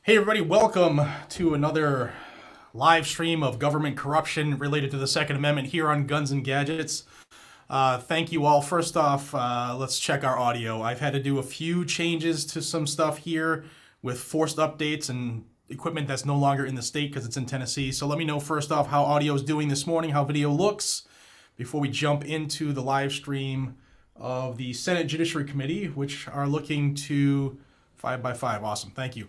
Hey everybody, welcome to another live stream of government corruption related to the Second Amendment here on Guns and Gadgets. Thank you all. First off, let's check our audio. I've had to do a few changes to some stuff here with forced updates and equipment that's no longer in the state because it's in Tennessee. So let me know first off how audio is doing this morning, how video looks, before we jump into the live stream of the Senate Judiciary Committee, which are looking to 5x5. Awesome, thank you.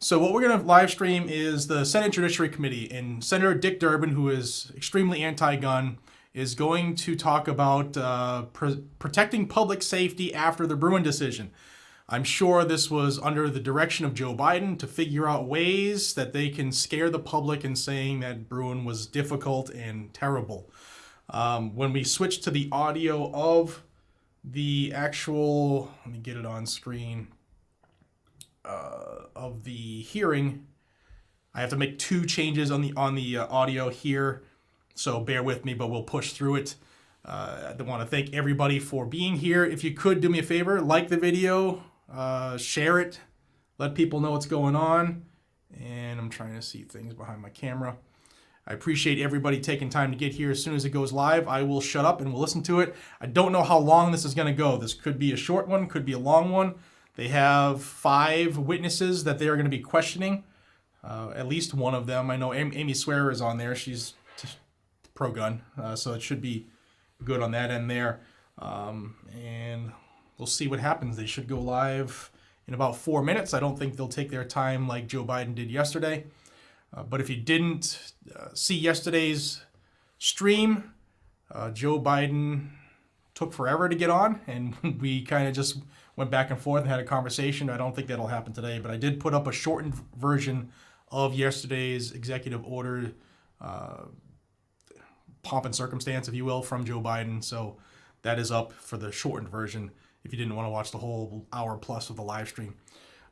So what we're going to live stream is the Senate Judiciary Committee, and Senator Dick Durbin, who is extremely anti-gun, is going to talk about protecting public safety after the Bruen decision. I'm sure this was under the direction of Joe Biden to figure out ways that they can scare the public in saying that Bruen was difficult and terrible. When we switch to the audio of the actual, let me get it on screen, of the hearing, I have to make two changes on the audio here, so bear with me, but we'll push through it. I want to thank everybody for being here. If you could do me a favor, like the video, share it, let people know what's going on, and I'm trying to see things behind my camera. I appreciate everybody taking time to get here. As soon as it goes live, I will shut up and we'll listen to it. I don't know how long this is going to go. This could be a short one, could be a long one. They have 5 witnesses that they are going to be questioning, at least one of them. I know Amy Swearer is on there. She's pro-gun, so it should be good on that end there. And we'll see what happens. They should go live in about 4 minutes. I don't think they'll take their time like Joe Biden did yesterday. But if you didn't see yesterday's stream, Joe Biden took forever to get on, and we kind of just went back and forth and had a conversation. I don't think that'll happen today, but I did put up a shortened version of yesterday's executive order, pomp and circumstance, if you will, from Joe Biden. So that is up for the shortened version if you didn't want to watch the whole hour plus of the live stream.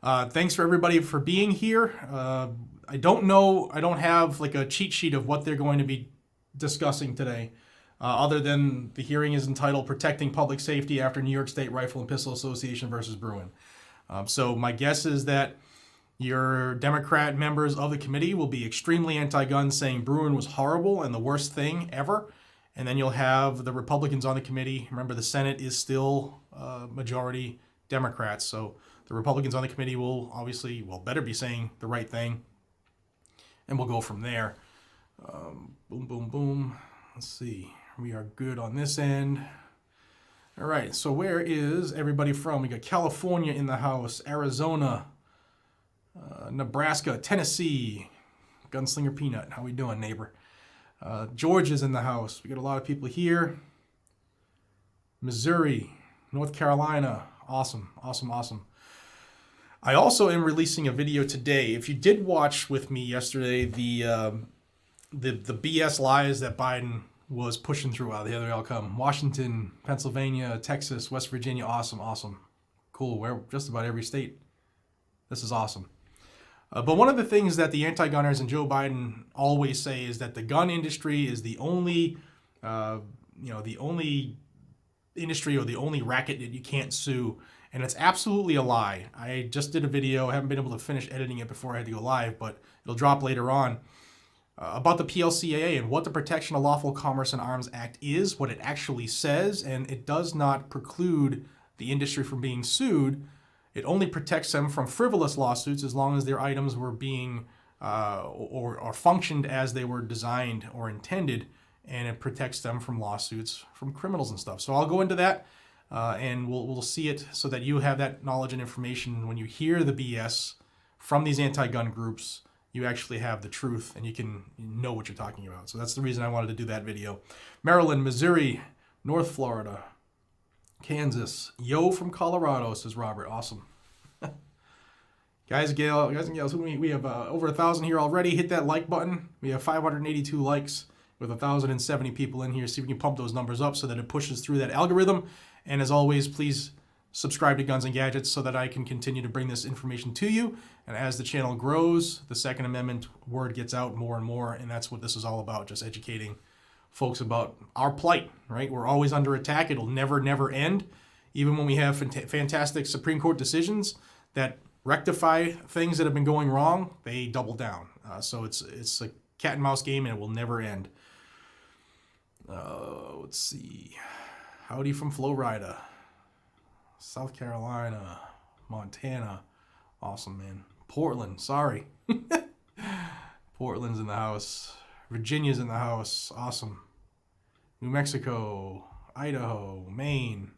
Thanks for everybody for being here. I don't have like a cheat sheet of what they're going to be discussing today. Other than the hearing is entitled Protecting Public Safety After New York State Rifle and Pistol Association versus Bruen. So my guess is that your Democrat members of the committee will be extremely anti-gun, saying Bruen was horrible and the worst thing ever. And then you'll have the Republicans on the committee. Remember, the Senate is still majority Democrats. So the Republicans on the committee will obviously, better be saying the right thing. And we'll go from there. Boom, boom, boom. Let's see. We are good on this end. All right, so where is everybody from? We got California in the house, Arizona, Nebraska, Tennessee, Gunslinger Peanut. How we doing, neighbor? Georgia's in the house. We got a lot of people here. Missouri, North Carolina. Awesome, awesome, awesome. I also am releasing a video today. If you did watch with me yesterday, the BS lies that Biden was pushing through. Here they all come. Washington, Pennsylvania, Texas, West Virginia. Awesome, awesome. Cool. We're just about every state. This is awesome. But one of the things that the anti-gunners and Joe Biden always say is that the gun industry is the only, the only industry or the only racket that you can't sue. And it's absolutely a lie. I just did a video. I haven't been able to finish editing it before I had to go live, but it'll drop later on. About the PLCAA and what the Protection of Lawful Commerce in Arms Act is, what it actually says, and it does not preclude the industry from being sued. It only protects them from frivolous lawsuits as long as their items were being or functioned as they were designed or intended, and it protects them from lawsuits from criminals and stuff. So I'll go into that, and we'll see it so that you have that knowledge and information when you hear the BS from these anti-gun groups. You actually have the truth and you can know what you're talking about. So that's the reason I wanted to do that video. Maryland, Missouri, North Florida, Kansas. Yo from Colorado, says Robert. Awesome. guys and gals, we have over 1,000 here already. Hit that like button. We have 582 likes with 1,070 people in here. See if we can pump those numbers up so that it pushes through that algorithm. And as always, please subscribe to Guns and Gadgets so that I can continue to bring this information to you. And as the channel grows, the Second Amendment word gets out more and more, and that's what this is all about, just educating folks about our plight, right? We're always under attack. It'll never, never end. Even when we have fantastic Supreme Court decisions that rectify things that have been going wrong, they double down. So it's a cat and mouse game, and it will never end. Let's see. Howdy from Florida, South Carolina, Montana. Awesome, man. Portland, sorry. Portland's in the house. Virginia's in the house. Awesome. New Mexico, Idaho, Maine,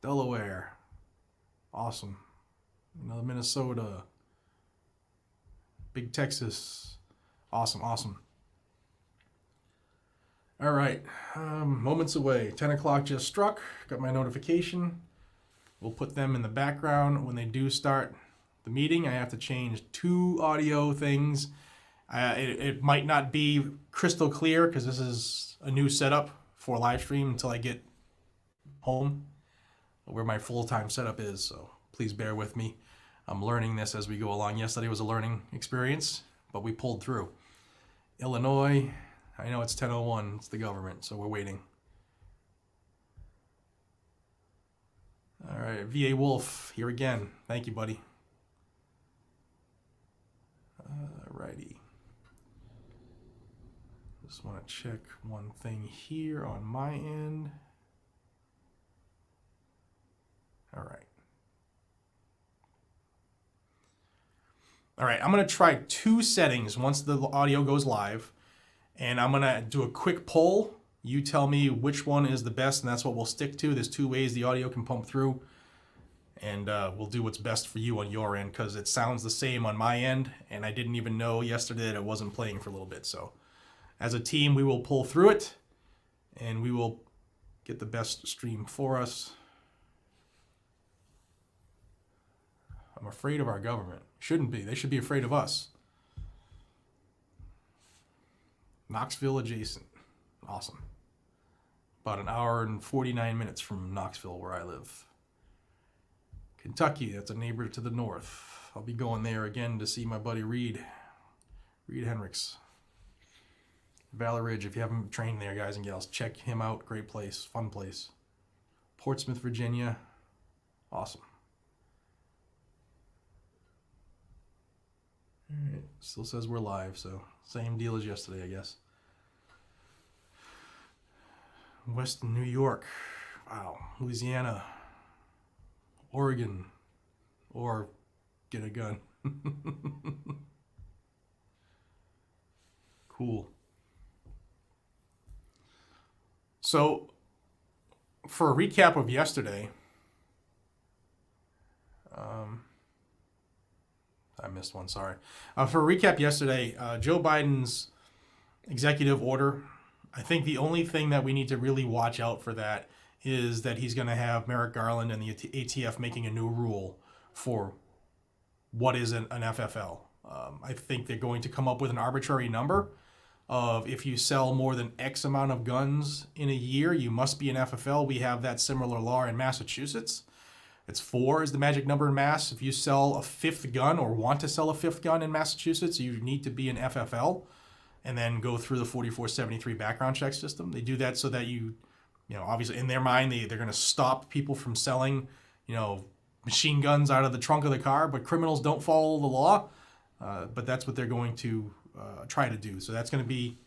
Delaware. Awesome. Another Minnesota. Big Texas. Awesome, awesome. All right. Moments away. 10 o'clock just struck. Got my notification. We'll put them in the background. When they do start the meeting, I have to change 2 audio things. It might not be crystal clear because this is a new setup for live stream until I get home where my full-time setup is. So please bear with me. I'm learning this as we go along. Yesterday was a learning experience, but we pulled through. Illinois, I know it's 10:01. It's the government, so we're waiting. All right, VA Wolf here again. Thank you, buddy. Alrighty. Just want to check one thing here on my end. All right. All right, I'm going to try 2 settings once the audio goes live, and I'm going to do a quick poll. You tell me which one is the best, and that's what we'll stick to. There's 2 ways the audio can pump through, and we'll do what's best for you on your end because it sounds the same on my end, and I didn't even know yesterday that it wasn't playing for a little bit. So as a team, we will pull through it, and we will get the best stream for us. I'm afraid of our government. Shouldn't be. They should be afraid of us. Knoxville adjacent. Awesome. About an hour and 49 minutes from Knoxville, where I live. Kentucky, that's a neighbor to the north. I'll be going there again to see my buddy Reed Henricks. Valley Ridge, if you haven't trained there, guys and gals, check him out. Great place, fun place. Portsmouth, Virginia. Awesome. All right, still says we're live, so same deal as yesterday, I guess. Western New York, wow, Louisiana, Oregon, or get a gun. Cool. So, for a recap of yesterday, I missed one, sorry. For a recap yesterday, Joe Biden's executive order, I think the only thing that we need to really watch out for that is that he's going to have Merrick Garland and the ATF making a new rule for what is an FFL. I think they're going to come up with an arbitrary number of if you sell more than X amount of guns in a year, you must be an FFL. We have that similar law in Massachusetts. It's 4 is the magic number in Mass. If you sell a 5th gun or want to sell a 5th gun in Massachusetts, you need to be an FFL and then go through the 4473 background check system. They do that so that you know, obviously in their mind, they're going to stop people from selling, you know, machine guns out of the trunk of the car, but criminals don't follow the law. But that's what they're going to try to do. So that's going to be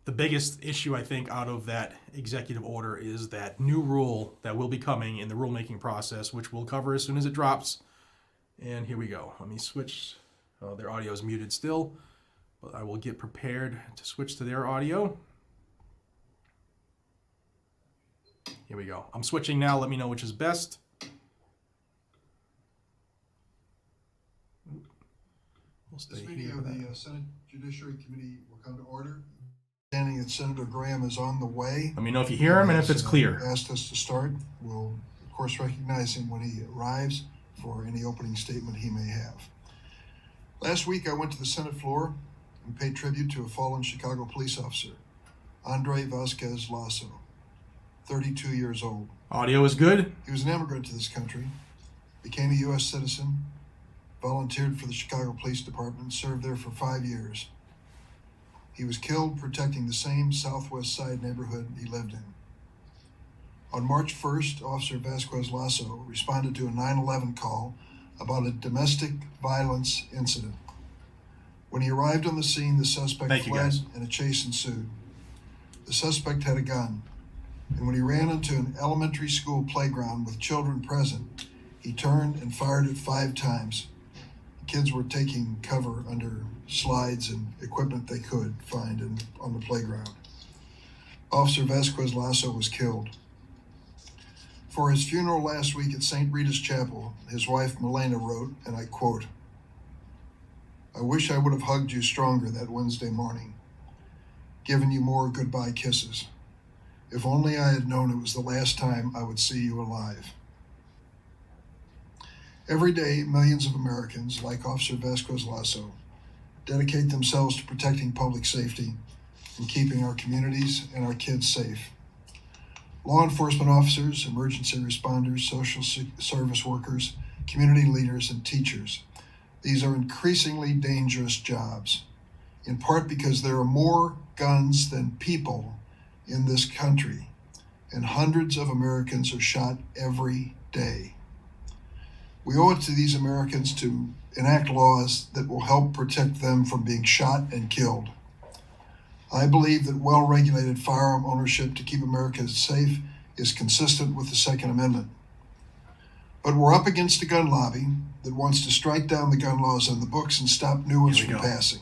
the biggest issue, I think, out of that executive order is that new rule that will be coming in the rulemaking process, which we'll cover as soon as it drops. And here we go. Let me switch. Oh, their audio is muted still, but I will get prepared to switch to their audio. Here we go. I'm switching now. Let me know which is best. We'll stay this meeting here of the Senate Judiciary Committee will come to order. Understanding that Senator Graham is on the way. Let me know if you hear him and if it's clear. Asked us to start. We'll, of course, recognize him when he arrives for any opening statement he may have. Last week, I went to the Senate floor and paid tribute to a fallen Chicago police officer, Andre Vasquez Lasso, 32 years old. Audio is good. He was an immigrant to this country, became a U.S. citizen, volunteered for the Chicago Police Department, and served there for 5 years. He was killed protecting the same Southwest Side neighborhood he lived in. On March 1st, Officer Vasquez Lasso responded to a 9/11 call about a domestic violence incident. When he arrived on the scene, the suspect fled and a chase ensued. The suspect had a gun, and when he ran into an elementary school playground with children present, he turned and fired it 5 times. The kids were taking cover under slides and equipment they could find on the playground. Officer Vasquez Lasso was killed. For his funeral last week at St. Rita's Chapel, his wife Milena wrote, and I quote, "I wish I would have hugged you stronger that Wednesday morning, given you more goodbye kisses. If only I had known it was the last time I would see you alive." Every day, millions of Americans, like Officer Vasquez Lasso, dedicate themselves to protecting public safety and keeping our communities and our kids safe. Law enforcement officers, emergency responders, social service workers, community leaders, and teachers. These are increasingly dangerous jobs, in part because there are more guns than people in this country, and hundreds of Americans are shot every day. We owe it to these Americans to enact laws that will help protect them from being shot and killed. I believe that well-regulated firearm ownership to keep America safe is consistent with the Second Amendment. But we're up against a gun lobby that wants to strike down the gun laws on the books and stop new ones from passing.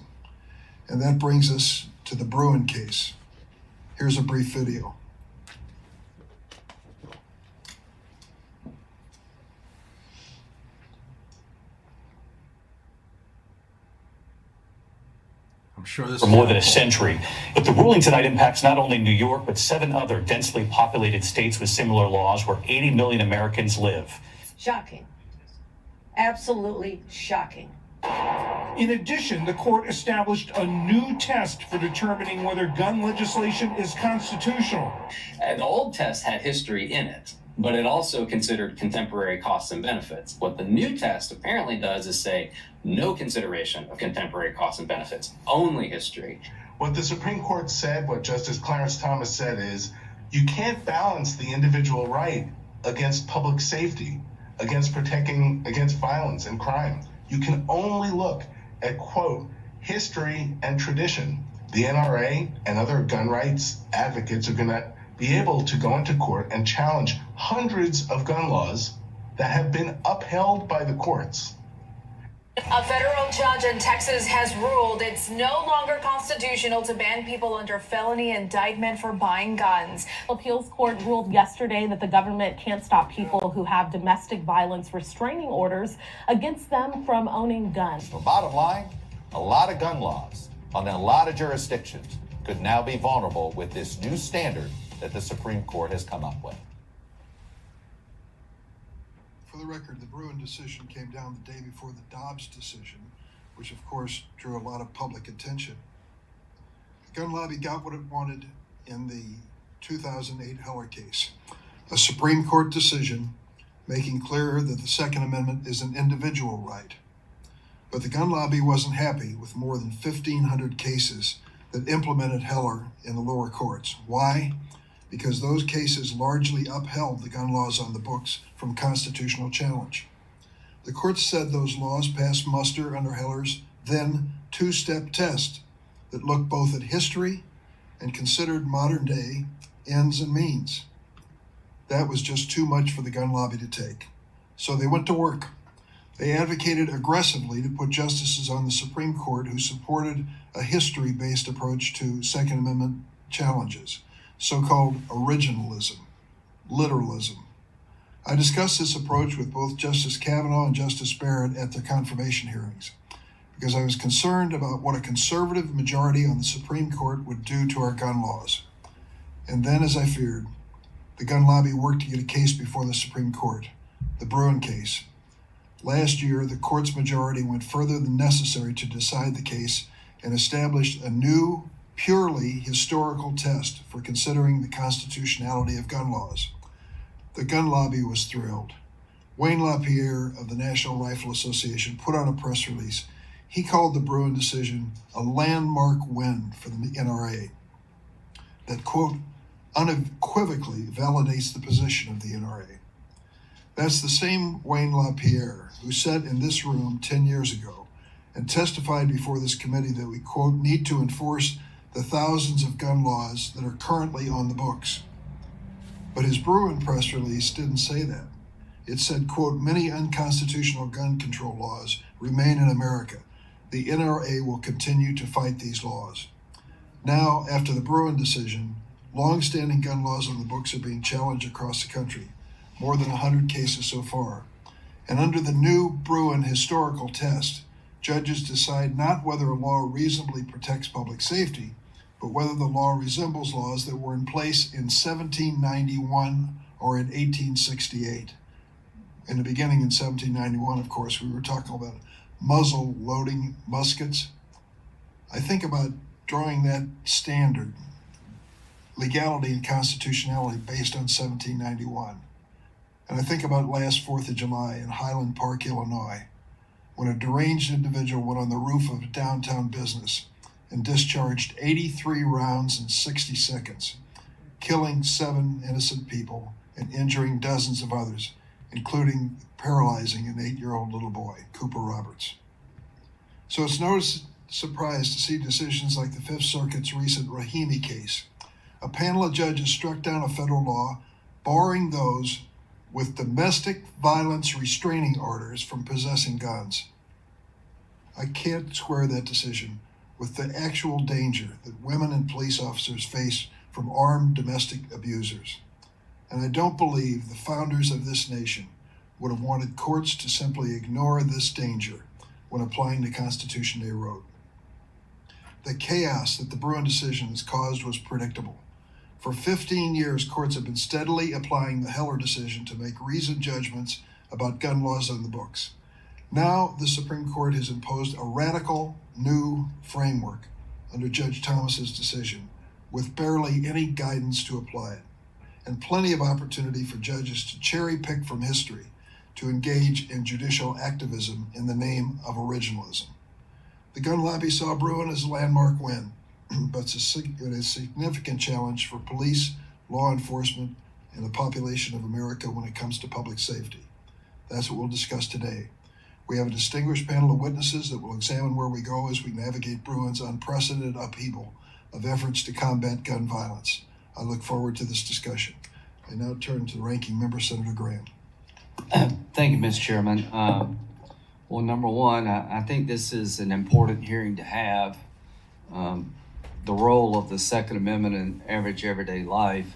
And that brings us to the Bruen case. Here's a brief video. I'm sure this for more than a century. But the ruling tonight impacts not only New York, but 7 other densely populated states with similar laws where 80 million Americans live. Shocking. Absolutely shocking. In addition, the court established a new test for determining whether gun legislation is constitutional. An old test had history in it, but it also considered contemporary costs and benefits. What the new test apparently does is say no consideration of contemporary costs and benefits, only history. What the Supreme Court said, what Justice Clarence Thomas said is, you can't balance the individual right against public safety, against protecting against violence and crime. You can only look at, quote, history and tradition. The NRA and other gun rights advocates are going to be able to go into court and challenge hundreds of gun laws that have been upheld by the courts. A federal judge in Texas has ruled it's no longer constitutional to ban people under felony indictment for buying guns. Appeals court ruled yesterday that the government can't stop people who have domestic violence restraining orders against them from owning guns. The bottom line, a lot of gun laws on a lot of jurisdictions could now be vulnerable with this new standard that the Supreme Court has come up with. For the record, the Bruen decision came down the day before the Dobbs decision, which of course drew a lot of public attention. The gun lobby got what it wanted in the 2008 Heller case, a Supreme Court decision making clear that the Second Amendment is an individual right. But the gun lobby wasn't happy with more than 1,500 cases that implemented Heller in the lower courts. Why? Because those cases largely upheld the gun laws on the books from constitutional challenge. The courts said those laws passed muster under Heller's then 2-step test that looked both at history and considered modern day ends and means. That was just too much for the gun lobby to take. So they went to work. They advocated aggressively to put justices on the Supreme Court who supported a history-based approach to Second Amendment challenges, so-called originalism, literalism. I discussed this approach with both Justice Kavanaugh and Justice Barrett at their confirmation hearings because I was concerned about what a conservative majority on the Supreme Court would do to our gun laws. And then, as I feared, the gun lobby worked to get a case before the Supreme Court, the Bruen case. Last year, the court's majority went further than necessary to decide the case and established a new, purely historical test for considering the constitutionality of gun laws. The gun lobby was thrilled. Wayne LaPierre of the National Rifle Association put out a press release. He called the Bruen decision a landmark win for the NRA that, quote, unequivocally validates the position of the NRA. That's the same Wayne LaPierre who sat in this room 10 years ago and testified before this committee that we, quote, need to enforce the thousands of gun laws that are currently on the books. But his Bruen press release didn't say that. It said, quote, many unconstitutional gun control laws remain in America. The NRA will continue to fight these laws. Now, after the Bruen decision, long-standing gun laws on the books are being challenged across the country, more than 100 cases so far. And under the new Bruen historical test, judges decide not whether a law reasonably protects public safety, but whether the law resembles laws that were in place in 1791 or in 1868. In the beginning, in 1791, of course, we were talking about muzzle-loading muskets. I think about drawing that standard, legality and constitutionality, based on 1791. And I think about last 4th of July in Highland Park, Illinois, when a deranged individual went on the roof of a downtown business and discharged 83 rounds in 60 seconds, killing 7 innocent people and injuring dozens of others, including paralyzing an 8-year-old little boy, Cooper Roberts. So it's no surprise to see decisions like the Fifth Circuit's recent Rahimi case. A panel of judges struck down a federal law barring those with domestic violence restraining orders from possessing guns. I can't square that decision with the actual danger that women and police officers face from armed domestic abusers. And I don't believe the founders of this nation would have wanted courts to simply ignore this danger when applying the Constitution they wrote. The chaos that the Bruen decision has caused was predictable. For 15 years, courts have been steadily applying the Heller decision to make reasoned judgments about gun laws on the books. Now, the Supreme Court has imposed a radical new framework under Judge Thomas's decision, with barely any guidance to apply it, and plenty of opportunity for judges to cherry pick from history to engage in judicial activism in the name of originalism. The gun lobby saw Bruen as a landmark win, but it's a significant challenge for police, law enforcement, and the population of America when it comes to public safety. That's what we'll discuss today. We have a distinguished panel of witnesses that will examine where we go as we navigate Bruen's unprecedented upheaval of efforts to combat gun violence. I look forward to this discussion. I now turn to the ranking member, Senator Graham. Thank you, Mr. Chairman. Well, number one, I think this is an important hearing to have. The role of the Second Amendment in average everyday life.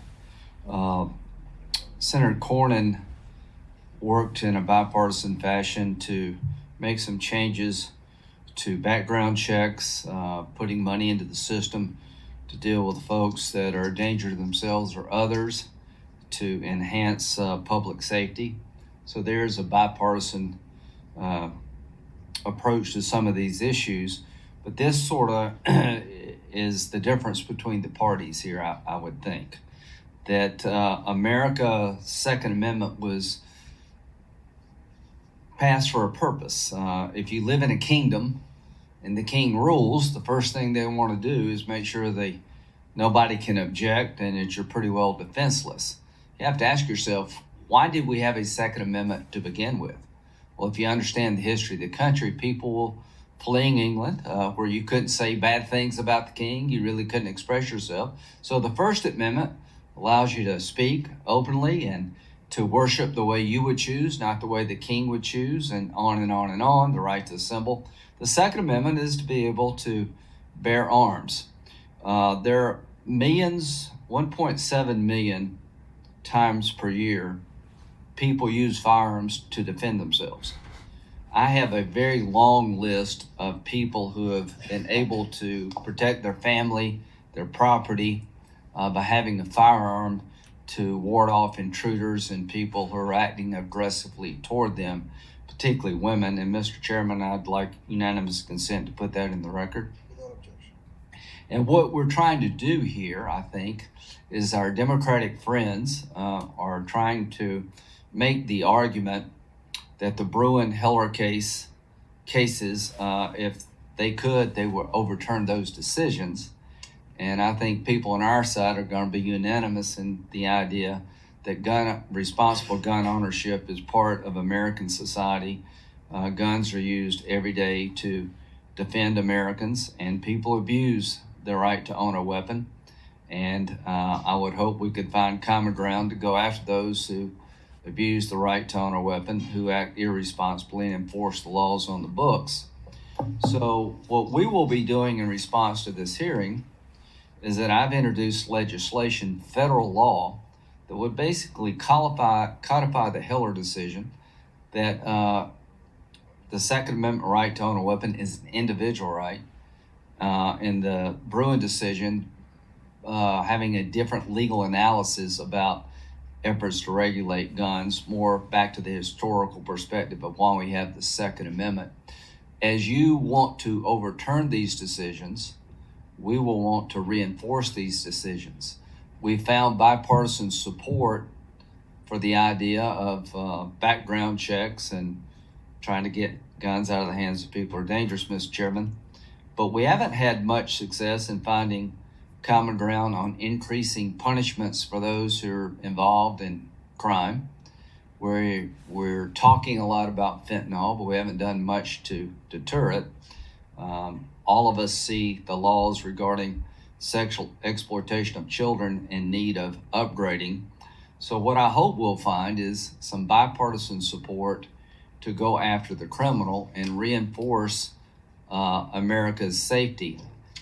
Senator Cornyn worked in a bipartisan fashion to make some changes to background checks, putting money into the system to deal with folks that are a danger to themselves or others, to enhance public safety. So there's a bipartisan approach to some of these issues, but this sort of is the difference between the parties here, I would think. That America's Second Amendment was passed for a purpose. If you live in a kingdom and the king rules, the first thing they want to do is make sure nobody can object and that you're pretty well defenseless. You have to ask yourself, why did we have a Second Amendment to begin with? Well, if you understand the history of the country, people were fleeing England, where you couldn't say bad things about the king, you really couldn't express yourself. So the First Amendment allows you to speak openly and to worship the way you would choose, not the way the king would choose, and on and on and on, the right to assemble. The Second Amendment is to be able to bear arms. There are millions, 1.7 million times per year, people use firearms to defend themselves. I have a very long list of people who have been able to protect their family, their property, by having a firearm to ward off intruders and people who are acting aggressively toward them, particularly women. And Mr. Chairman, I'd like unanimous consent to put that in the record. Without objection. And what we're trying to do here, I think, is our Democratic friends are trying to make the argument that the Bruen-Heller cases, if they could, they would overturn those decisions. And I think people on our side are going to be unanimous in the idea that responsible gun ownership is part of American society. Guns are used every day to defend Americans, and people abuse their right to own a weapon. And I would hope we could find common ground to go after those who abuse the right to own a weapon, who act irresponsibly and enforce the laws on the books. So what we will be doing in response to this hearing is that I've introduced legislation, federal law, that would basically codify the Heller decision that the Second Amendment right to own a weapon is an individual right. In the Bruen decision, having a different legal analysis about efforts to regulate guns, more back to the historical perspective of why we have the Second Amendment. As you want to overturn these decisions, we will want to reinforce these decisions. We found bipartisan support for the idea of background checks and trying to get guns out of the hands of people who are dangerous, Mr. Chairman. But we haven't had much success in finding common ground on increasing punishments for those who are involved in crime. We're talking a lot about fentanyl, but we haven't done much to deter it. All of us see the laws regarding sexual exploitation of children in need of upgrading. So what I hope we'll find is some bipartisan support to go after the criminal and reinforce America's safety.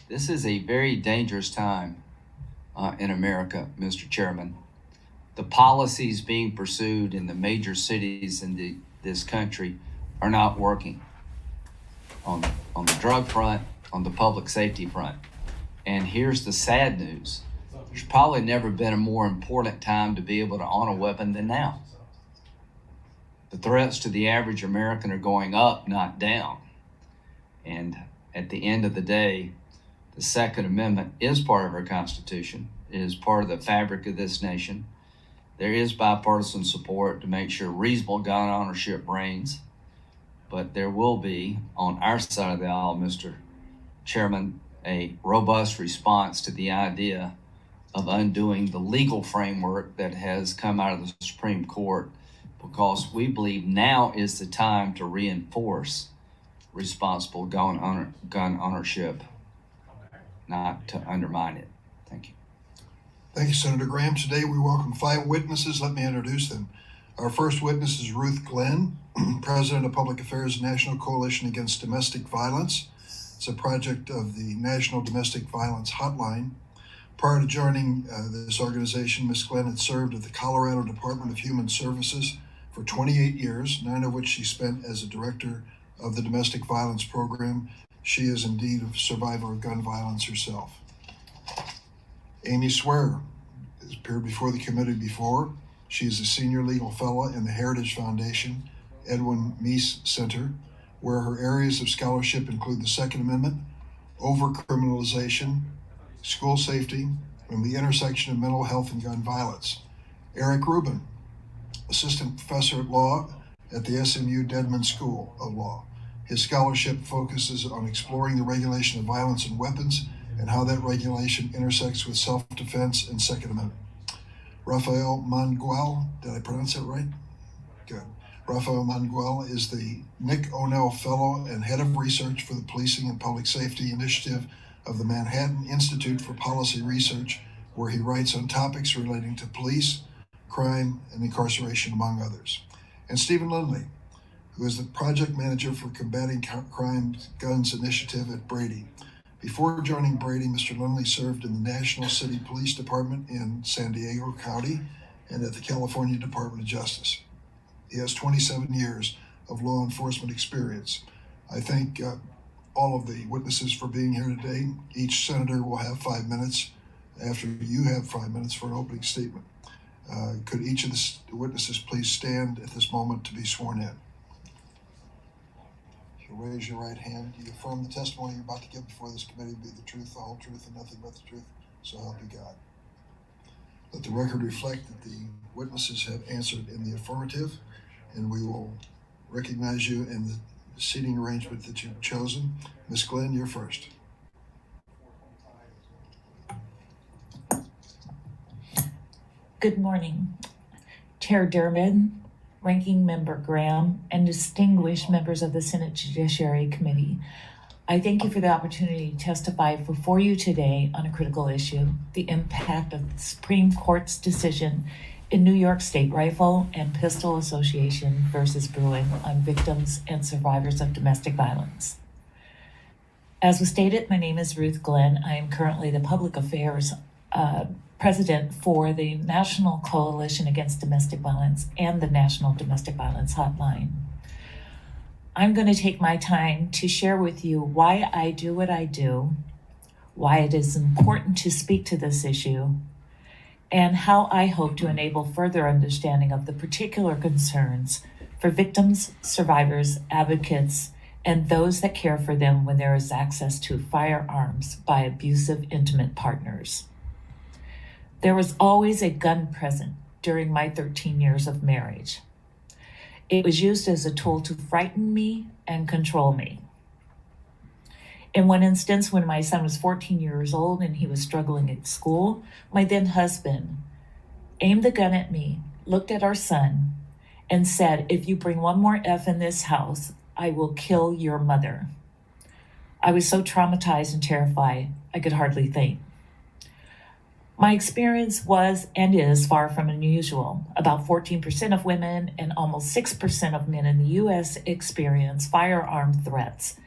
This is a very dangerous time in America, Mr. Chairman. The policies being pursued in the major cities in this country are not working on the drug front, on the public safety front. And here's the sad news. There's probably never been a more important time to be able to own a weapon than now. The threats to the average American are going up, not down. And at the end of the day, the Second Amendment is part of our Constitution. It is part of the fabric of this nation. There is bipartisan support to make sure reasonable gun ownership reigns. But there will be, on our side of the aisle, Mr. Chairman, a robust response to the idea of undoing the legal framework that has come out of the Supreme Court, because we believe now is the time to reinforce responsible gun ownership, not to undermine it. Thank you. Thank you, Senator Graham. Today we welcome 5 witnesses. Let me introduce them. Our first witness is Ruth Glenn, President of Public Affairs National Coalition Against Domestic Violence. It's a project of the National Domestic Violence Hotline. Prior to joining this organization, Ms. Glenn had served at the Colorado Department of Human Services for 28 years, 9 of which she spent as a director of the domestic violence program. She is indeed a survivor of gun violence herself. Amy Swearer has appeared before the committee before. She is a senior legal fellow in the Heritage Foundation Edwin Meese Center, where her areas of scholarship include the Second Amendment, overcriminalization, school safety, and the intersection of mental health and gun violence. Eric Rubin, assistant professor at law at the SMU Dedman School of Law. His scholarship focuses on exploring the regulation of violence and weapons and how that regulation intersects with self-defense and Second Amendment. Rafael Mangual, did I pronounce that right? Good. Rafael Mangual is the Nick O'Neill Fellow and Head of Research for the Policing and Public Safety Initiative of the Manhattan Institute for Policy Research, where he writes on topics relating to police, crime, and incarceration, among others. And Stephen Lindley, who is the project manager for Combating Crime Guns Initiative at Brady. Before joining Brady, Mr. Lindley served in the National City Police Department in San Diego County and at the California Department of Justice. He has 27 years of law enforcement experience. I thank all of the witnesses for being here today. Each senator will have 5 minutes after you have 5 minutes for an opening statement. Could each of the witnesses please stand at this moment to be sworn in? If you raise your right hand, do you affirm the testimony you're about to give before this committee be the truth, the whole truth, and nothing but the truth? So help you God. Let the record reflect that the witnesses have answered in the affirmative, and we will recognize you in the seating arrangement that you've chosen. Ms. Glenn, you're first. Good morning. Chair Durbin, Ranking Member Graham, and distinguished members of the Senate Judiciary Committee, I thank you for the opportunity to testify before you today on a critical issue, the impact of the Supreme Court's decision in New York State Rifle and Pistol Association versus Bruen on victims and survivors of domestic violence. As was stated, my name is Ruth Glenn. I am currently the Public Affairs President for the National Coalition Against Domestic Violence and the National Domestic Violence Hotline. I'm going to take my time to share with you why I do what I do, why it is important to speak to this issue, and how I hope to enable further understanding of the particular concerns for victims, survivors, advocates, and those that care for them when there is access to firearms by abusive, intimate partners. There was always a gun present during my 13 years of marriage. It was used as a tool to frighten me and control me. In one instance, when my son was 14 years old and he was struggling at school, my then husband aimed the gun at me, looked at our son, and said, "If you bring one more F in this house, I will kill your mother." I was so traumatized and terrified, I could hardly think. My experience was and is far from unusual. About 14% of women and almost 6% of men in the U.S. experience firearm threats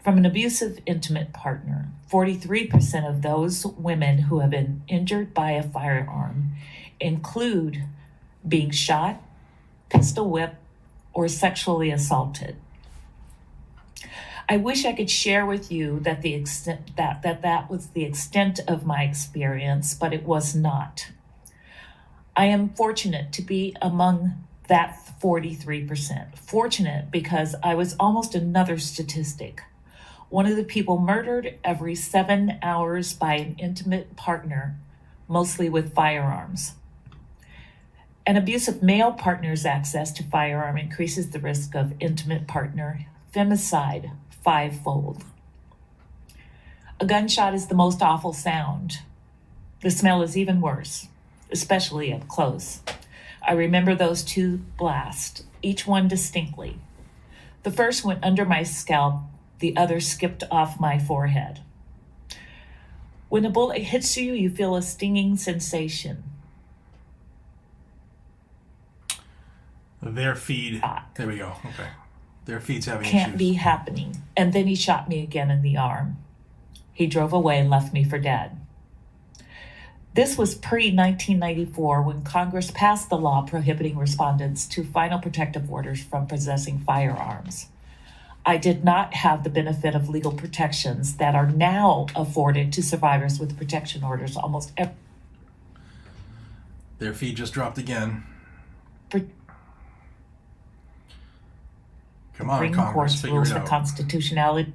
from an abusive, intimate partner. 43% of those women who have been injured by a firearm include being shot, pistol whipped, or sexually assaulted. I wish I could share with you that that was the extent of my experience, but it was not. I am fortunate to be among that 43%. Fortunate because I was almost another statistic. One of the people murdered every 7 hours by an intimate partner, mostly with firearms. An abusive male partner's access to firearm increases the risk of intimate partner femicide 5-fold. A gunshot is the most awful sound. The smell is even worse, especially up close. I remember those two blasts, each one distinctly. The first went under my scalp, the other skipped off my forehead. When a bullet hits you, you feel a stinging sensation. Their feed. There we go. Okay. Their feed's having Can't issues. be happening. And then he shot me again in the arm. He drove away and left me for dead. This was pre-1994 when Congress passed the law prohibiting respondents to final protective orders from possessing firearms. I did not have the benefit of legal protections that are now afforded to survivors with protection orders almost every. Their feed just dropped again. Come on, Supreme Congress, Court's figure rules it for out. constitutionality.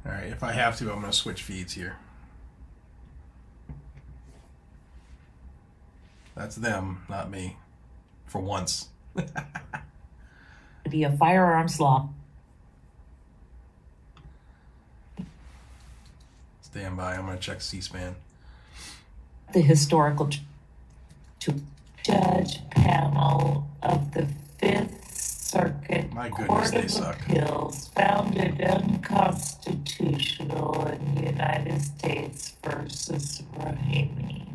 All right, if I have to, I'm going to switch feeds here. That's them, not me. For once. Be a firearms law. Stand by, I'm going to check C-SPAN. The historical judge panel of the Fifth Circuit Court of Appeals found it unconstitutional in the United States versus Rahimi.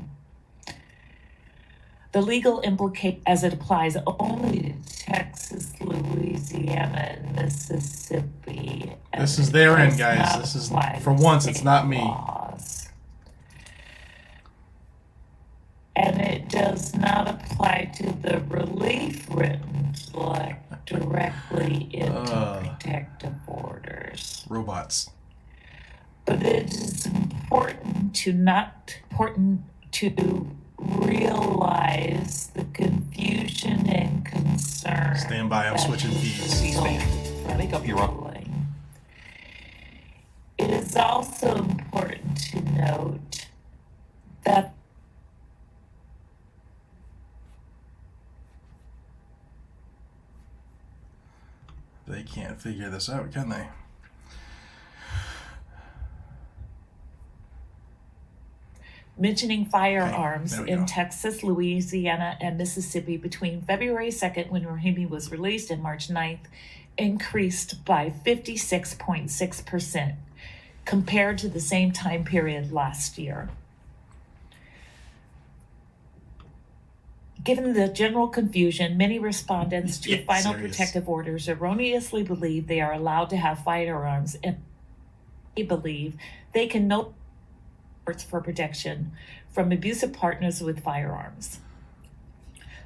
The legal implication, as it applies only to Texas, Louisiana, and Mississippi. This is their end, guys. This is, for once, it's not me. And it does not apply to the relief written directly into protective orders. Robots. But it is important to realize the confusion and concern. Stand by, I'm switching feeds. Make up your own. It is also important to note that they can't figure this out, can they? mentioning firearms there we in go. Texas, Louisiana, and Mississippi between February 2nd, when Rahimi was released, and March 9th, increased by 56.6% compared to the same time period last year. Given the general confusion, many respondents to final protective orders erroneously believe they are allowed to have firearms, and they believe they can no for protection from abusive partners with firearms.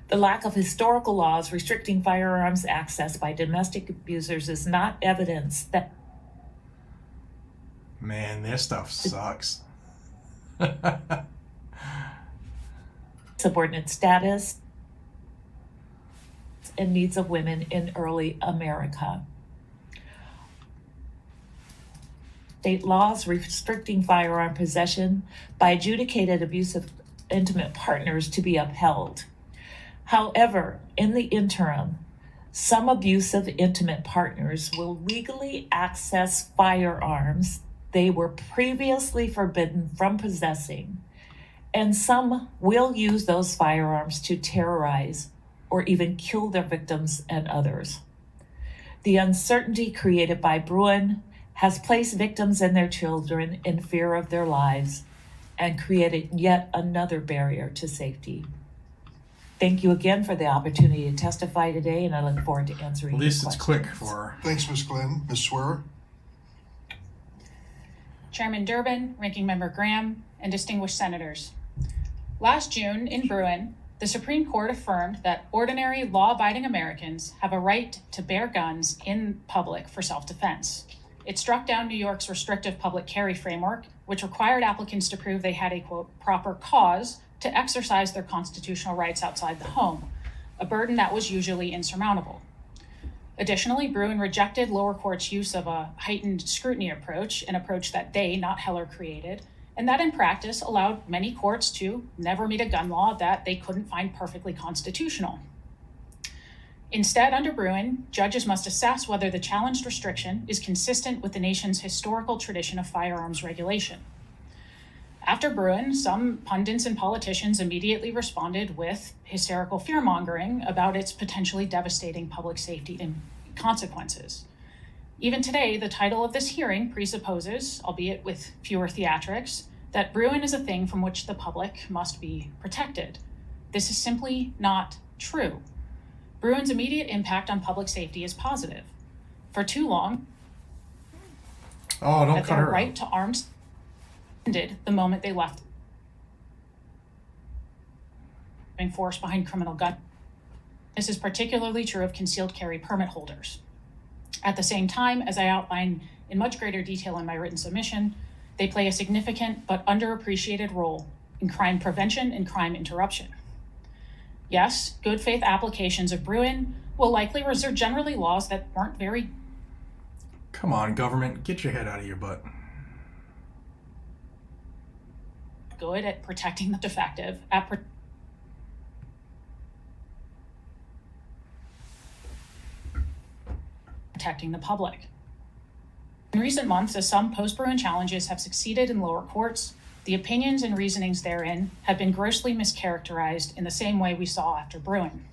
The lack of historical laws restricting firearms access by domestic abusers is not evidence that. Man, this stuff sucks. Subordinate status and needs of women in early America. State laws restricting firearm possession by adjudicated abusive intimate partners to be upheld. However, in the interim, some abusive intimate partners will legally access firearms they were previously forbidden from possessing, and some will use those firearms to terrorize or even kill their victims and others. The uncertainty created by Bruen has placed victims and their children in fear of their lives and created yet another barrier to safety. Thank you again for the opportunity to testify today, and I look forward to answering At least your it's questions. quick for her. Thanks, Ms. Glenn. Ms. Swearer? Chairman Durbin, Ranking Member Graham, and distinguished senators. Last June in Bruen, the Supreme Court affirmed that ordinary law-abiding Americans have a right to bear guns in public for self-defense. It struck down New York's restrictive public carry framework, which required applicants to prove they had a, quote, proper cause to exercise their constitutional rights outside the home, a burden that was usually insurmountable. Additionally, Bruen rejected lower courts' use of a heightened scrutiny approach, an approach that they, not Heller, created, and that in practice allowed many courts to never meet a gun law that they couldn't find perfectly constitutional. Instead, under Bruen, judges must assess whether the challenged restriction is consistent with the nation's historical tradition of firearms regulation. After Bruen, some pundits and politicians immediately responded with hysterical fear-mongering about its potentially devastating public safety consequences. Even today, the title of this hearing presupposes, albeit with fewer theatrics, that Bruen is a thing from which the public must be protected. This is simply not true. Bruen's immediate impact on public safety is positive. For too long, don't that cut their her right out. to arms ended the moment they left being forced behind criminal gun. This is particularly true of concealed carry permit holders. At the same time, as I outline in much greater detail in my written submission, they play a significant but underappreciated role in crime prevention and crime interruption. Yes, good faith applications of Bruen will likely reserve generally laws that weren't very. Come on, government, get your head out of your butt. Good at protecting the defective, protecting the public. In recent months, as some post-Bruen challenges have succeeded in lower courts, the opinions and reasonings therein have been grossly mischaracterized in the same way we saw after Bruen.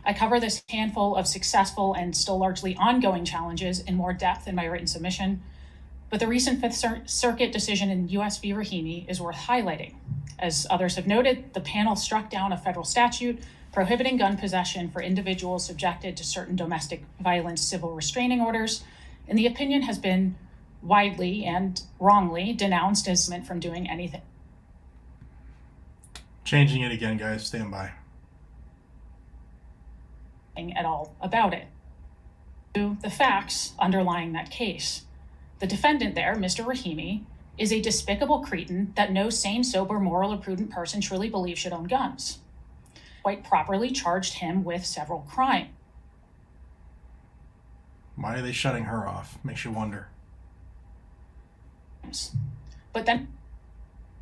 I cover this handful of successful and still largely ongoing challenges in more depth in my written submission, but the recent Fifth Circuit decision in U.S. v. Rahimi is worth highlighting. As others have noted, the panel struck down a federal statute prohibiting gun possession for individuals subjected to certain domestic violence civil restraining orders, and the opinion has been widely and wrongly denounced as meant from doing anything. Changing it again, guys. Stand by. At all about it. To the facts underlying that case. The defendant there, Mr. Rahimi, is a despicable cretin that no sane, sober, moral, or prudent person truly believes should own guns. Quite properly charged him with several crimes. Why are they shutting her off? Makes you wonder. But then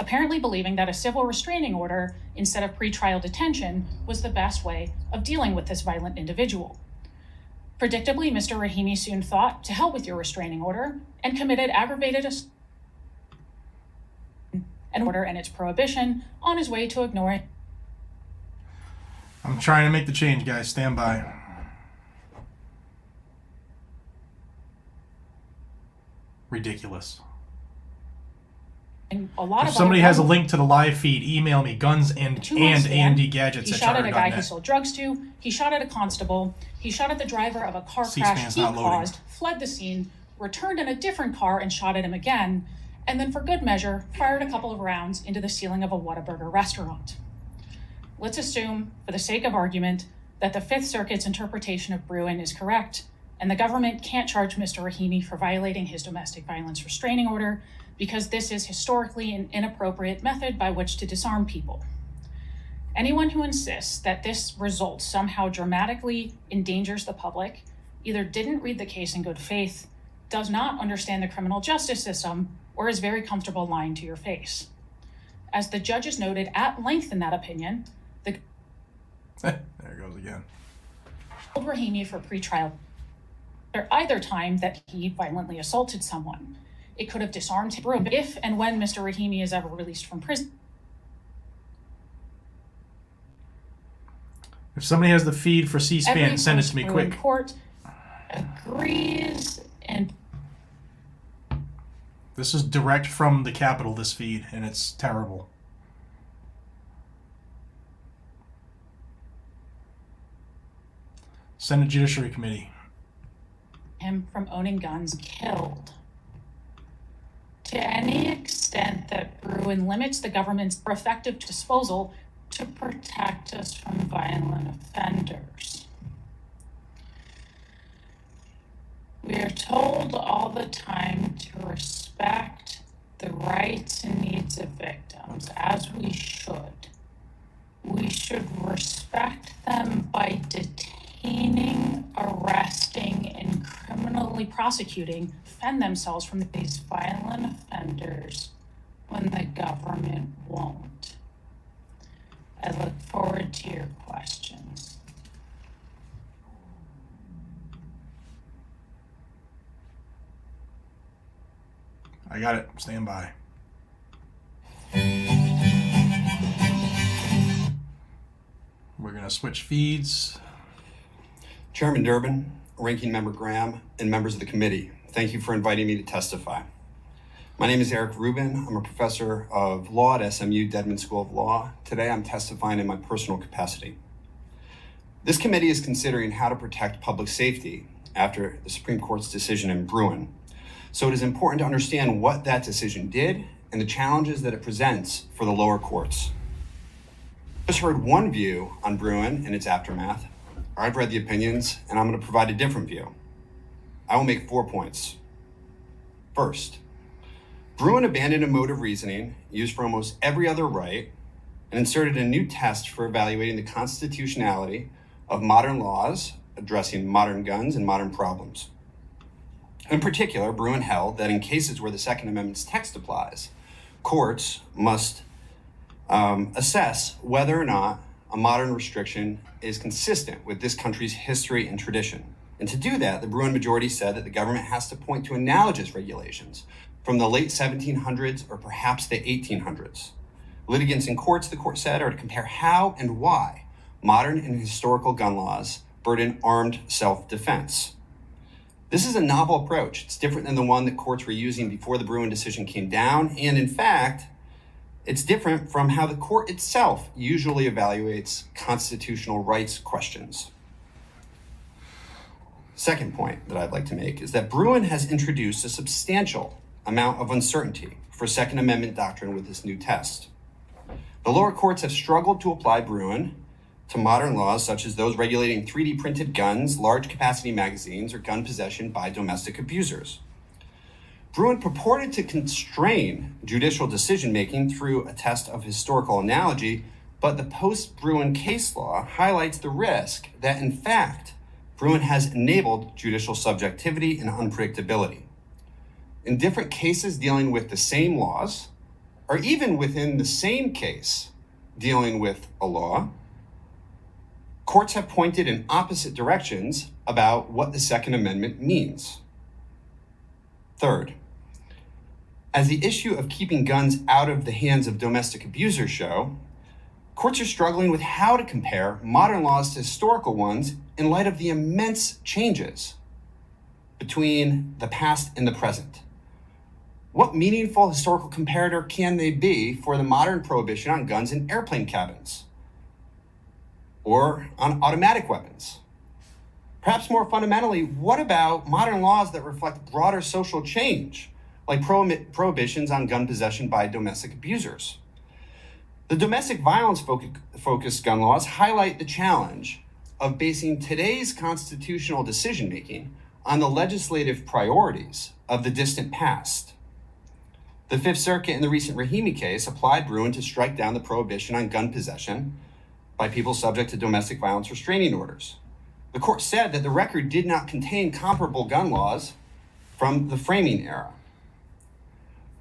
apparently believing that a civil restraining order instead of pretrial detention was the best way of dealing with this violent individual. Predictably, Mr. Rahimi soon thought, to hell with your restraining order, and committed aggravated assault and order and its prohibition on his way to ignoring. I'm trying to make the change, guys. Stand by. Ridiculous. A lot If of somebody other has a gun- link to the live feed, email me, GunsandGadgets He at shot at a guy he charter.net. sold drugs to. He shot at a constable. He shot at the driver of a car C-SPAN's crash he not loading. caused, fled the scene, returned in a different car and shot at him again, and then for good measure, fired a couple of rounds into the ceiling of a Whataburger restaurant. Let's assume, for the sake of argument, that the Fifth Circuit's interpretation of Bruen is correct, and the government can't charge Mr. Rahimi for violating his domestic violence restraining order because this is historically an inappropriate method by which to disarm people. Anyone who insists that this result somehow dramatically endangers the public either didn't read the case in good faith, does not understand the criminal justice system, or is very comfortable lying to your face. As the judges noted at length in that opinion, the There it goes again. held Rahimi for pretrial or either time that he violently assaulted someone. It could have disarmed him if and when Mr. Rahimi is ever released from prison. If somebody has the feed for C-SPAN, Every send it to me post-Bruen quick. court agrees and This is direct from the Capitol, this feed, and it's terrible. Senate Judiciary Committee. him from owning guns killed. To any extent that Bruen limits the government's effective disposal to protect us from violent offenders. We are told all the time to respect the rights and needs of victims, as we should. We should respect them by detaining, arresting, and criminally prosecuting, defend themselves from these violent offenders when the government won't. I look forward to your questions. I got it. Stand by. We're going to switch feeds. Chairman Durbin, Ranking Member Graham, and members of the committee, thank you for inviting me to testify. My name is Eric Rubin. I'm a professor of law at SMU Dedman School of Law. Today I'm testifying in my personal capacity. This committee is considering how to protect public safety after the Supreme Court's decision in Bruen. So it is important to understand what that decision did and the challenges that it presents for the lower courts. I just heard one view on Bruen and its aftermath. I've read the opinions, and I'm going to provide a different view. I will make 4 points. First, Bruen abandoned a mode of reasoning used for almost every other right and inserted a new test for evaluating the constitutionality of modern laws addressing modern guns and modern problems. In particular, Bruen held that in cases where the Second Amendment's text applies, courts must assess whether or not a modern restriction is consistent with this country's history and tradition. And to do that, the Bruen majority said that the government has to point to analogous regulations from the late 1700s or perhaps the 1800s. Litigants in courts, the court said, are to compare how and why modern and historical gun laws burden armed self-defense. This is a novel approach. It's different than the one that courts were using before the Bruen decision came down. And in fact, it's different from how the court itself usually evaluates constitutional rights questions. Second point that I'd like to make is that Bruen has introduced a substantial amount of uncertainty for Second Amendment doctrine with this new test. The lower courts have struggled to apply Bruen to modern laws such as those regulating 3D printed guns, large capacity magazines, or gun possession by domestic abusers. Bruen purported to constrain judicial decision-making through a test of historical analogy, but the post-Bruen case law highlights the risk that, in fact, Bruen has enabled judicial subjectivity and unpredictability. In different cases dealing with the same laws, or even within the same case dealing with a law, courts have pointed in opposite directions about what the Second Amendment means. Third, As the issue of keeping guns out of the hands of domestic abusers show, courts are struggling with how to compare modern laws to historical ones in light of the immense changes between the past and the present. What meaningful historical comparator can they be for the modern prohibition on guns in airplane cabins or on automatic weapons? Perhaps more fundamentally, what about modern laws that reflect broader social change, like prohibitions on gun possession by domestic abusers? The domestic violence focused gun laws highlight the challenge of basing today's constitutional decision-making on the legislative priorities of the distant past. The Fifth Circuit in the recent Rahimi case applied Bruen to strike down the prohibition on gun possession by people subject to domestic violence restraining orders. The court said that the record did not contain comparable gun laws from the framing era.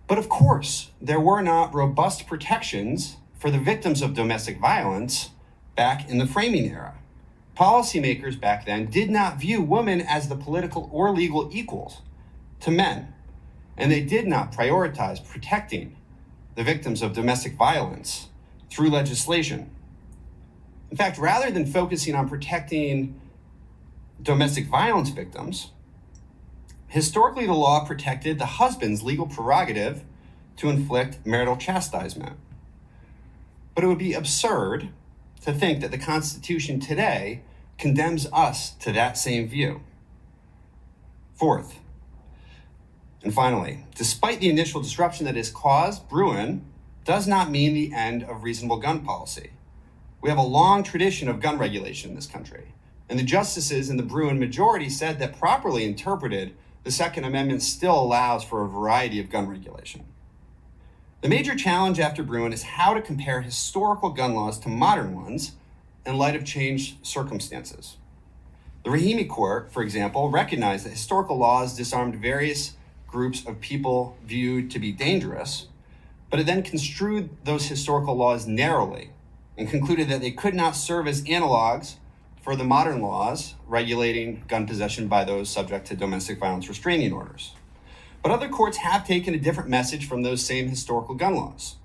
But of course, there were not robust protections for the victims of domestic violence back in the framing era. Policymakers back then did not view women as the political or legal equals to men, and they did not prioritize protecting the victims of domestic violence through legislation. In fact, rather than focusing on protecting domestic violence victims, historically the law protected the husband's legal prerogative to inflict marital chastisement. But it would be absurd to think that the Constitution today condemns us to that same view. Fourth, and finally, despite the initial disruption that is caused, Bruen does not mean the end of reasonable gun policy. We have a long tradition of gun regulation in this country, and the justices in the Bruen majority said that properly interpreted, the Second Amendment still allows for a variety of gun regulation. The major challenge after Bruen is how to compare historical gun laws to modern ones in light of changed circumstances. The Rahimi court, for example, recognized that historical laws disarmed various groups of people viewed to be dangerous, but it then construed those historical laws narrowly and concluded that they could not serve as analogs for the modern laws regulating gun possession by those subject to domestic violence restraining orders. But other courts have taken a different message from those same historical gun laws.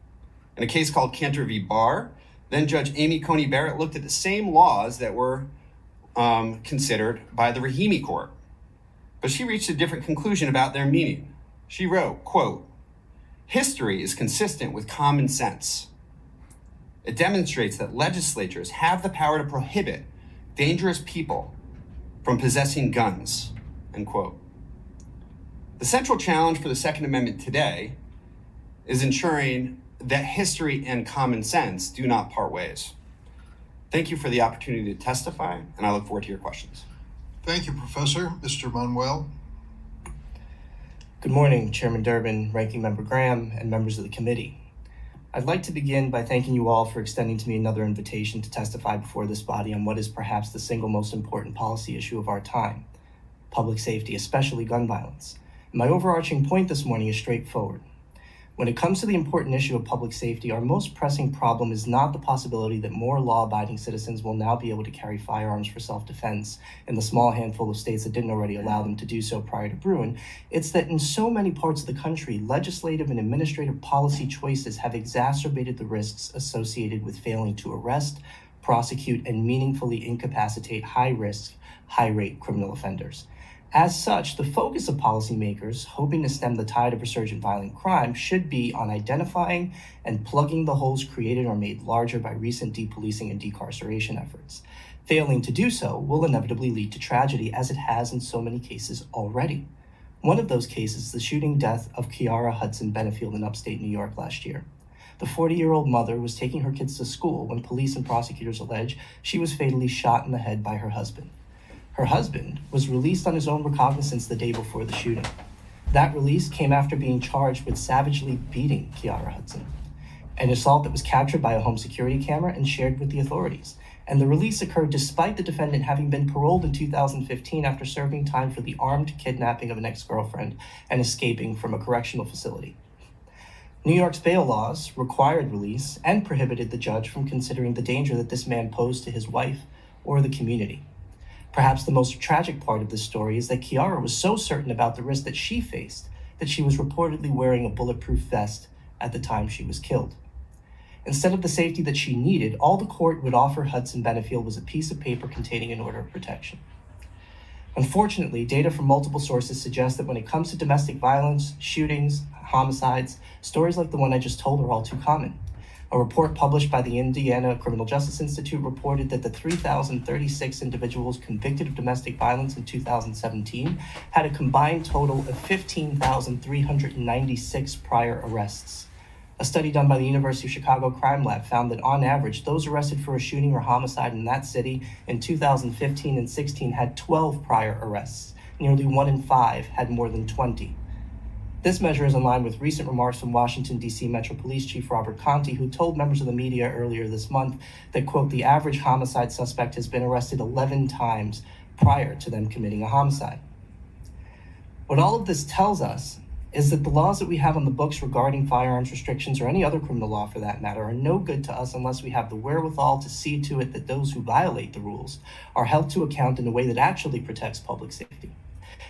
In a case called Cantor v. Barr, then Judge Amy Coney Barrett looked at the same laws that were considered by the Rahimi court, but she reached a different conclusion about their meaning. She wrote, quote, "History is consistent with common sense. It demonstrates that legislatures have the power to prohibit dangerous people from possessing guns," end quote. The central challenge for the Second Amendment today is ensuring that history and common sense do not part ways. Thank you for the opportunity to testify, and I look forward to your questions. Thank you, Professor. Mr. Manuel. Good morning, Chairman Durbin, Ranking Member Graham, and members of the committee. I'd like to begin by thanking you all for extending to me another invitation to testify before this body on what is perhaps the single most important policy issue of our time, public safety, especially gun violence. My overarching point this morning is straightforward. When it comes to the important issue of public safety, our most pressing problem is not the possibility that more law-abiding citizens will now be able to carry firearms for self-defense in the small handful of states that didn't already allow them to do so prior to Bruen. It's that in so many parts of the country, legislative and administrative policy choices have exacerbated the risks associated with failing to arrest, prosecute, and meaningfully incapacitate high-risk, high-rate criminal offenders. As such, the focus of policymakers hoping to stem the tide of resurgent violent crime should be on identifying and plugging the holes created or made larger by recent depolicing and decarceration efforts. Failing to do so will inevitably lead to tragedy, as it has in so many cases already. One of those cases is the shooting death of Kiara Hudson Benefield in upstate New York last year. The 40-year-old mother was taking her kids to school when police and prosecutors allege she was fatally shot in the head by her husband. Her husband was released on his own recognizance the day before the shooting. That release came after being charged with savagely beating Kiara Hudson, an assault that was captured by a home security camera and shared with the authorities. And the release occurred despite the defendant having been paroled in 2015 after serving time for the armed kidnapping of an ex-girlfriend and escaping from a correctional facility. New York's bail laws required release and prohibited the judge from considering the danger that this man posed to his wife or the community. Perhaps the most tragic part of this story is that Kiara was so certain about the risk that she faced that she was reportedly wearing a bulletproof vest at the time she was killed. Instead of the safety that she needed, all the court would offer Hudson Benefield was a piece of paper containing an order of protection. Unfortunately, data from multiple sources suggest that when it comes to domestic violence, shootings, homicides, stories like the one I just told are all too common. A report published by the Indiana Criminal Justice Institute reported that the 3,036 individuals convicted of domestic violence in 2017 had a combined total of 15,396 prior arrests. A study done by the University of Chicago Crime Lab found that on average, those arrested for a shooting or homicide in that city in 2015 and 16 had 12 prior arrests. Nearly 1 in 5 had more than 20. This measure is in line with recent remarks from Washington, D.C. Metro Police Chief Robert Conti, who told members of the media earlier this month that, quote, the average homicide suspect has been arrested 11 times prior to them committing a homicide. What all of this tells us is that the laws that we have on the books regarding firearms restrictions, or any other criminal law for that matter, are no good to us unless we have the wherewithal to see to it that those who violate the rules are held to account in a way that actually protects public safety.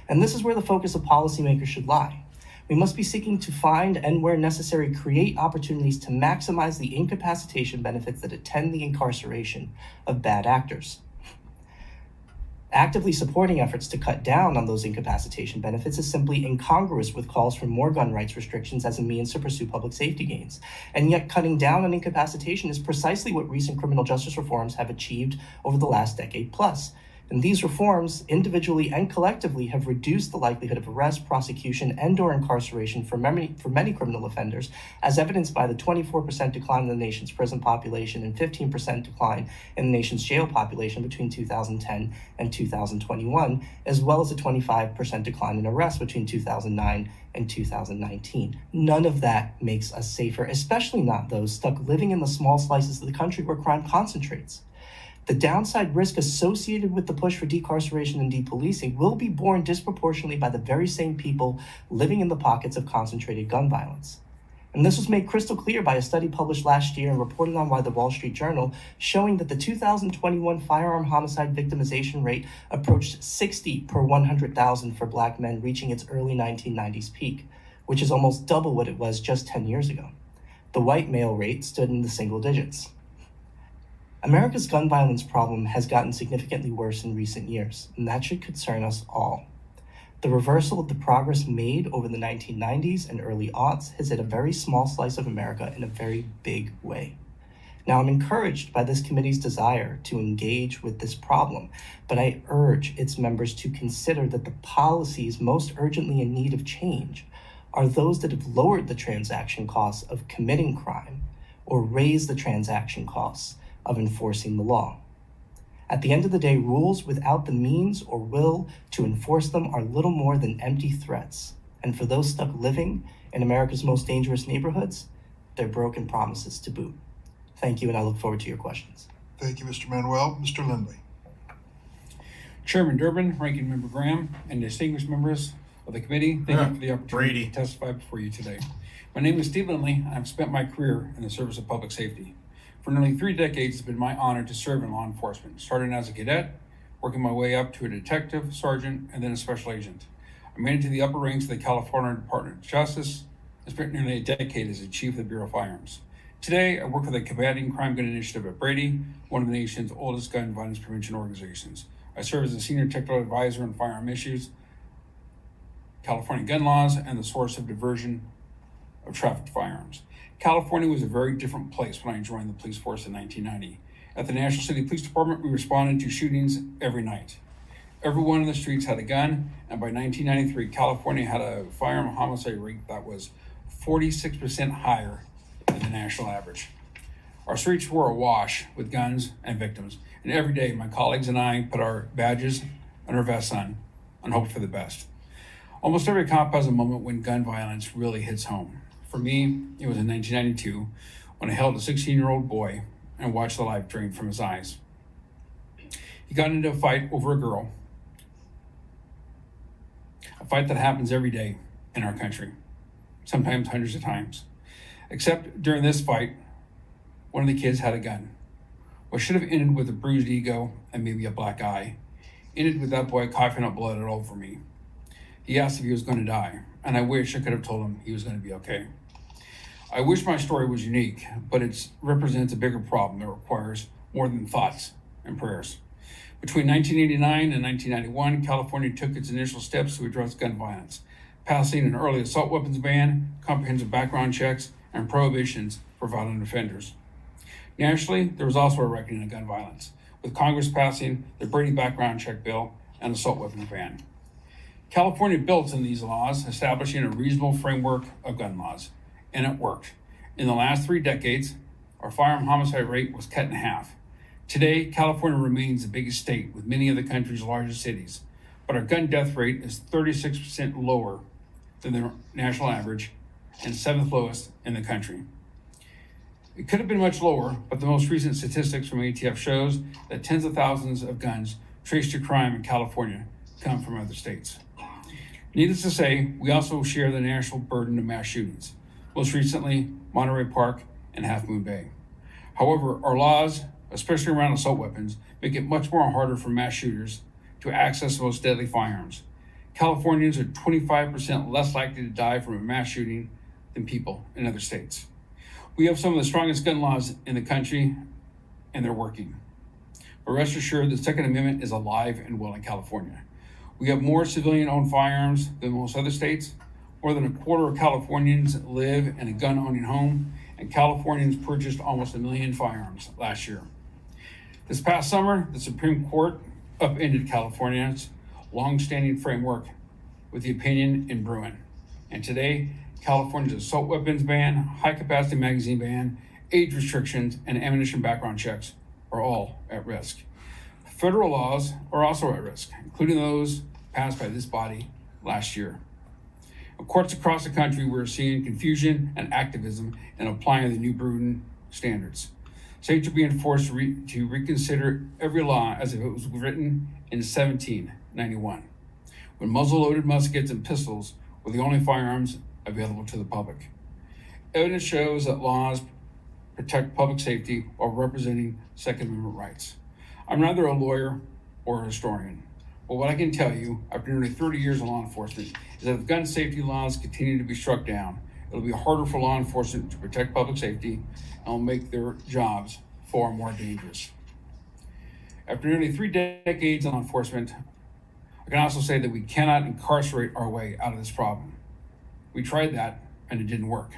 And this is where the focus of policymakers should lie. We must be seeking to find and, where necessary, create opportunities to maximize the incapacitation benefits that attend the incarceration of bad actors. Actively supporting efforts to cut down on those incapacitation benefits is simply incongruous with calls for more gun rights restrictions as a means to pursue public safety gains. And yet cutting down on incapacitation is precisely what recent criminal justice reforms have achieved over the last decade plus. And these reforms, individually and collectively, have reduced the likelihood of arrest, prosecution, and/or incarceration for many criminal offenders, as evidenced by the 24% decline in the nation's prison population and 15% decline in the nation's jail population between 2010 and 2021, as well as a 25% decline in arrests between 2009 and 2019. None of that makes us safer, especially not those stuck living in the small slices of the country where crime concentrates. The downside risk associated with the push for decarceration and depolicing will be borne disproportionately by the very same people living in the pockets of concentrated gun violence. And this was made crystal clear by a study published last year and reported on by the Wall Street Journal, showing that the 2021 firearm homicide victimization rate approached 60 per 100,000 for Black men, reaching its early 1990s peak, which is almost double what it was just 10 years ago. The white male rate stood in the single digits. America's gun violence problem has gotten significantly worse in recent years, and that should concern us all. The reversal of the progress made over the 1990s and early aughts has hit a very small slice of America in a very big way. Now, I'm encouraged by this committee's desire to engage with this problem, but I urge its members to consider that the policies most urgently in need of change are those that have lowered the transaction costs of committing crime or raised the transaction costs of enforcing the law. At the end of the day, rules without the means or will to enforce them are little more than empty threats. And for those stuck living in America's most dangerous neighborhoods, they're broken promises to boot. Thank you, and I look forward to your questions. Thank you, Mr. Manuel. Mr. Lindley. Chairman Durbin, Ranking Member Graham, and distinguished members of the committee, thank you for the opportunity to testify before you today. My name is Steve Lindley, and I've spent my career in the service of public safety. For nearly 3 decades, it's been my honor to serve in law enforcement, starting as a cadet, working my way up to a detective, sergeant, and then a special agent. I made it to the upper ranks of the California Department of Justice and spent nearly a decade as the chief of the Bureau of Firearms. Today, I work with the Combating Crime Gun Initiative at Brady, one of the nation's oldest gun violence prevention organizations. I serve as a senior technical advisor on firearm issues, California gun laws, and the source of diversion of trafficked firearms. California was a very different place when I joined the police force in 1990. At the National City Police Department, we responded to shootings every night. Everyone in the streets had a gun, and by 1993, California had a firearm homicide rate that was 46% higher than the national average. Our streets were awash with guns and victims, and every day my colleagues and I put our badges and our vests on and hoped for the best. Almost every cop has a moment when gun violence really hits home. For me, it was in 1992 when I held a 16-year-old boy and watched the life drain from his eyes. He got into a fight over a girl, a fight that happens every day in our country, sometimes hundreds of times. Except during this fight, one of the kids had a gun. What should have ended with a bruised ego and maybe a black eye ended with that boy coughing up blood all over me. He asked if he was going to die, and I wish I could have told him he was going to be okay. I wish my story was unique, but it represents a bigger problem that requires more than thoughts and prayers. Between 1989 and 1991, California took its initial steps to address gun violence, passing an early assault weapons ban, comprehensive background checks, and prohibitions for violent offenders. Nationally, there was also a reckoning of gun violence, with Congress passing the Brady background check bill and assault weapons ban. California built in these laws, establishing a reasonable framework of gun laws, and it worked. In the last 3 decades, our firearm homicide rate was cut in half. Today, California remains the biggest state with many of the country's largest cities, but our gun death rate is 36% lower than the national average and 7th lowest in the country. It could have been much lower, but the most recent statistics from ATF shows that tens of thousands of guns traced to crime in California come from other states. Needless to say, we also share the national burden of mass shootings, most recently Monterey Park and Half Moon Bay. However, our laws, especially around assault weapons, make it much more harder for mass shooters to access the most deadly firearms. Californians are 25% less likely to die from a mass shooting than people in other states. We have some of the strongest gun laws in the country, and they're working. But rest assured, the Second Amendment is alive and well in California. We have more civilian-owned firearms than most other states. More than a quarter of Californians live in a gun-owning home, and Californians purchased almost 1 million firearms last year. This past summer, the Supreme Court upended California's long-standing framework with the opinion in Bruen. And today, California's assault weapons ban, high-capacity magazine ban, age restrictions, and ammunition background checks are all at risk. Federal laws are also at risk, including those passed by this body last year. In courts across the country, we're seeing confusion and activism in applying the new Bruen standards. States are being forced to reconsider every law as if it was written in 1791, when muzzle-loaded muskets and pistols were the only firearms available to the public. Evidence shows that laws protect public safety while representing Second Amendment rights. I'm neither a lawyer or a historian, but what I can tell you after nearly 30 years in law enforcement is that if gun safety laws continue to be struck down, it'll be harder for law enforcement to protect public safety and will make their jobs far more dangerous. After nearly 3 decades in law enforcement, I can also say that we cannot incarcerate our way out of this problem. We tried that and it didn't work.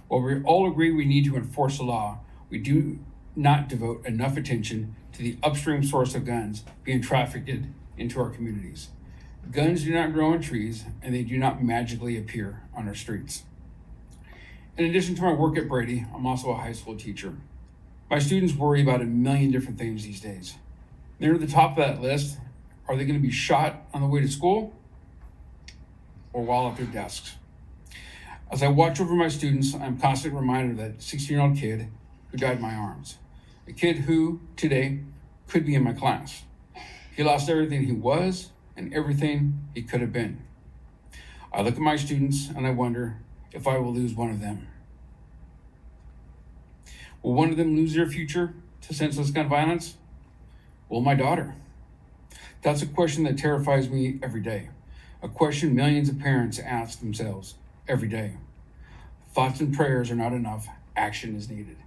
While we all agree we need to enforce the law, we do not devote enough attention to the upstream source of guns being trafficked into our communities. Guns do not grow in trees, and they do not magically appear on our streets. In addition to my work at Brady, I'm also a high school teacher. My students worry about a million different things these days. Near the top of that list, are they going to be shot on the way to school or while at their desks? As I watch over my students, I'm constantly reminded of that 16-year-old kid who died in my arms. A kid who, today, could be in my class. He lost everything he was and everything he could have been. I look at my students and I wonder if I will lose one of them. Will one of them lose their future to senseless gun violence? Will my daughter? That's a question that terrifies me every day. A question millions of parents ask themselves every day. Thoughts and prayers are not enough. Action is needed.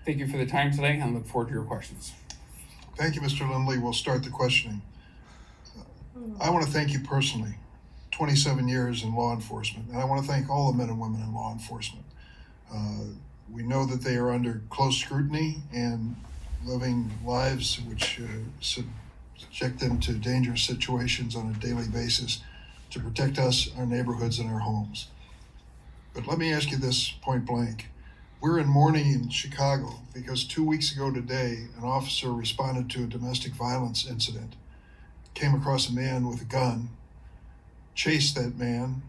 Thank you for the time today, and I look forward to your questions. Thank you, Mr. Lindley. We'll start the questioning. I want to thank you personally. 27 years in law enforcement, and I want to thank all the men and women in law enforcement. We know that they are under close scrutiny and living lives which subject them to dangerous situations on a daily basis to protect us, our neighborhoods, and our homes. But let me ask you this point blank. We're in mourning in Chicago because 2 weeks ago today, an officer responded to a domestic violence incident, came across a man with a gun, chased that man,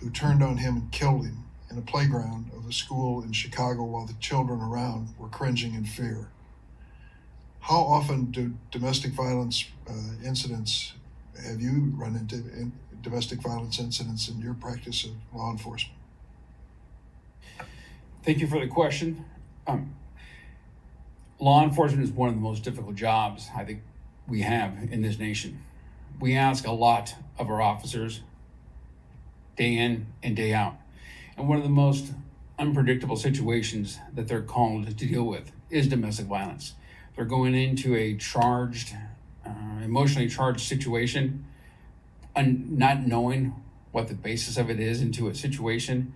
who turned on him and killed him in a playground of a school in Chicago while the children around were cringing in fear. How often do domestic violence incidents, have you run into domestic violence incidents in your practice of law enforcement? Thank you for the question. Law enforcement is one of the most difficult jobs I think we have in this nation. we ask a lot of our officers day in and day out. And one of the most unpredictable situations that they're called to deal with is domestic violence. They're going into a charged, emotionally charged situation, and not knowing what the basis of it is into a situation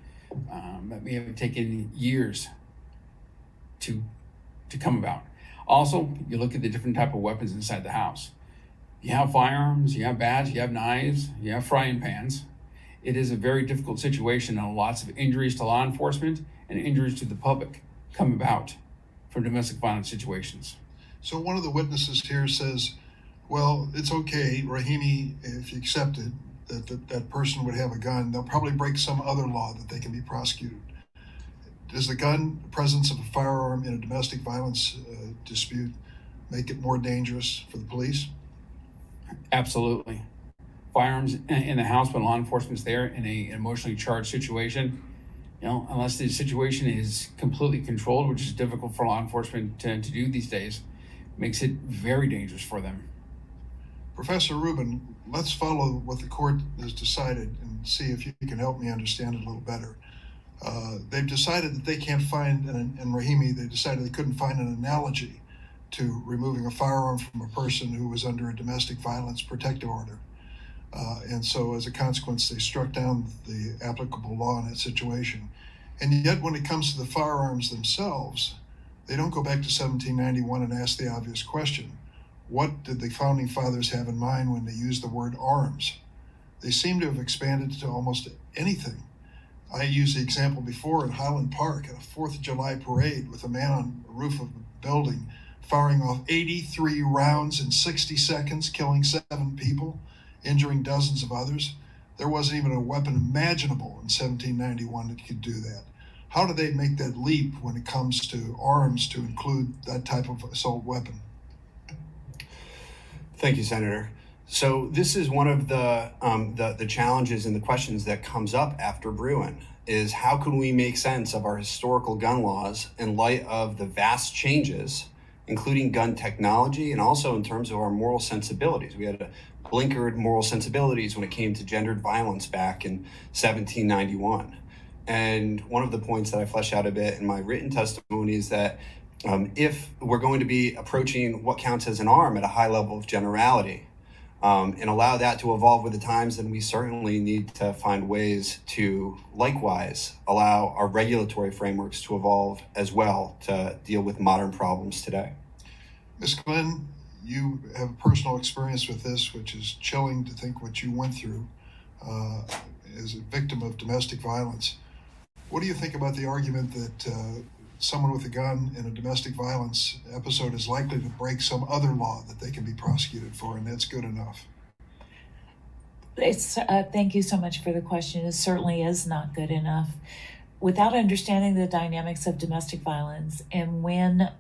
that may have taken years to come about. Also, you look at the different type of weapons inside the house. You have firearms, you have bats, you have knives, you have frying pans. It is a very difficult situation, and lots of injuries to law enforcement and injuries to the public come about from domestic violence situations. So one of the witnesses here says, well, it's okay, Rahimi, if you accept it, that person would have a gun, they'll probably break some other law that they can be prosecuted. Does the presence of a firearm in a domestic violence dispute make it more dangerous for the police? Absolutely. Firearms in the house when law enforcement's there in an emotionally charged situation, unless the situation is completely controlled, which is difficult for law enforcement to do these days, makes it very dangerous for them. Professor Rubin, let's follow what the court has decided and see if you can help me understand it a little better. They've decided that they can't find, and Rahimi, they decided they couldn't find an analogy to removing a firearm from a person who was under a domestic violence protective order. And so as a consequence, they struck down the applicable law in that situation. And yet when it comes to the firearms themselves, they don't go back to 1791 and ask the obvious question. What did the founding fathers have in mind when they used the word arms? They seem to have expanded to almost anything. I used the example before in Highland Park at a 4th of July parade with a man on the roof of a building firing off 83 rounds in 60 seconds, killing 7 people, injuring dozens of others. There wasn't even a weapon imaginable in 1791 that could do that. How do they make that leap when it comes to arms to include that type of assault weapon? Thank you, Senator. So this is one of the challenges and the questions that comes up after Bruen is how can we make sense of our historical gun laws in light of the vast changes, including gun technology and also in terms of our moral sensibilities. We had blinkered moral sensibilities when it came to gendered violence back in 1791. And one of the points that I flesh out a bit in my written testimony is that if we're going to be approaching what counts as an arm at a high level of generality and allow that to evolve with the times, then we certainly need to find ways to likewise allow our regulatory frameworks to evolve as well to deal with modern problems today. Ms. Glenn, you have personal experience with this, which is chilling to think what you went through as a victim of domestic violence. What do you think about the argument that someone with a gun in a domestic violence episode is likely to break some other law that they can be prosecuted for, and that's good enough? Thank you so much for the question. It certainly is not good enough. Without understanding the dynamics of domestic violence, and when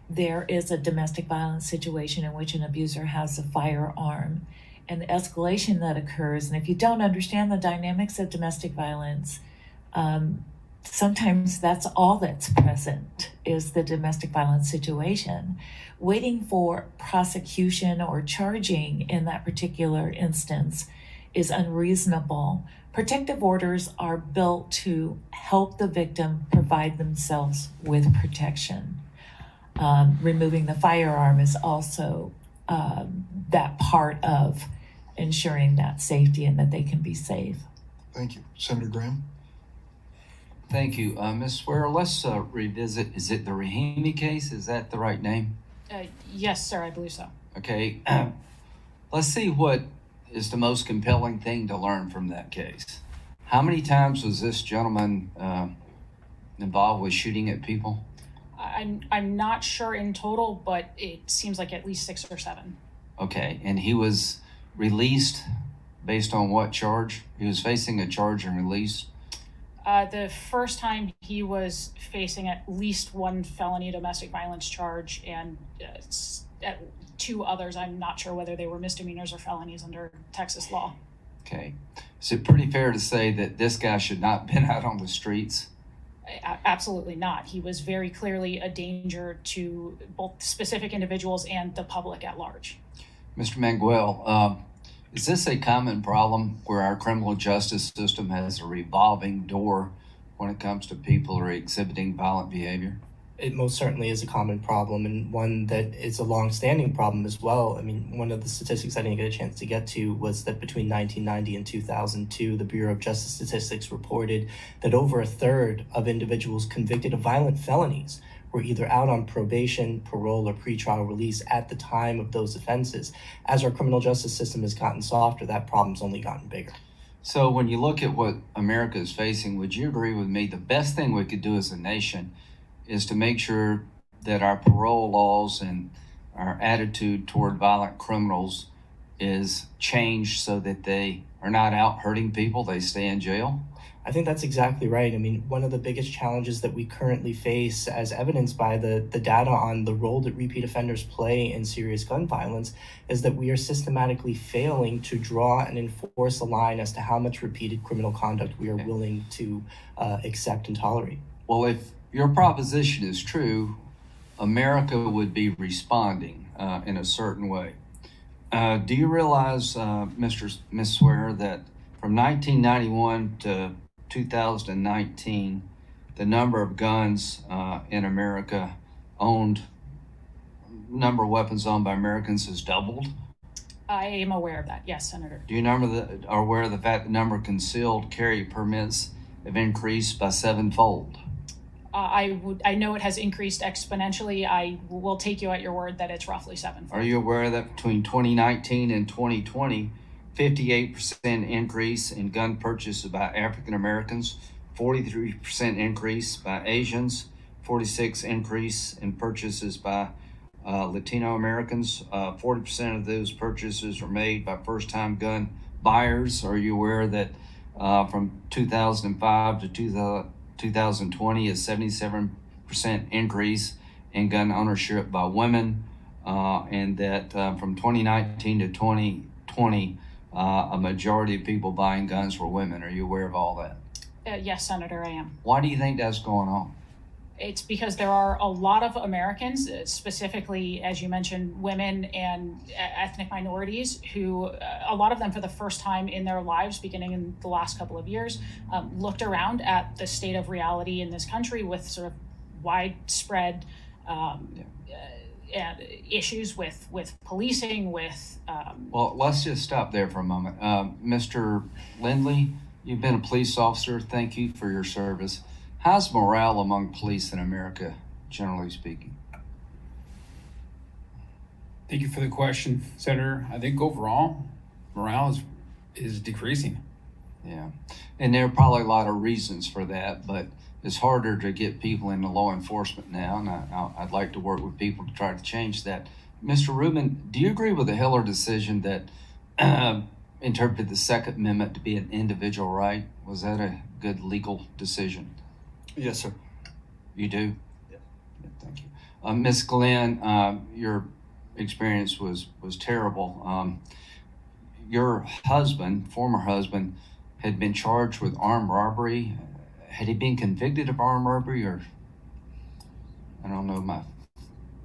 there is a domestic violence situation in which an abuser has a firearm, and the escalation that occurs, and if you don't understand the dynamics of domestic violence, sometimes that's all that's present is the domestic violence situation. Waiting for prosecution or charging in that particular instance is unreasonable. Protective orders are built to help the victim provide themselves with protection. Removing the firearm is also that part of ensuring that safety and that they can be safe. Thank you. Senator Graham? Thank you. Ms. Swear, let's revisit, is it the Rahimi case? Is that the right name? Yes, sir, I believe so. Okay. Let's see what is the most compelling thing to learn from that case. How many times was this gentleman involved with shooting at people? I'm not sure in total, but it seems like at least 6 or 7. Okay, and he was released based on what charge? He was facing a charge and released? The first time he was facing at least 1 felony domestic violence charge and 2 others. I'm not sure whether they were misdemeanors or felonies under Texas law. Okay. Is it pretty fair to say that this guy should not have been out on the streets? Absolutely not. He was very clearly a danger to both specific individuals and the public at large. Mr. Manguel, is this a common problem where our criminal justice system has a revolving door when it comes to people who are exhibiting violent behavior? It most certainly is a common problem, and one that is a long-standing problem as well. I mean, one of the statistics I didn't get a chance to get to was that between 1990 and 2002, the Bureau of Justice Statistics reported that over a third of individuals convicted of violent felonies were either out on probation, parole, or pretrial release at the time of those offenses. As our criminal justice system has gotten softer, that problem's only gotten bigger. So when you look at what America is facing, would you agree with me the best thing we could do as a nation is to make sure that our parole laws and our attitude toward violent criminals is changed so that they are not out hurting people, they stay in jail? I think that's exactly right. I mean, one of the biggest challenges that we currently face, as evidenced by the data on the role that repeat offenders play in serious gun violence, is that we are systematically failing to draw and enforce a line as to how much repeated criminal conduct we are willing to accept and tolerate. Well, if your proposition is true, America would be responding in a certain way. Do you realize, Ms. Swear, that from 1991 to 2019, the number of guns in America number of weapons owned by Americans has doubled? I am aware of that, yes, Senator. Do you are aware of the fact the number of concealed carry permits have increased by 7-fold? I know it has increased exponentially. I will take you at your word that it's roughly 7-fold. Are you aware that between 2019 and 2020, 58% increase in gun purchases by African Americans, 43% increase by Asians, 46% increase in purchases by Latino Americans, 40% of those purchases are made by first-time gun buyers? Are you aware that from 2005 to 2020 is 77% increase in gun ownership by women, and that from 2019 to 2020, a majority of people buying guns were women? Are you aware of all that? Yes, Senator, I am. Why do you think that's going on? It's because there are a lot of Americans, specifically, as you mentioned, women and ethnic minorities, who, a lot of them for the first time in their lives, beginning in the last couple of years, looked around at the state of reality in this country with sort of widespread issues with policing, with... Well, let's just stop there for a moment. Mr. Lindley, you've been a police officer. Thank you for your service. How's morale among police in America, generally speaking? Thank you for the question, Senator. I think overall, morale is decreasing. Yeah, and there are probably a lot of reasons for that, but it's harder to get people into law enforcement now, and I'd like to work with people to try to change that. Mr. Rubin, do you agree with the Heller decision that interpreted the Second Amendment to be an individual right? Was that a good legal decision? Yes, sir. You do? Yeah. Thank you. Ms. Glenn, your experience was terrible. Your husband, former husband, had been charged with armed robbery. Had he been convicted of armed robbery, or I don't know,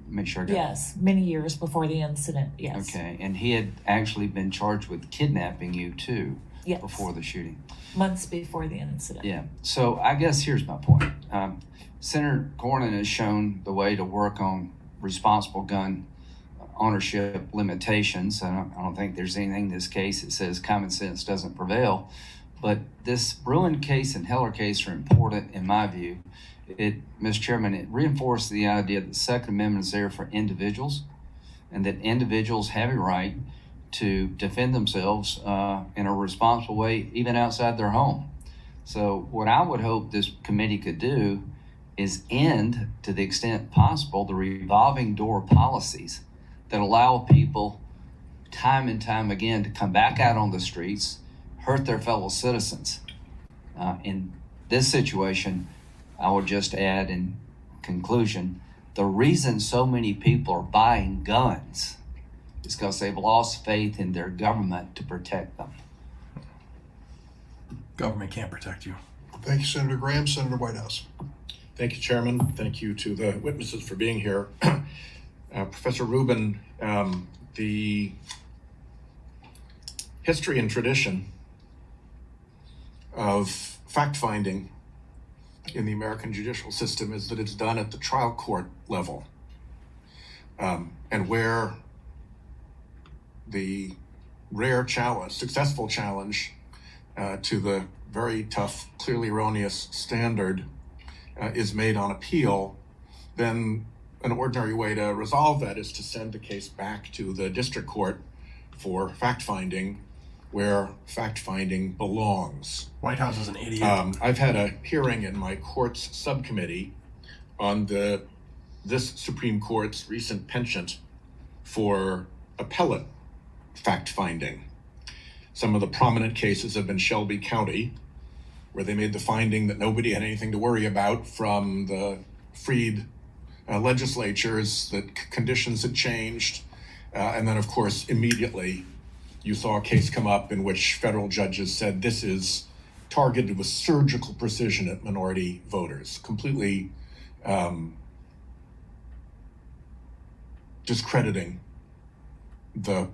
make sure I got Yes, many years before the incident, yes. Okay, and he had actually been charged with kidnapping you too, yes, before the shooting. Months before the incident. Yeah, so I guess here's my point. Senator Cornyn has shown the way to work on responsible gun ownership limitations. I don't think there's anything in this case that says common sense doesn't prevail, but this Bruen case and Heller case are important in my view. Mr. Chairman, it reinforced the idea that the Second Amendment is there for individuals, and that individuals have a right to defend themselves in a responsible way, even outside their home. So what I would hope this committee could do is end, to the extent possible, the revolving door policies that allow people time and time again to come back out on the streets, hurt their fellow citizens. In this situation, I would just add in conclusion, the reason so many people are buying guns is because they've lost faith in their government to protect them. Government can't protect you. Thank you, Senator Graham. Senator Whitehouse. Thank you, Chairman. Thank you to the witnesses for being here. Professor Rubin, the history and tradition of fact-finding in the American judicial system is that it's done at the trial court level. And where the rare challenge, successful challenge to the very tough, clearly erroneous standard is made on appeal, then an ordinary way to resolve that is to send the case back to the district court for fact-finding, where fact-finding belongs. White House is an idiot. I've had a hearing in my courts subcommittee on this Supreme Court's recent penchant for appellate fact-finding. Some of the prominent cases have been Shelby County, where they made the finding that nobody had anything to worry about from the freed legislatures, that conditions had changed. And then, of course, immediately you saw a case come up in which federal judges said this is targeted with surgical precision at minority voters, completely discrediting the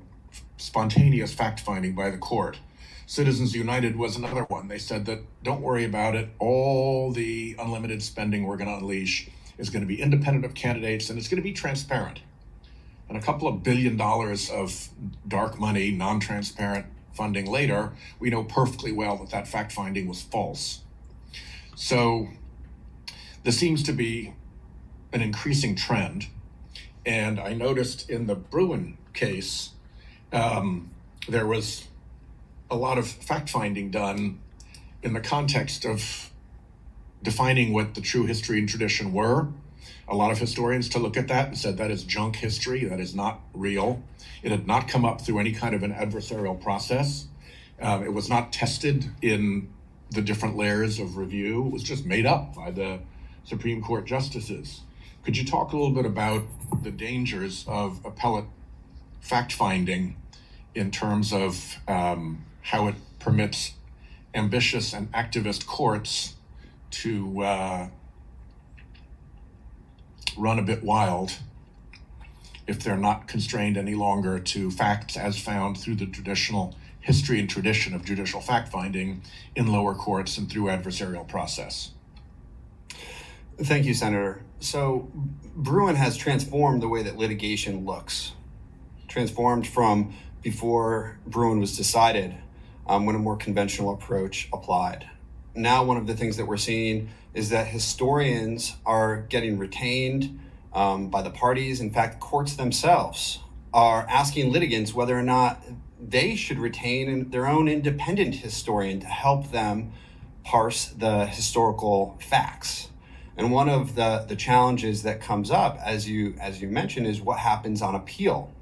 spontaneous fact-finding by the court. Citizens United was another one. They said that don't worry about it. All the unlimited spending we're going to unleash is going to be independent of candidates, and it's going to be transparent. And a couple of $1 billion of dark money, non-transparent funding later, we know perfectly well that that fact-finding was false. So this seems to be an increasing trend. And I noticed in the Bruen case, there was a lot of fact-finding done in the context of defining what the true history and tradition were. A lot of historians to look at that and said that is junk history, that is not real. It had not come up through any kind of an adversarial process. It was not tested in the different layers of review. It was just made up by the Supreme Court justices. Could you talk a little bit about the dangers of appellate fact-finding in terms of how it permits ambitious and activist courts to run a bit wild if they're not constrained any longer to facts as found through the traditional history and tradition of judicial fact-finding in lower courts and through adversarial process? Thank you, Senator. So Bruen has transformed the way that litigation looks, transformed from before Bruen was decided when a more conventional approach applied. Now, one of the things that we're seeing is that historians are getting retained by the parties. In fact, courts themselves are asking litigants whether or not they should retain their own independent historian to help them parse the historical facts. And one of the challenges that comes up, as you mentioned, is what happens on appeal,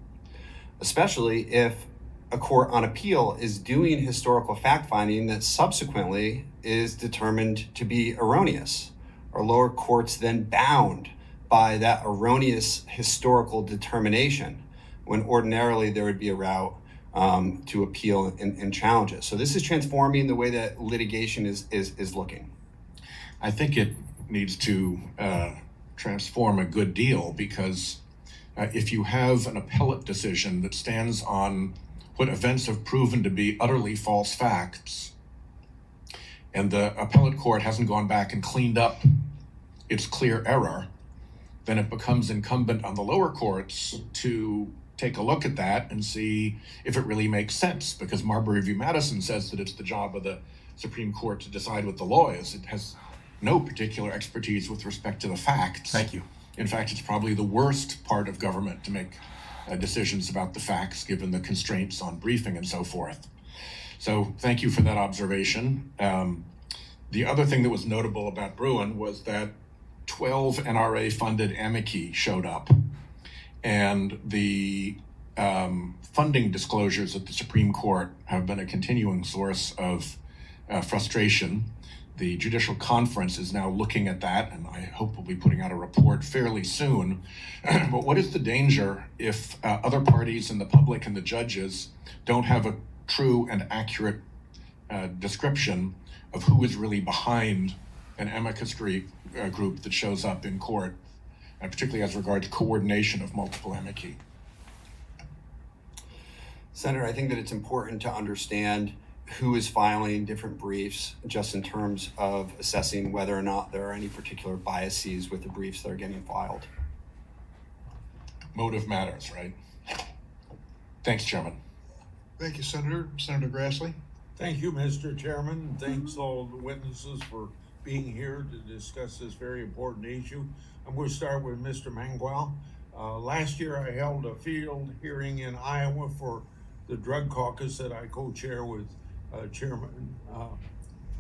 especially if a court on appeal is doing historical fact-finding that subsequently is determined to be erroneous. Are lower courts then bound by that erroneous historical determination when ordinarily there would be a route to appeal and challenge it? So this is transforming the way that litigation is looking. I think it needs to transform a good deal, because if you have an appellate decision that stands on what events have proven to be utterly false facts, and the appellate court hasn't gone back and cleaned up its clear error, then it becomes incumbent on the lower courts to take a look at that and see if it really makes sense, because Marbury v. Madison says that it's the job of the Supreme Court to decide what the law is. It has no particular expertise with respect to the facts. Thank you. In fact, it's probably the worst part of government to make decisions about the facts, given the constraints on briefing and so forth. So thank you for that observation. The other thing that was notable about Bruen was that 12 NRA-funded amici showed up, and the funding disclosures at the Supreme Court have been a continuing source of frustration. The Judicial Conference is now looking at that, and I hope we'll be putting out a report fairly soon. But what is the danger if other parties and the public and the judges don't have a true and accurate description of who is really behind an amicus group that shows up in court, particularly as regards coordination of multiple amici? Senator, I think that it's important to understand who is filing different briefs just in terms of assessing whether or not there are any particular biases with the briefs that are getting filed. Motive matters, right? Thanks, Chairman. Thank you, Senator. Senator Grassley. Thank you, Mr. Chairman. Thanks all the witnesses for being here to discuss this very important issue. I'm going to start with Mr. Mangual. Last year, I held a field hearing in Iowa for the drug caucus that I co-chair with Chairman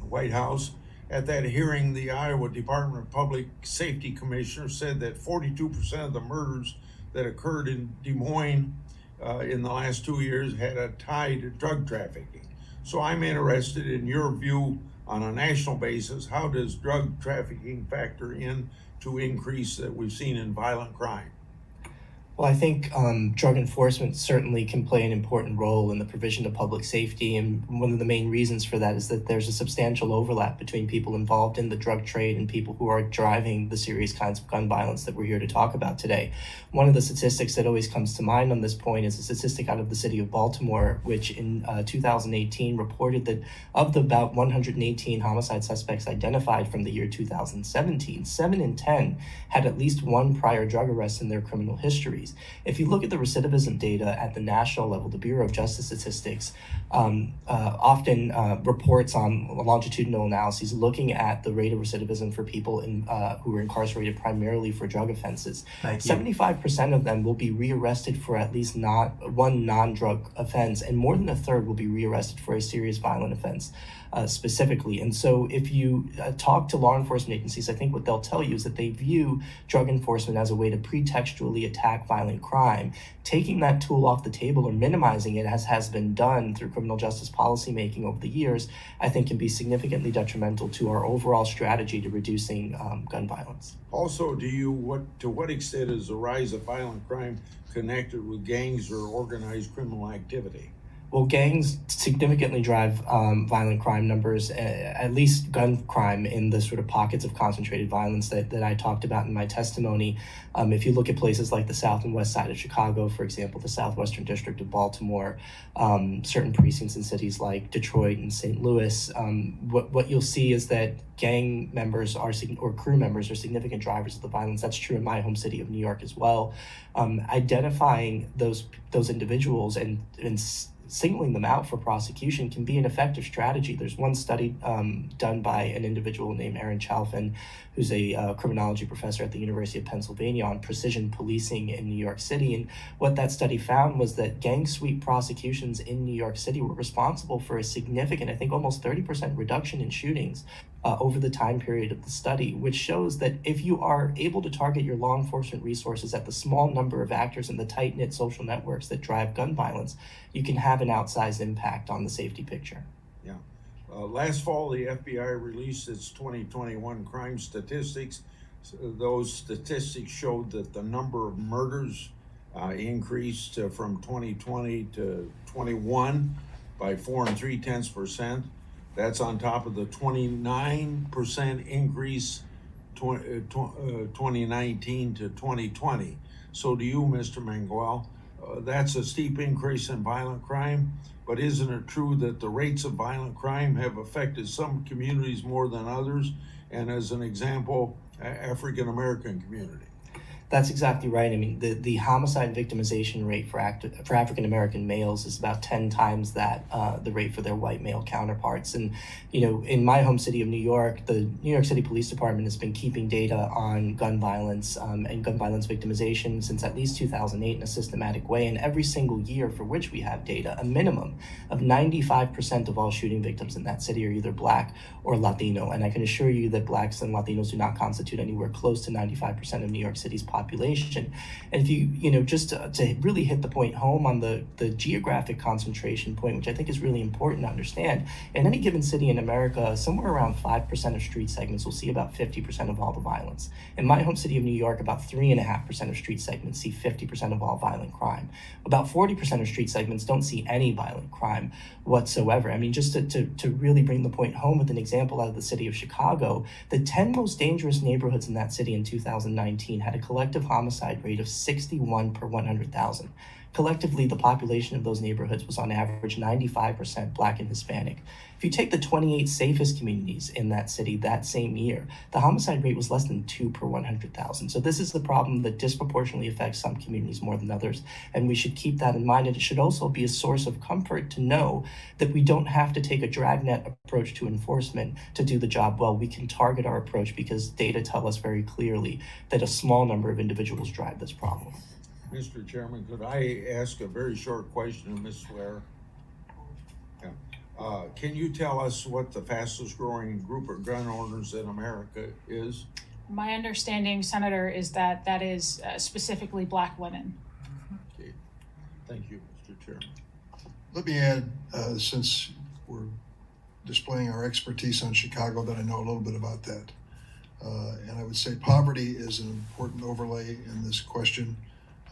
Whitehouse. At that hearing, the Iowa Department of Public Safety Commissioner said that 42% of the murders that occurred in Des Moines in the last 2 years had a tie to drug trafficking. So I'm interested in your view on a national basis. How does drug trafficking factor in to increase that we've seen in violent crime? Well, I think drug enforcement certainly can play an important role in the provision of public safety. And one of the main reasons for that is that there's a substantial overlap between people involved in the drug trade and people who are driving the serious kinds of gun violence that we're here to talk about today. One of the statistics that always comes to mind on this point is a statistic out of the city of Baltimore, which in 2018 reported that of the about 118 homicide suspects identified from the year 2017, 7 in 10 had at least one prior drug arrest in their criminal histories. If you look at the recidivism data at the national level, the Bureau of Justice Statistics often reports on longitudinal analyses looking at the rate of recidivism for people who are incarcerated primarily for drug offenses. 75% of them will be rearrested for at least one non-drug offense, and more than a third will be rearrested for a serious violent offense. Specifically. And so if you talk to law enforcement agencies, I think what they'll tell you is that they view drug enforcement as a way to pretextually attack violent crime. Taking that tool off the table or minimizing it, as has been done through criminal justice policymaking over the years, I think can be significantly detrimental to our overall strategy to reducing gun violence. Also, to what extent is the rise of violent crime connected with gangs or organized criminal activity? Well, gangs significantly drive violent crime numbers, at least gun crime in the sort of pockets of concentrated violence that I talked about in my testimony. If you look at places like the south and west side of Chicago, for example, the southwestern district of Baltimore, certain precincts in cities like Detroit and St. Louis, what you'll see is that gang members or crew members are significant drivers of the violence. That's true in my home city of New York as well. Identifying those individuals and singling them out for prosecution can be an effective strategy. There's one study done by an individual named Aaron Chalfin, who's a criminology professor at the University of Pennsylvania, on precision policing in New York City. And what that study found was that gang sweep prosecutions in New York City were responsible for a significant, I think almost 30% reduction in shootings over the time period of the study, which shows that if you are able to target your law enforcement resources at the small number of actors in the tight-knit social networks that drive gun violence, you can have an outsized impact on the safety picture. Yeah. Last fall, the FBI released its 2021 crime statistics. Those statistics showed that the number of murders increased from 2020 to 21 by 4 3/10%. That's on top of the 29% increase 2019 to 2020. So to you, Mr. Mangual, that's a steep increase in violent crime, but isn't it true that the rates of violent crime have affected some communities more than others? And as an example, African-American community. That's exactly right. I mean, the homicide victimization rate for African-American males is about 10 times that, the rate for their white male counterparts. And, in my home city of New York, the New York City Police Department has been keeping data on gun violence and gun violence victimization since at least 2008 in a systematic way. And every single year for which we have data, a minimum of 95% of all shooting victims in that city are either Black or Latino. And I can assure you that Blacks and Latinos do not constitute anywhere close to 95% of New York City's population. And if you just to really hit the point home on the geographic concentration point, which I think is really important to understand, in any given city in America, somewhere around 5% of street segments will see about 50% of all the violence. In my home city of New York, about 3.5% of street segments see 50% of all violent crime. About 40% of street segments don't see any violent crime whatsoever. I mean, just to really bring the point home with an example out of the city of Chicago, the 10 most dangerous neighborhoods in that city in 2019 had a collective homicide rate of 61 per 100,000. Collectively, the population of those neighborhoods was on average 95% Black and Hispanic. If you take the 28 safest communities in that city that same year, the homicide rate was less than 2 per 100,000. So this is the problem that disproportionately affects some communities more than others, and we should keep that in mind. And it should also be a source of comfort to know that we don't have to take a dragnet approach to enforcement to do the job well. We can target our approach because data tell us very clearly that a small number of individuals drive this problem. Mr. Chairman, could I ask a very short question of Ms. Swear? Yeah. Can you tell us what the fastest growing group of gun owners in America is? My understanding, Senator, is that that is specifically Black women. Okay. Thank you, Mr. Chairman. Let me add, since we're displaying our expertise on Chicago, that I know a little bit about that. And I would say poverty is an important overlay in this question,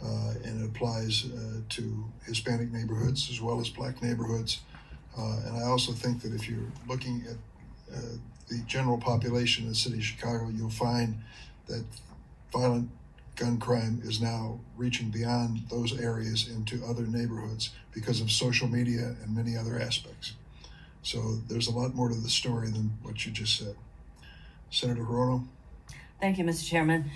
and it applies to Hispanic neighborhoods as well as Black neighborhoods. And I also think that if you're looking at the general population in the city of Chicago, you'll find that violent gun crime is now reaching beyond those areas into other neighborhoods because of social media and many other aspects. So there's a lot more to the story than what you just said. Senator Hirono. Thank you, Mr. Chairman.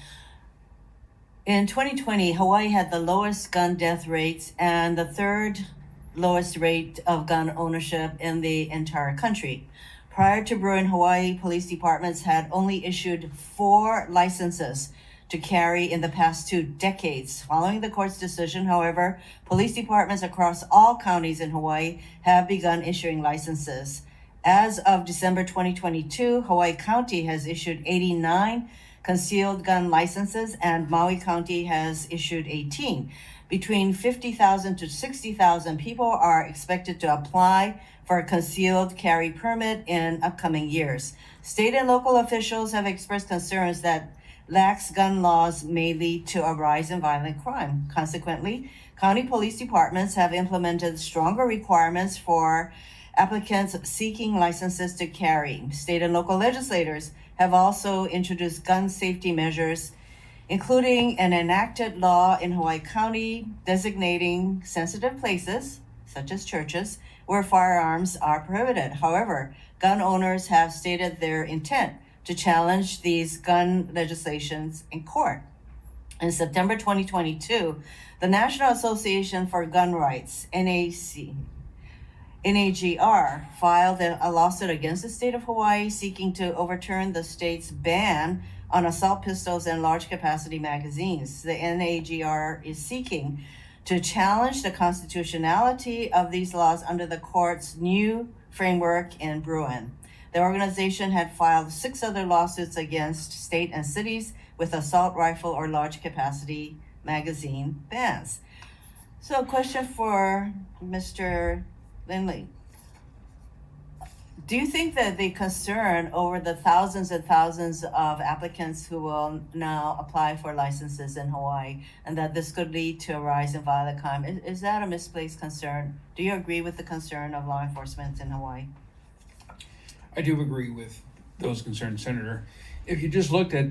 In 2020, Hawaii had the lowest gun death rates and the third lowest rate of gun ownership in the entire country. Prior to Bruen, Hawaii police departments had only issued 4 licenses to carry in the past 2 decades. Following the court's decision, however, police departments across all counties in Hawaii have begun issuing licenses. As of December 2022, Hawaii County has issued 89 concealed gun licenses and Maui County has issued 18. Between 50,000 to 60,000 people are expected to apply for a concealed carry permit in upcoming years. State and local officials have expressed concerns that lax gun laws may lead to a rise in violent crime. Consequently, county police departments have implemented stronger requirements for applicants seeking licenses to carry. State and local legislators have also introduced gun safety measures, including an enacted law in Hawaii County designating sensitive places, such as churches, where firearms are prohibited. However, gun owners have stated their intent to challenge these gun legislations in court. In September 2022, the National Association for Gun Rights, NAGR, filed a lawsuit against the state of Hawaii seeking to overturn the state's ban on assault pistols and large capacity magazines. The NAGR is seeking to challenge the constitutionality of these laws under the court's new framework in Bruen. The organization had filed 6 other lawsuits against state and cities with assault rifle or large capacity magazine bans. So a question for Mr. Lindley. Do you think that the concern over the thousands and thousands of applicants who will now apply for licenses in Hawaii and that this could lead to a rise in violent crime, is that a misplaced concern? Do you agree with the concern of law enforcement in Hawaii? I do agree with those concerns, Senator. If you just looked at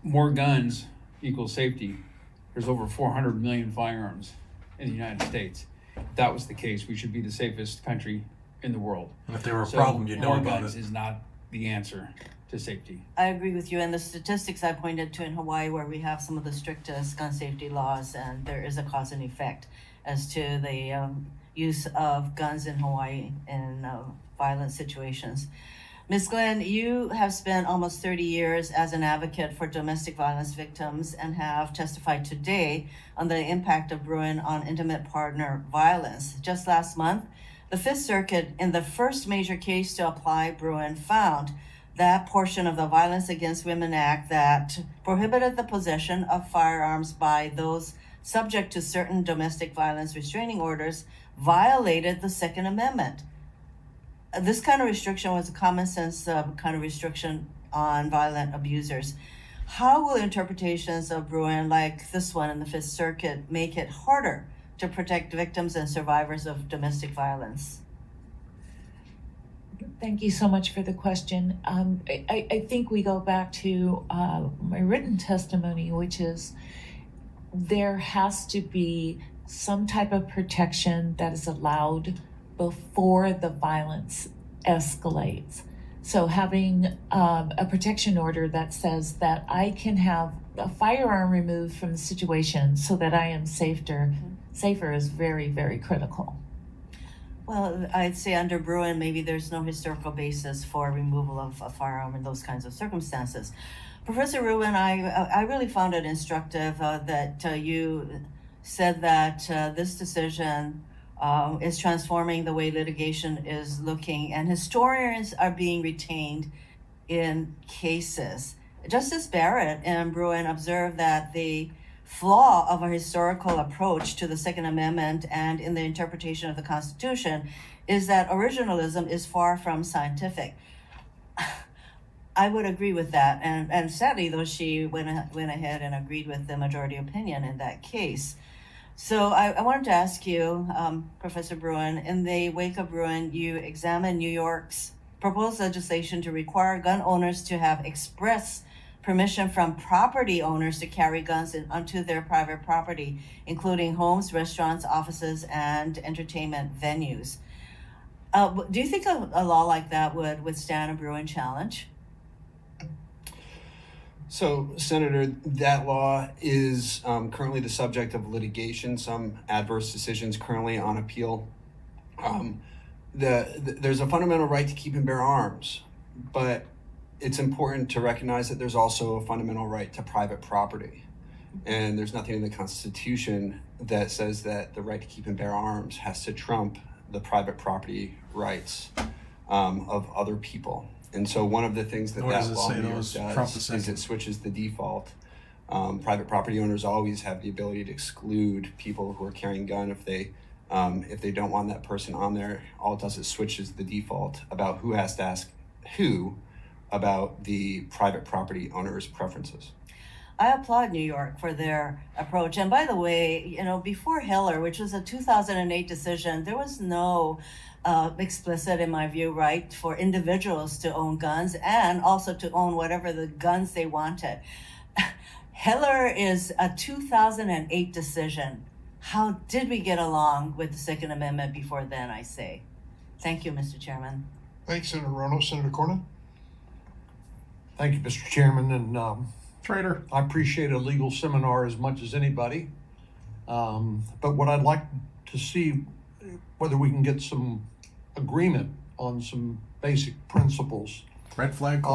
more guns equals safety, there's over 400 million firearms in the United States. If that was the case, we should be the safest country in the world. And if there were a problem, you'd know more about guns it. is not the answer to safety. I agree with you. And the statistics I pointed to in Hawaii, where we have some of the strictest gun safety laws, and there is a cause and effect as to the use of guns in Hawaii in violent situations. Ms. Glenn, you have spent almost 30 years as an advocate for domestic violence victims and have testified today on the impact of Bruen on intimate partner violence. Just last month, the Fifth Circuit, in the first major case to apply Bruen, found that portion of the Violence Against Women Act that prohibited the possession of firearms by those subject to certain domestic violence restraining orders violated the Second Amendment. This kind of restriction was a common sense kind of restriction on violent abusers. How will interpretations of Bruen, like this one in the Fifth Circuit, make it harder to protect victims and survivors of domestic violence? Thank you so much for the question. I think we go back to my written testimony, which is there has to be some type of protection that is allowed before the violence escalates. So having a protection order that says that I can have a firearm removed from the situation so that I am safer is very, very critical. Well, I'd say under Bruen, maybe there's no historical basis for removal of a firearm in those kinds of circumstances. Professor Bruen, I really found it instructive that you said that this decision is transforming the way litigation is looking, and historians are being retained in cases. Justice Barrett and Bruen observed that the flaw of a historical approach to the Second Amendment and in the interpretation of the Constitution is that originalism is far from scientific. I would agree with that, and sadly, though, she went ahead and agreed with the majority opinion in that case. So I wanted to ask you, Professor Bruen, in the wake of Bruen, you examined New York's proposed legislation to require gun owners to have express permission from property owners to carry guns onto their private property, including homes, restaurants, offices, and entertainment venues. Do you think a law like that would withstand a Bruen challenge? So, Senator, that law is currently the subject of litigation, some adverse decisions currently on appeal. There's a fundamental right to keep and bear arms, but it's important to recognize that there's also a fundamental right to private property. And there's nothing in the Constitution that says that the right to keep and bear arms has to trump the private property rights of other people. And so one of the things that that law does is it switches the default. Private property owners always have the ability to exclude people who are carrying a gun if they don't want that person on there. All it does is switches the default about who has to ask who about the private property owner's preferences. I applaud New York for their approach. And by the way, before Heller, which was a 2008 decision, there was no explicit, in my view, right for individuals to own guns and also to own whatever the guns they wanted. Heller is a 2008 decision. How did we get along with the Second Amendment before then, I say? Thank you, Mr. Chairman. Thanks, Senator Rono. Senator Cornyn? Thank you, Mr. Chairman, and Trader. I appreciate a legal seminar as much as anybody. But what I'd like to see, whether we can get some agreement on some basic principles. Red flag.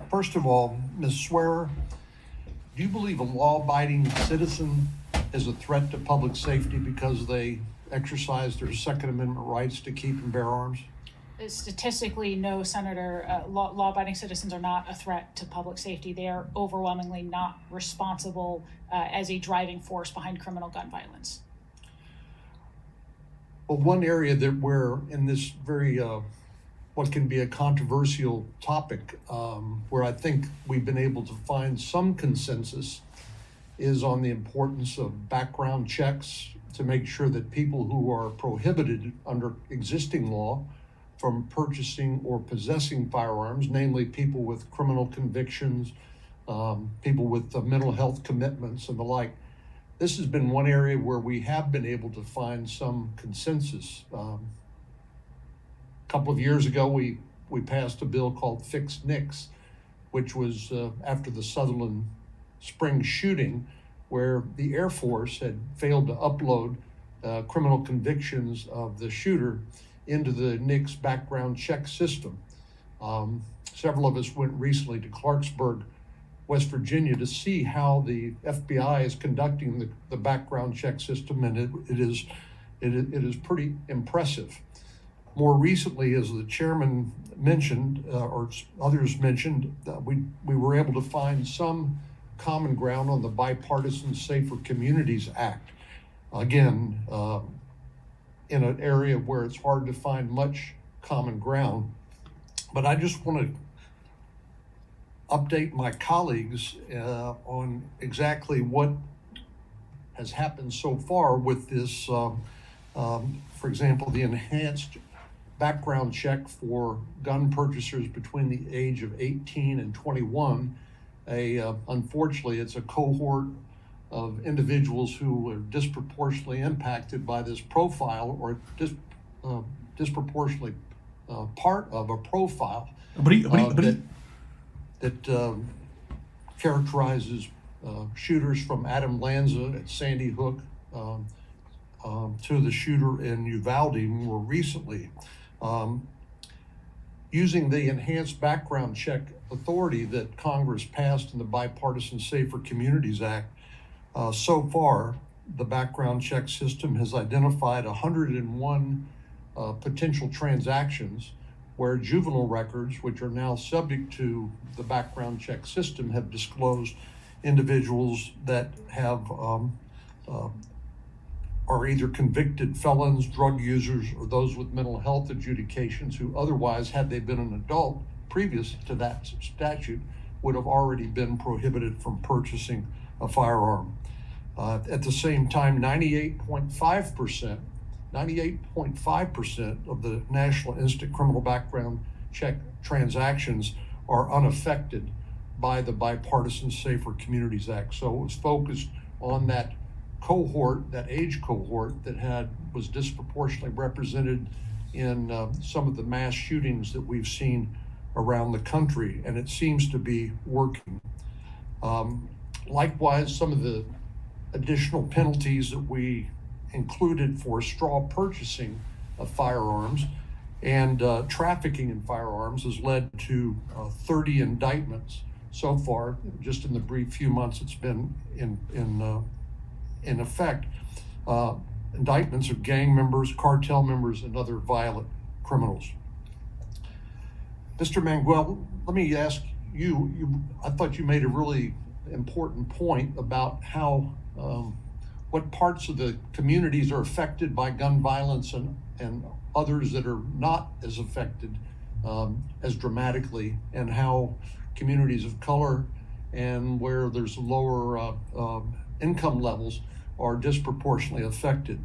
First of all, Ms. Swearer, do you believe a law-abiding citizen is a threat to public safety because they exercise their Second Amendment rights to keep and bear arms? Statistically, no, Senator. Law-abiding citizens are not a threat to public safety. They are overwhelmingly not responsible as a driving force behind criminal gun violence. Well, one area that we're in this very, what can be a controversial topic, where I think we've been able to find some consensus is on the importance of background checks to make sure that people who are prohibited under existing law from purchasing or possessing firearms, namely people with criminal convictions, people with mental health commitments and the like. This has been one area where we have been able to find some consensus. A couple of years ago, we passed a bill called Fix NICS, which was after the Sutherland Springs shooting, where the Air Force had failed to upload criminal convictions of the shooter into the NICS background check system. Several of us went recently to Clarksburg, West Virginia, to see how the FBI is conducting the background check system, and it is pretty impressive. More recently, as the chairman mentioned, or others mentioned, we were able to find some common ground on the Bipartisan Safer Communities Act. Again, in an area where it's hard to find much common ground. But I just want to update my colleagues on exactly what has happened so far with this, for example, the enhanced background check for gun purchasers between the age of 18 and 21. Unfortunately, it's a cohort of individuals who are disproportionately impacted by this profile or disproportionately part of a profile that characterizes shooters from Adam Lanza at Sandy Hook to the shooter in Uvalde more recently. Using the enhanced background check authority that Congress passed in the Bipartisan Safer Communities Act, so far, the background check system has identified 101 potential transactions where juvenile records, which are now subject to the background check system, have disclosed individuals that have are either convicted felons, drug users, or those with mental health adjudications who otherwise, had they been an adult previous to that statute, would have already been prohibited from purchasing a firearm. At the same time, 98.5% of the National Instant Criminal Background Check transactions are unaffected by the Bipartisan Safer Communities Act. So it was focused on that cohort, that age cohort that was disproportionately represented in some of the mass shootings that we've seen around the country, and it seems to be working. Likewise, some of the additional penalties that we included for straw purchasing of firearms and trafficking in firearms has led to 30 indictments so far, just in the brief few months it's been in effect. Indictments of gang members, cartel members, and other violent criminals. Mr. Manguel, let me ask you, I thought you made a really important point about how what parts of the communities are affected by gun violence and others that are not as affected as dramatically, and how communities of color and where there's lower income levels are disproportionately affected.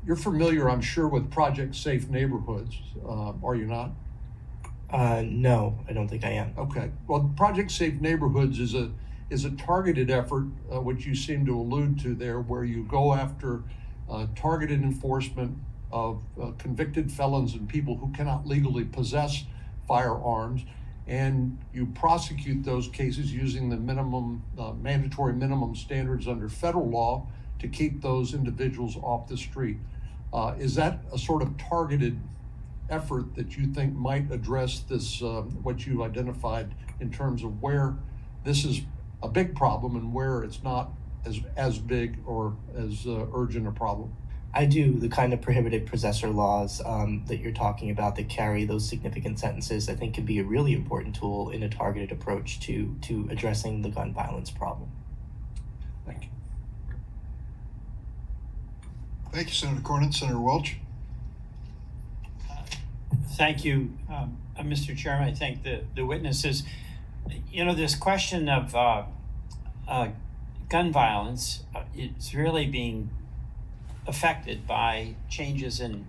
You're familiar, I'm sure, with Project Safe Neighborhoods, are you not? No, I don't think I am. Okay. Well, Project Safe Neighborhoods is a targeted effort, which you seem to allude to there, where you go after targeted enforcement of convicted felons and people who cannot legally possess firearms, and you prosecute those cases using the mandatory minimum standards under federal law to keep those individuals off the street. Is that a sort of targeted effort that you think might address this, what you identified in terms of where this is a big problem and where it's not as big or as urgent a problem? I do. The kind of prohibited possessor laws that you're talking about that carry those significant sentences, I think, can be a really important tool in a targeted approach to addressing the gun violence problem. Thank you. Thank you, Senator Cornyn. Senator Welch. Thank you, Mr. Chairman. I thank the witnesses. You know, this question of gun violence, it's really being affected by changes in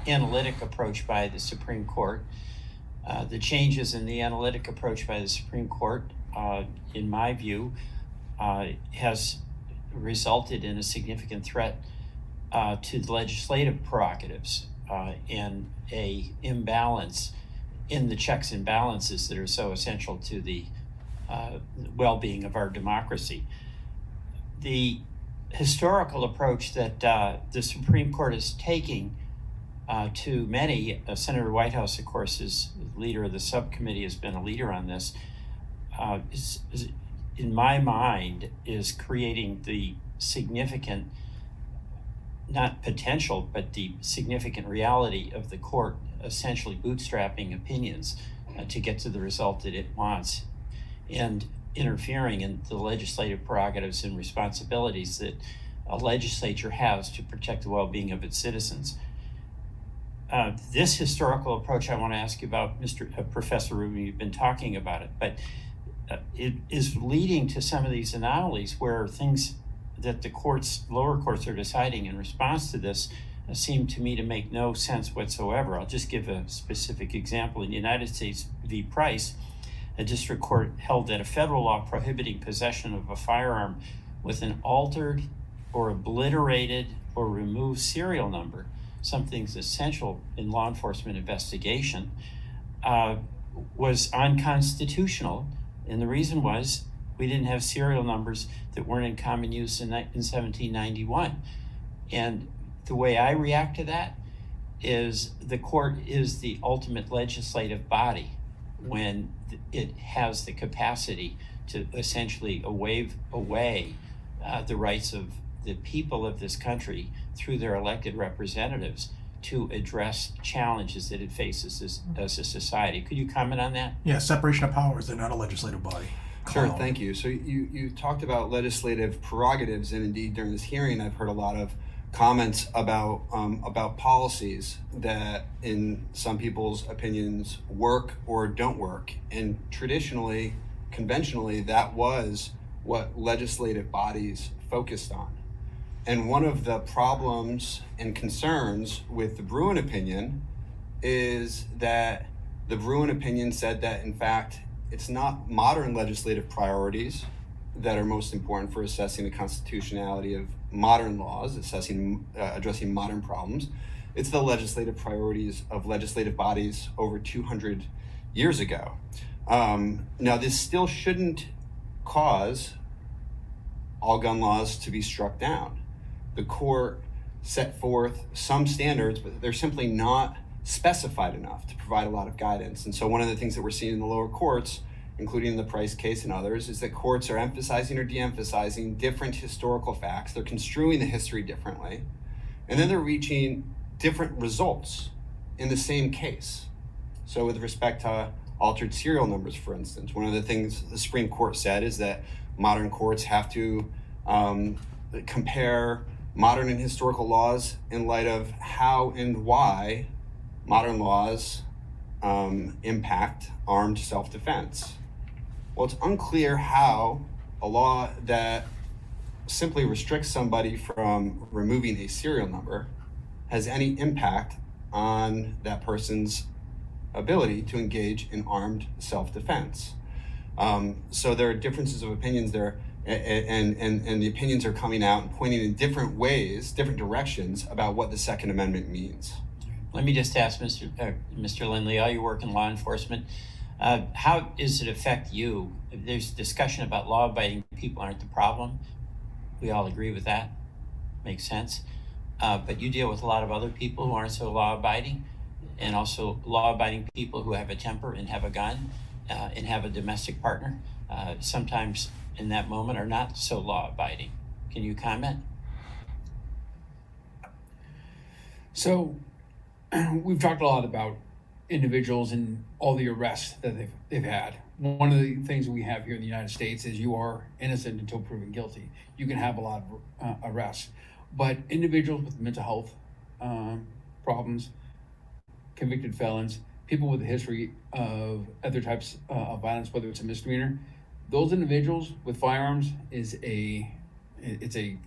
analytic approach by the Supreme Court. The changes in the analytic approach by the Supreme Court, in my view, has resulted in a significant threat to the legislative prerogatives and a imbalance in the checks and balances that are so essential to the well-being of our democracy. The historical approach that the Supreme Court is taking to many, Senator Whitehouse, of course, is leader of the subcommittee, has been a leader on this, is in my mind, is creating the significant, not potential, but the significant reality of the court essentially bootstrapping opinions to get to the result that it wants, and interfering in the legislative prerogatives and responsibilities that a legislature has to protect the well-being of its citizens. This historical approach I want to ask you about, Professor Rubin, you've been talking about it, but it is leading to some of these anomalies where things that the lower courts are deciding in response to this seem to me to make no sense whatsoever. I'll just give a specific example. In the United States v. Price, a district court held that a federal law prohibiting possession of a firearm with an altered or obliterated or removed serial number, something's essential in law enforcement investigation, was unconstitutional. And the reason was we didn't have serial numbers that weren't in common use in 1791. And the way I react to that is the court is the ultimate legislative body when it has the capacity to essentially waive away the rights of the people of this country through their elected representatives to address challenges that it faces as a society. Could you comment on that? Yeah, separation of powers. They're not a legislative body. Sure, thank you. So you talked about legislative prerogatives, and indeed during this hearing, I've heard a lot of comments about policies that, in some people's opinions, work or don't work. And traditionally, conventionally, that was what legislative bodies focused on. And one of the problems and concerns with the Bruen opinion is that the Bruen opinion said that, in fact, it's not modern legislative priorities that are most important for assessing the constitutionality of modern laws, addressing modern problems. It's the legislative priorities of legislative bodies over 200 years ago. Now, this still shouldn't cause all gun laws to be struck down. The court set forth some standards, but they're simply not specified enough to provide a lot of guidance. And so one of the things that we're seeing in the lower courts, including the Price case and others, is that courts are emphasizing or de-emphasizing different historical facts. They're construing the history differently, and then they're reaching different results in the same case. So with respect to altered serial numbers, for instance, one of the things the Supreme Court said is that modern courts have to compare modern and historical laws in light of how and why modern laws impact armed self-defense. Well, it's unclear how a law that simply restricts somebody from removing a serial number has any impact on that person's ability to engage in armed self-defense. So there are differences of opinions there, and the opinions are coming out and pointing in different ways, different directions about what the Second Amendment means. Let me just ask Mr. Lindley, all your work in law enforcement, how does it affect you? There's discussion about law-abiding people aren't the problem. We all agree with that. Makes sense. But you deal with a lot of other people who aren't so law-abiding, and also law-abiding people who have a temper and have a gun and have a domestic partner. Sometimes in that moment are not so law-abiding. Can you comment? So we've talked a lot about individuals and all the arrests that they've had. One of the things we have here in the United States is you are innocent until proven guilty. You can have a lot of arrests, but individuals with mental health problems, convicted felons, people with a history of other types of violence, whether it's a misdemeanor, those individuals with firearms it's a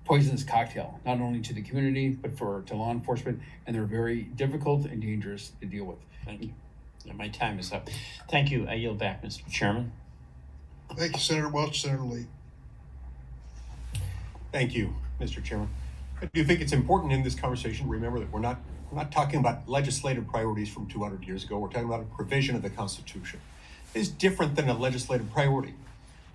poisonous cocktail, not only to the community, but to law enforcement, and they're very difficult and dangerous to deal with. Thank you. Yeah, my time is up. Thank you. I yield back, Mr. Chairman. Thank you, Senator Welch. Senator Lee. Thank you, Mr. Chairman. I do think it's important in this conversation to remember that we're not talking about legislative priorities from 200 years ago. We're talking about a provision of the Constitution. It's different than a legislative priority.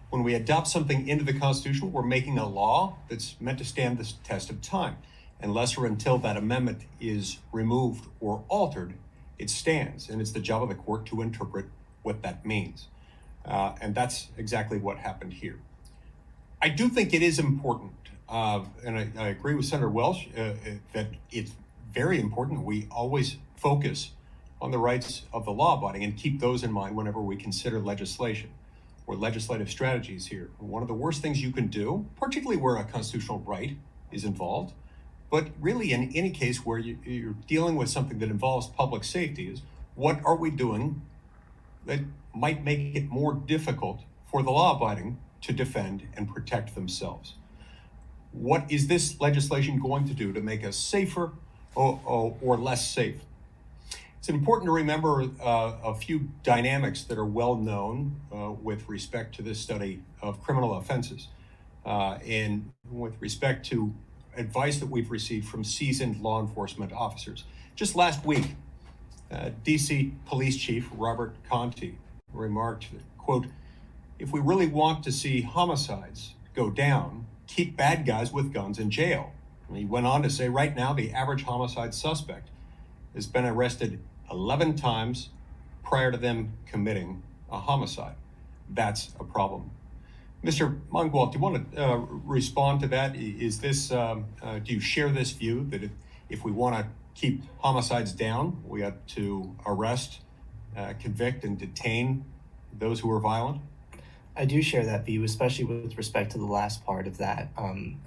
When we adopt something into the Constitution, we're making a law that's meant to stand the test of time. Unless or until that amendment is removed or altered, it stands, and it's the job of the court to interpret what that means. And that's exactly what happened here. I do think it is important, and I agree with Senator Welch, that it's very important that we always focus on the rights of the law-abiding and keep those in mind whenever we consider legislation or legislative strategies here. One of the worst things you can do, particularly where a constitutional right is involved, but really in any case where you're dealing with something that involves public safety, is what are we doing that might make it more difficult for the law-abiding to defend and protect themselves? What is this legislation going to do to make us safer or less safe? It's important to remember a few dynamics that are well known with respect to this study of criminal offenses. in with respect to advice that we've received from seasoned law enforcement officers. Just last week, DC Police Chief Robert Conti remarked, quote, "If we really want to see homicides go down, keep bad guys with guns in jail." And he went on to say, right now, the average homicide suspect has been arrested 11 times prior to them committing a homicide. That's a problem. Mr. Mangwal, do you want to respond to that? Is this, do you share this view that if we want to keep homicides down, we have to arrest, convict, and detain those who are violent? I do share that view, especially with respect to the last part of that, plan,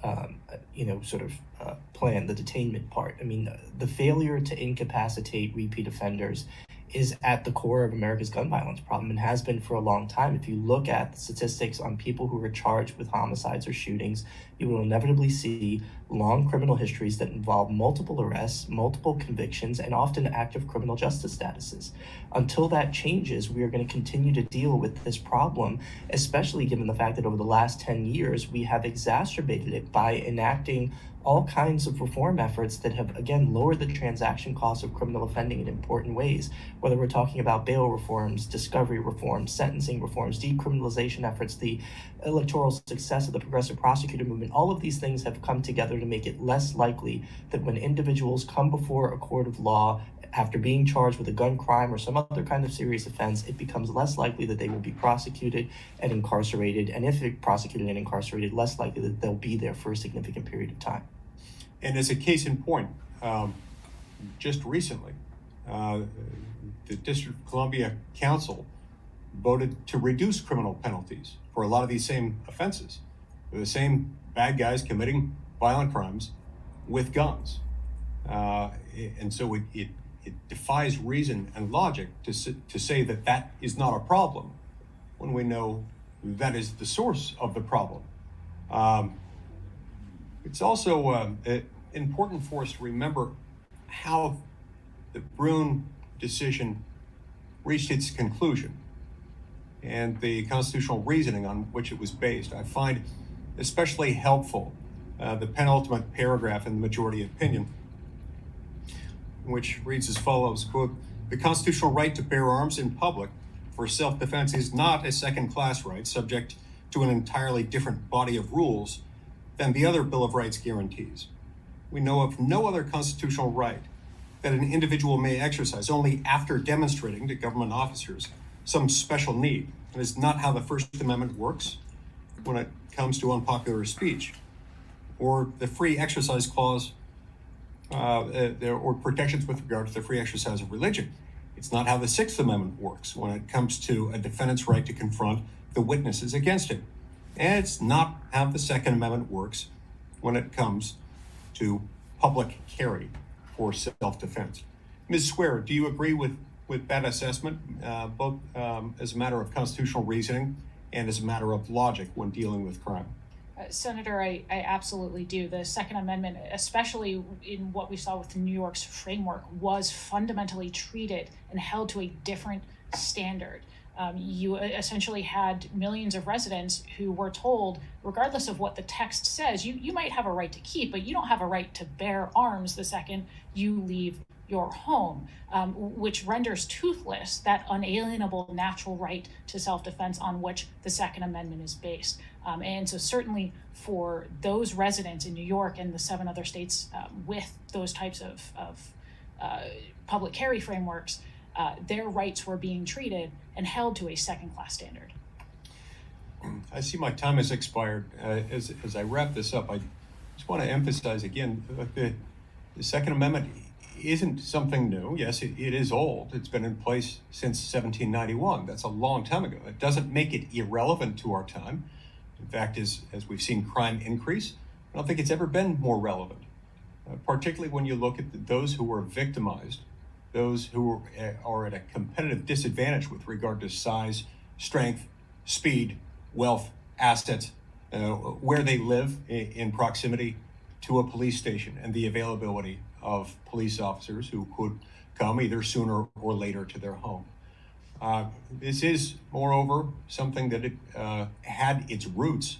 the detainment part. I mean, the failure to incapacitate repeat offenders is at the core of America's gun violence problem and has been for a long time. If you look at the statistics on people who are charged with homicides or shootings, you will inevitably see long criminal histories that involve multiple arrests, multiple convictions, and often active criminal justice statuses. Until that changes, we are going to continue to deal with this problem, especially given the fact that over the last 10 years, we have exacerbated it by enacting all kinds of reform efforts that have, again, lowered the transaction costs of criminal offending in important ways, whether we're talking about bail reforms, discovery reforms, sentencing reforms, decriminalization efforts, the electoral success of the progressive prosecutor movement. All of these things have come together to make it less likely that when individuals come before a court of law after being charged with a gun crime or some other kind of serious offense, it becomes less likely that they will be prosecuted and incarcerated. And if they're prosecuted and incarcerated, less likely that they'll be there for a significant period of time. And as a case in point, just recently, the District of Columbia Council voted to reduce criminal penalties for a lot of these same offenses. The same bad guys committing violent crimes with guns. And so it defies reason and logic to say that that is not a problem when we know that is the source of the problem. It's also important for us to remember how the Bruen decision reached its conclusion and the constitutional reasoning on which it was based. I find especially helpful the penultimate paragraph in the majority opinion, which reads as follows, quote, "The constitutional right to bear arms in public for self-defense is not a second-class right subject to an entirely different body of rules than the other Bill of Rights guarantees. We know of no other constitutional right that an individual may exercise only after demonstrating to government officers some special need. It is not how the First Amendment works when it comes to unpopular speech, or the free exercise clause, or protections with regard to the free exercise of religion. It's not how the Sixth Amendment works when it comes to a defendant's right to confront the witnesses against him. And it's not how the Second Amendment works when it comes to public carry for self-defense." Ms. Swear, do you agree with that assessment, both as a matter of constitutional reasoning and as a matter of logic when dealing with crime? Senator, I absolutely do. The Second Amendment, especially in what we saw with New York's framework, was fundamentally treated and held to a different standard. You essentially had millions of residents who were told, regardless of what the text says, you might have a right to keep, but you don't have a right to bear arms the second you leave your home, which renders toothless that unalienable natural right to self-defense on which the Second Amendment is based. And so certainly for those residents in New York and the 7 other states with those types of public carry frameworks, their rights were being treated and held to a second-class standard. I see my time has expired. As I wrap this up, I just want to emphasize again, the Second Amendment isn't something new. Yes, it is old. It's been in place since 1791. That's a long time ago. It doesn't make it irrelevant to our time. In fact, as we've seen crime increase, I don't think it's ever been more relevant, particularly when you look at those who were victimized, those who are at a competitive disadvantage with regard to size, strength, speed, wealth, assets, where they live in proximity to a police station, and the availability of police officers who could come either sooner or later to their home. This is, moreover, something that had its roots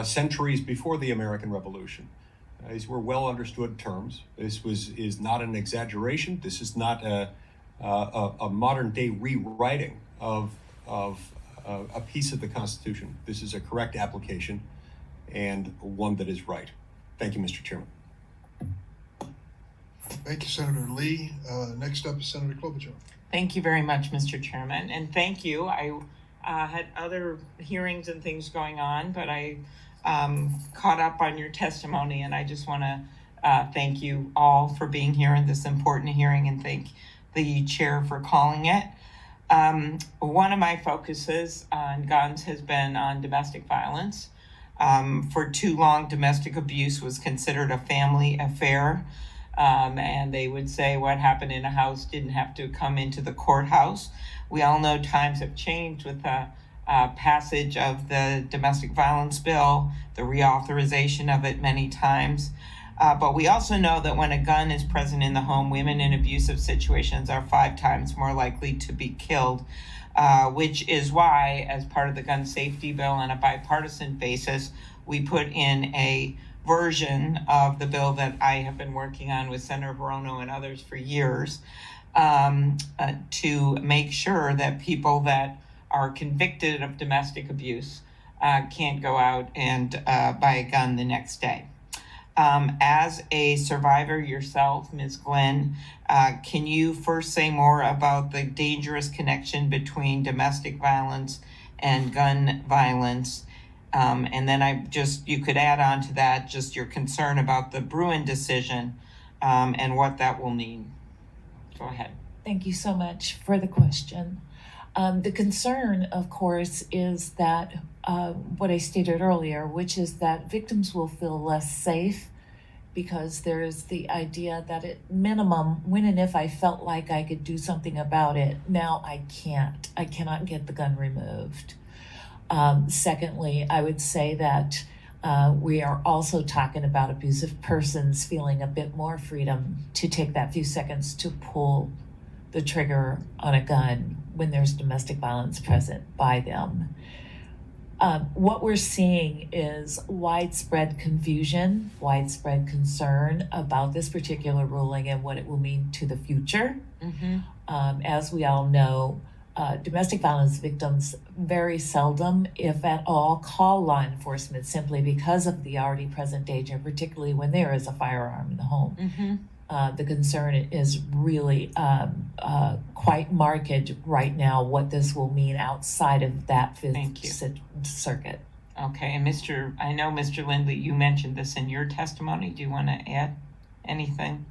centuries before the American Revolution. These were well understood terms. This is not an exaggeration. This is not a modern day rewriting of a piece of the Constitution. This is a correct application and one that is right. Thank you, Mr. Chairman. Thank you, Senator Lee. Next up is Senator Klobuchar. Thank you very much, Mr. Chairman, and thank you. I had other hearings and things going on, but I caught up on your testimony, and I just want to thank you all for being here in this important hearing, and thank the chair for calling it. One of my focuses on guns has been on domestic violence. For too long, domestic abuse was considered a family affair. And they would say what happened in a house didn't have to come into the courthouse. We all know times have changed with the passage of the domestic violence bill, the reauthorization of it many times. But we also know that when a gun is present in the home, women in abusive situations are 5 times more likely to be killed, which is why, as part of the gun safety bill on a bipartisan basis, we put in a version of the bill that I have been working on with Senator Barono and others for years to make sure that people that are convicted of domestic abuse can't go out and buy a gun the next day. As a survivor yourself, Ms. Glenn, can you first say more about the dangerous connection between domestic violence and gun violence? And then you could add on to that just your concern about the Bruen decision and what that will mean. Go ahead. Thank you so much for the question. The concern, of course, is that what I stated earlier, which is that victims will feel less safe because there is the idea that at minimum, when and if I felt like I could do something about it, now I can't. I cannot get the gun removed. Secondly, I would say that we are also talking about abusive persons feeling a bit more freedom to take that few seconds to pull the trigger on a gun when there's domestic violence present by them. What we're seeing is widespread confusion, widespread concern about this particular ruling and what it will mean to the future. As we all know, domestic violence victims very seldom, if at all, call law enforcement simply because of the already present danger, particularly when there is a firearm in the home. The concern is really quite marked right now, what this will mean outside of that Fifth Circuit. Okay, and I know Mr. Lindley, you mentioned this in your testimony. Do you want to add anything?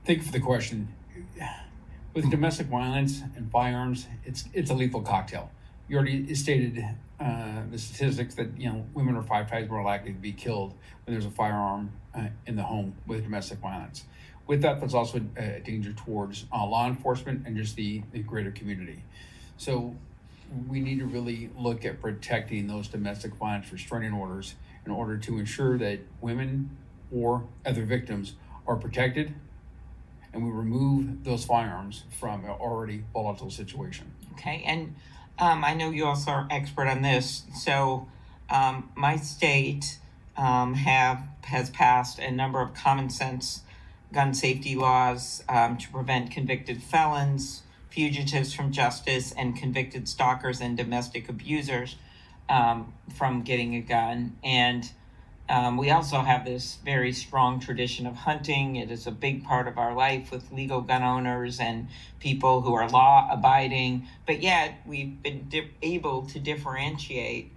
Thank you for the question. With domestic violence and firearms, it's a lethal cocktail. You already stated the statistics that women are 5 times more likely to be killed when there's a firearm in the home with domestic violence. With that, there's also a danger towards law enforcement and just the greater community. So we need to really look at protecting those domestic violence restraining orders in order to ensure that women or other victims are protected, and we remove those firearms from an already volatile situation. Okay, and I know you also are expert on this. So my state has passed a number of common sense gun safety laws to prevent convicted felons, fugitives from justice, and convicted stalkers and domestic abusers from getting a gun. And we also have this very strong tradition of hunting. It is a big part of our life with legal gun owners and people who are law-abiding, but yet we've been able to differentiate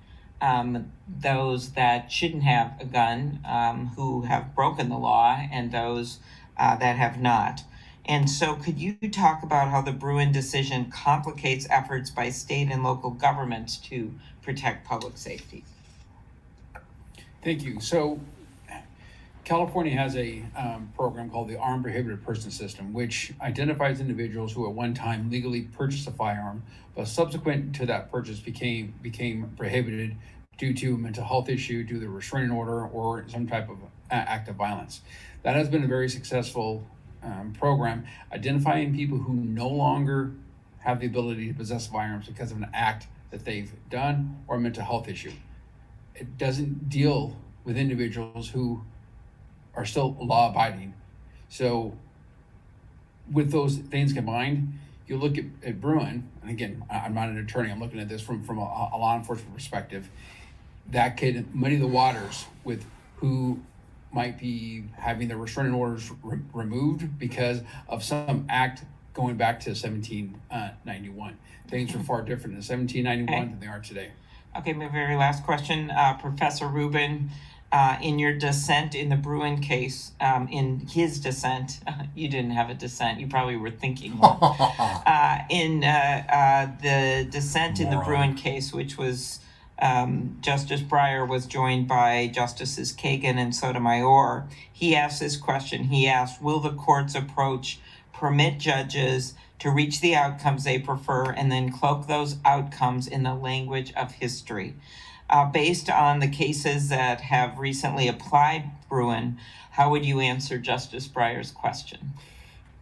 those that shouldn't have a gun, who have broken the law, and those that have not. And so could you talk about how the Bruen decision complicates efforts by state and local governments to protect public safety? Thank you. So California has a program called the Armed Prohibited Person System, which identifies individuals who at one time legally purchased a firearm, but subsequent to that purchase became prohibited due to a mental health issue, due to the restraining order, or some type of act of violence. That has been a very successful program, identifying people who no longer have the ability to possess firearms because of an act that they've done or a mental health issue. It doesn't deal with individuals who are still law abiding. So with those things combined, you look at Bruen, and again, I'm not an attorney, I'm looking at this from a law enforcement perspective, that could muddy the waters with who might be having their restraining orders removed because of some act going back to 1791. Things were far different in 1791 than they are today. Okay, my very last question, Professor Rubin, in your dissent in the Bruen case, in his dissent, you didn't have a dissent, you probably were thinking one. In the dissent in the Bruen case, which was Justice Breyer was joined by Justices Kagan and Sotomayor, he asked this question. He asked, will the court's approach permit judges to reach the outcomes they prefer and then cloak those outcomes in the language of history? Based on the cases that have recently applied Bruen, how would you answer Justice Breyer's question?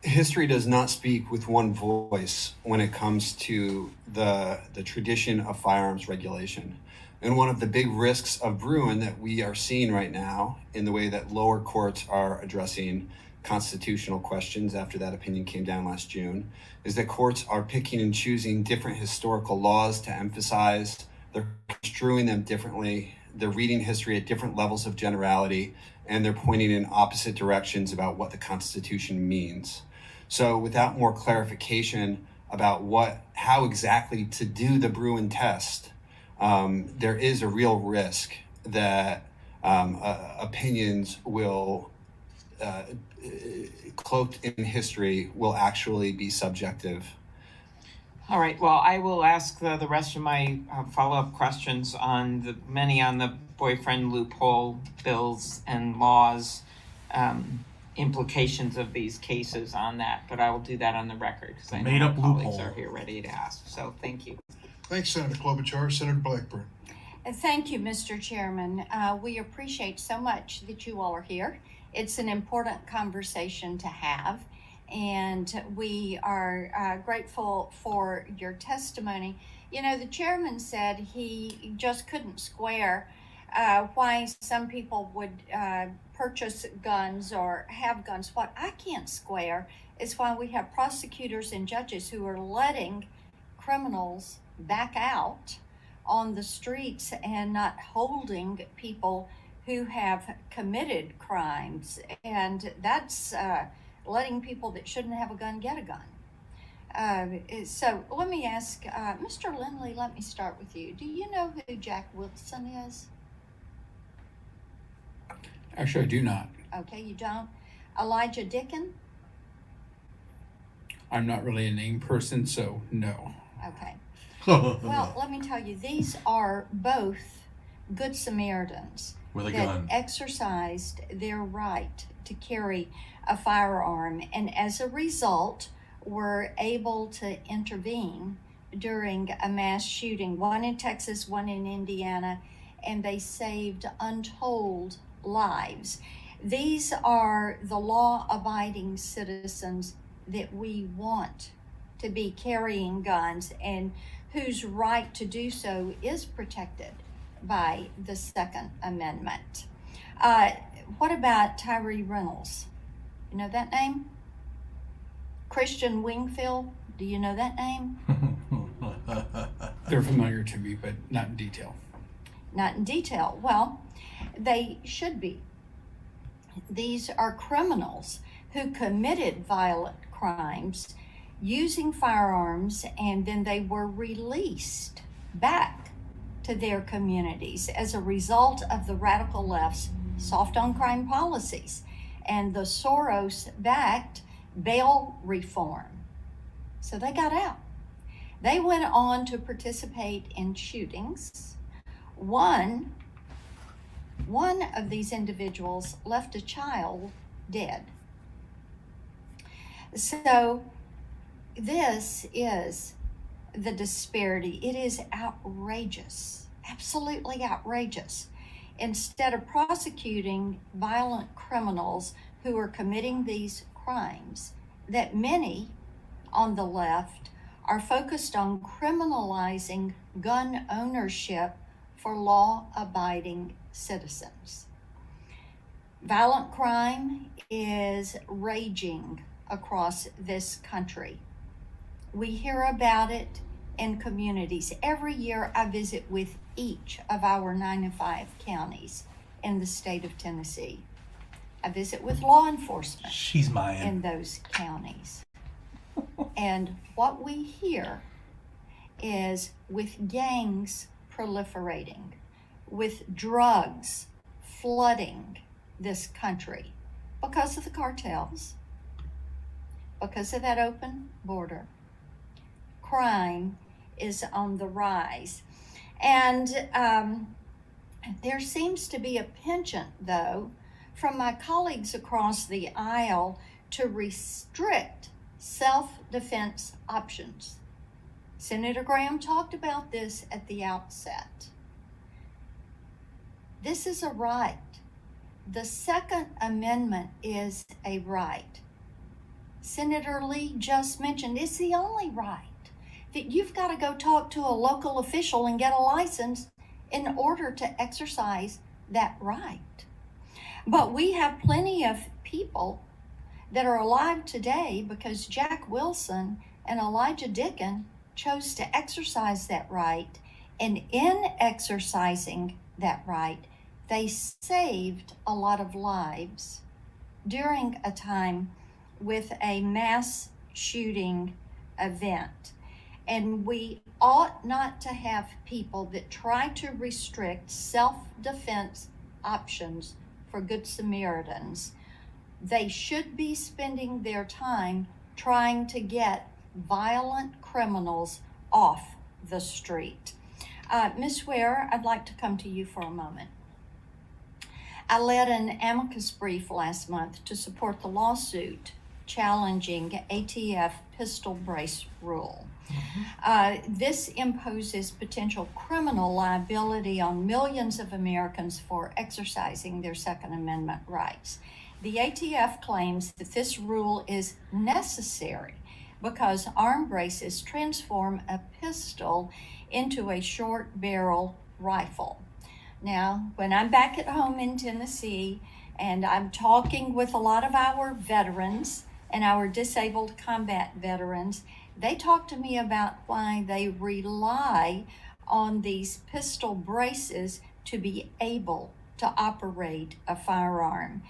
History does not speak with one voice when it comes to the tradition of firearms regulation. And one of the big risks of Bruen that we are seeing right now in the way that lower courts are addressing constitutional questions after that opinion came down last June is that courts are picking and choosing different historical laws to emphasize. They're construing them differently. They're reading history at different levels of generality, and they're pointing in opposite directions about what the Constitution means. So without more clarification about how exactly to do the Bruen test, there is a real risk that opinions will, cloaked in history, will actually be subjective. All right, well, I will ask the rest of my follow-up questions on many on the boyfriend loophole bills and laws, implications of these cases on that, but I will do that on the record because I know my colleagues are here ready to ask. So thank you. Thanks, Senator Klobuchar. Senator Blackburn. Thank you, Mr. Chairman. We appreciate so much that you all are here. It's an important conversation to have, and we are grateful for your testimony. You know, the chairman said he just couldn't square why some people would purchase guns or have guns. What I can't square is why we have prosecutors and judges who are letting criminals back out on the streets and not holding people who have committed crimes. And that's letting people that shouldn't have a gun get a gun. So let me ask, Mr. Lindley, let me start with you. Do you know who Jack Wilson is? Actually, I do not. Okay, you don't? Elijah Dickin? I'm not really a name person, so no. Okay. Well, let me tell you, these are both Good Samaritans with a that gun exercised their right to carry a firearm, and as a result were able to intervene during a mass shooting, one in Texas, one in Indiana, and they saved untold lives. These are the law-abiding citizens that we want to be carrying guns and whose right to do so is protected by the Second Amendment. What about Tyree Reynolds? You know that name? Christian Wingfield, do you know that name? They're familiar to me, but not in detail. Not in detail. Well, they should be. These are criminals who committed violent crimes using firearms, and then they were released back to their communities as a result of the radical left's soft on crime policies and the Soros-backed bail reform. So they got out. They went on to participate in shootings. One of these individuals left a child dead. So this is the disparity. It is outrageous, absolutely outrageous. Instead of prosecuting violent criminals who are committing these crimes that many on the left are focused on criminalizing gun ownership for law-abiding citizens. Violent crime is raging across this country. We hear about it in communities. Every year I visit with each of our 95 counties in the state of Tennessee. I visit with law enforcement She's mine. in those counties. And what we hear is with gangs proliferating, with drugs flooding this country because of the cartels, because of that open border, crime is on the rise. And there seems to be a penchant, though, from my colleagues across the aisle to restrict self-defense options. Senator Graham talked about this at the outset. This is a right. The Second Amendment is a right. Senator Lee just mentioned it's the only right, that you've got to go talk to a local official and get a license in order to exercise that right. But we have plenty of people that are alive today because Jack Wilson and Elijah Dicken chose to exercise that right. And in exercising that right, they saved a lot of lives during a time with a mass shooting event. And we ought not to have people that try to restrict self-defense options for Good Samaritans. They should be spending their time trying to get violent criminals off the street. Ms. Ware, I'd like to come to you for a moment. I led an amicus brief last month to support the lawsuit challenging ATF pistol brace rule. This imposes potential criminal liability on millions of Americans for exercising their Second Amendment rights. The ATF claims that this rule is necessary because arm braces transform a pistol into a short barrel rifle. Now, when I'm back at home in Tennessee and I'm talking with a lot of our veterans and our disabled combat veterans, they talk to me about why they rely on these pistol braces to be able to operate a firearm,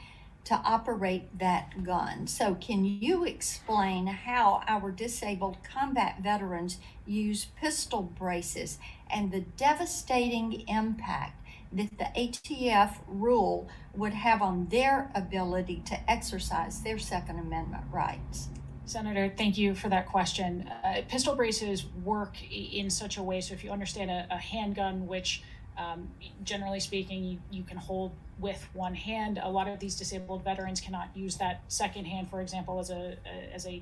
to operate that gun. So can you explain how our disabled combat veterans use pistol braces and the devastating impact that the ATF rule would have on their ability to exercise their Second Amendment rights? Senator, thank you for that question. Pistol braces work in such a way, so if you understand a handgun, which generally speaking, you can hold with one hand. A lot of these disabled veterans cannot use that second hand, for example, as a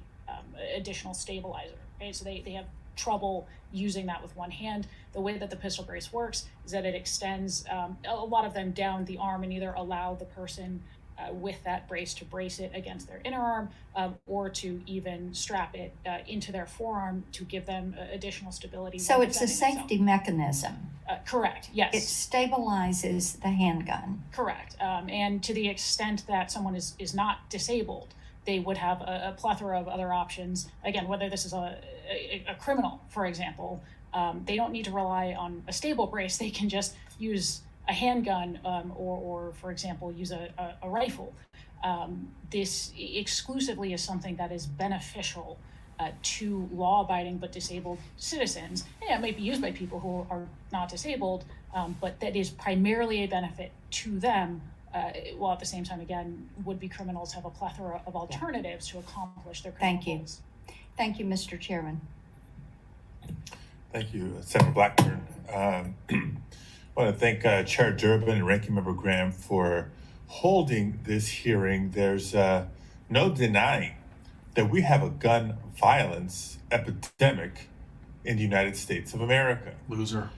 additional stabilizer. Okay, so they have trouble using that with one hand. The way that the pistol brace works is that it extends a lot of them down the arm and either allow the person with that brace to brace it against their inner arm or to even strap it into their forearm to give them additional stability. So it's a safety mechanism. Correct, yes. It stabilizes the handgun. Correct. And to the extent that someone is not disabled, they would have a plethora of other options. Again, whether this is a criminal, for example, they don't need to rely on a stable brace. They can just use a handgun or for example, use a rifle. This exclusively is something that is beneficial to law-abiding but disabled citizens. And it might be used by people who are not disabled, but that is primarily a benefit to them, while at the same time, again, would-be criminals have a plethora of alternatives to accomplish their criminal goals. Thank you, Mr. Chairman. Thank you, Senator Blackburn. I want to thank Chair Durbin and Ranking Member Graham for holding this hearing. There's no denying that we have a gun violence epidemic in the United States of America. Loser.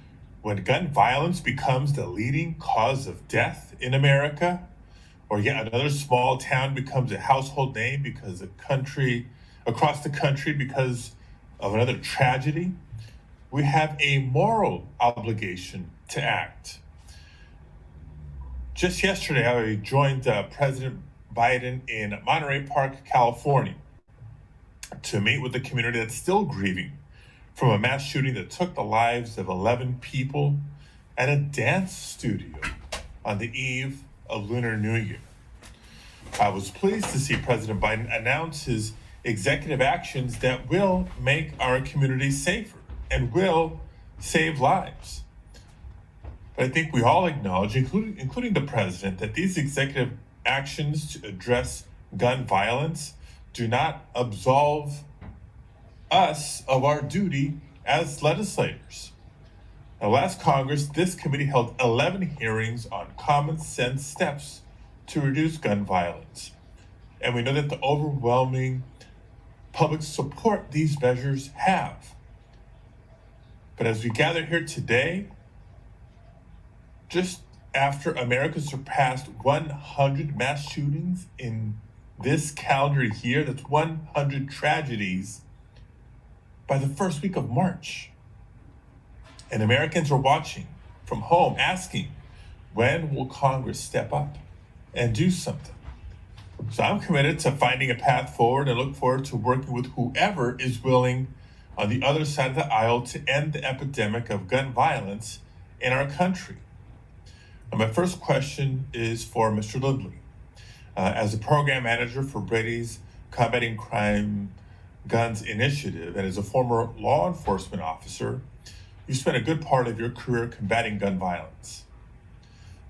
When gun violence becomes the leading cause of death in America, or yet another small town becomes a household name because across the country because of another tragedy, we have a moral obligation to act. Just yesterday, I joined President Biden in Monterey Park, California, to meet with the community that's still grieving from a mass shooting that took the lives of 11 people at a dance studio on the eve of Lunar New Year. I was pleased to see President Biden announce his executive actions that will make our community safer and will save lives. But I think we all acknowledge, including the president, that these executive actions to address gun violence do not absolve us of our duty as legislators. Now, last Congress, this committee held 11 hearings on common sense steps to reduce gun violence. And we know that the overwhelming public support these measures have. But as we gather here today, just after America surpassed 100 mass shootings in this calendar year, that's 100 tragedies by the first week of March. And Americans are watching from home asking, when will Congress step up and do something? So I'm committed to finding a path forward and look forward to working with whoever is willing on the other side of the aisle to end the epidemic of gun violence in our country. And my first question is for Mr. Lindley. As a program manager for Brady's Combating Crime Guns Initiative and as a former law enforcement officer, you spent a good part of your career combating gun violence.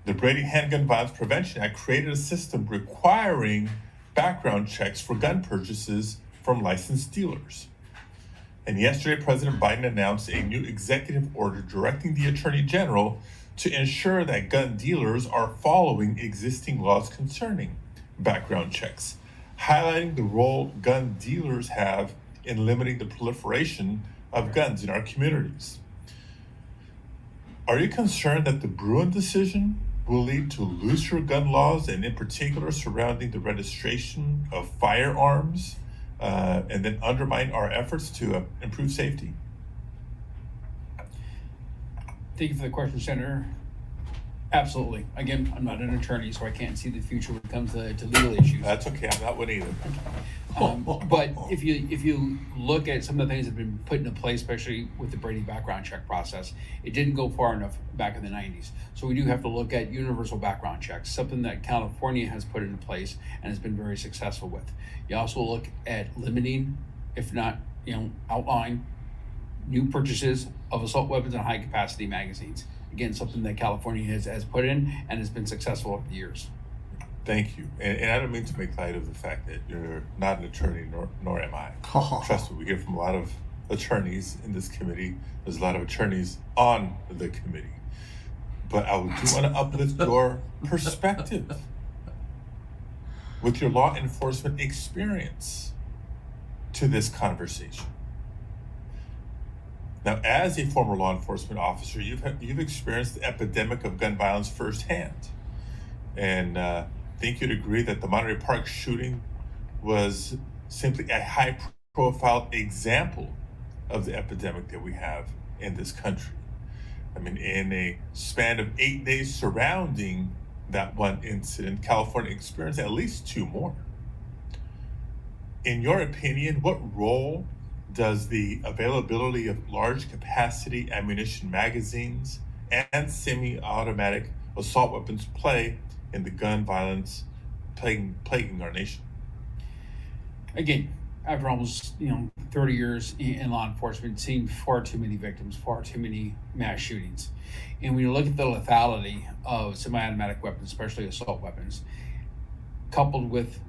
The Brady Handgun Violence Prevention Act created a system requiring background checks for gun purchases from licensed dealers. And yesterday, President Biden announced a new executive order directing the Attorney General to ensure that gun dealers are following existing laws concerning background checks, highlighting the role gun dealers have in limiting the proliferation of guns in our communities. Are you concerned that the Bruen decision will lead to looser gun laws, and in particular surrounding the registration of firearms, and then undermine our efforts to improve safety? Thank you for the question, Senator. Absolutely. Again, I'm not an attorney, so I can't see the future when it comes to legal issues. That's okay. I'm not one either. But if you look at some of the things that have been put into place, especially with the Brady background check process, it didn't go far enough back in the 90s. So we do have to look at universal background checks, something that California has put into place and has been very successful with. You also look at limiting, if not, outlawing new purchases of assault weapons and high capacity magazines. Again, something that California has put in and has been successful over the years. Thank you. And I don't mean to make light of the fact that you're not an attorney, nor am I. Trust me, we hear from a lot of attorneys in this committee. There's a lot of attorneys on the committee. But I do want to uplift your perspective with your law enforcement experience to this conversation. Now, as a former law enforcement officer, you've experienced the epidemic of gun violence firsthand. And I think you'd agree that the Monterey Park shooting was simply a high-profile example of the epidemic that we have in this country. I mean, in a span of 8 days surrounding that one incident, California experienced at least 2 more. In your opinion, what role does the availability of large capacity ammunition magazines and semi-automatic assault weapons play in the gun violence plaguing our nation? Again, after almost 30 years in law enforcement, seeing far too many victims, far too many mass shootings. And when you look at the lethality of semi-automatic weapons, especially assault weapons, coupled with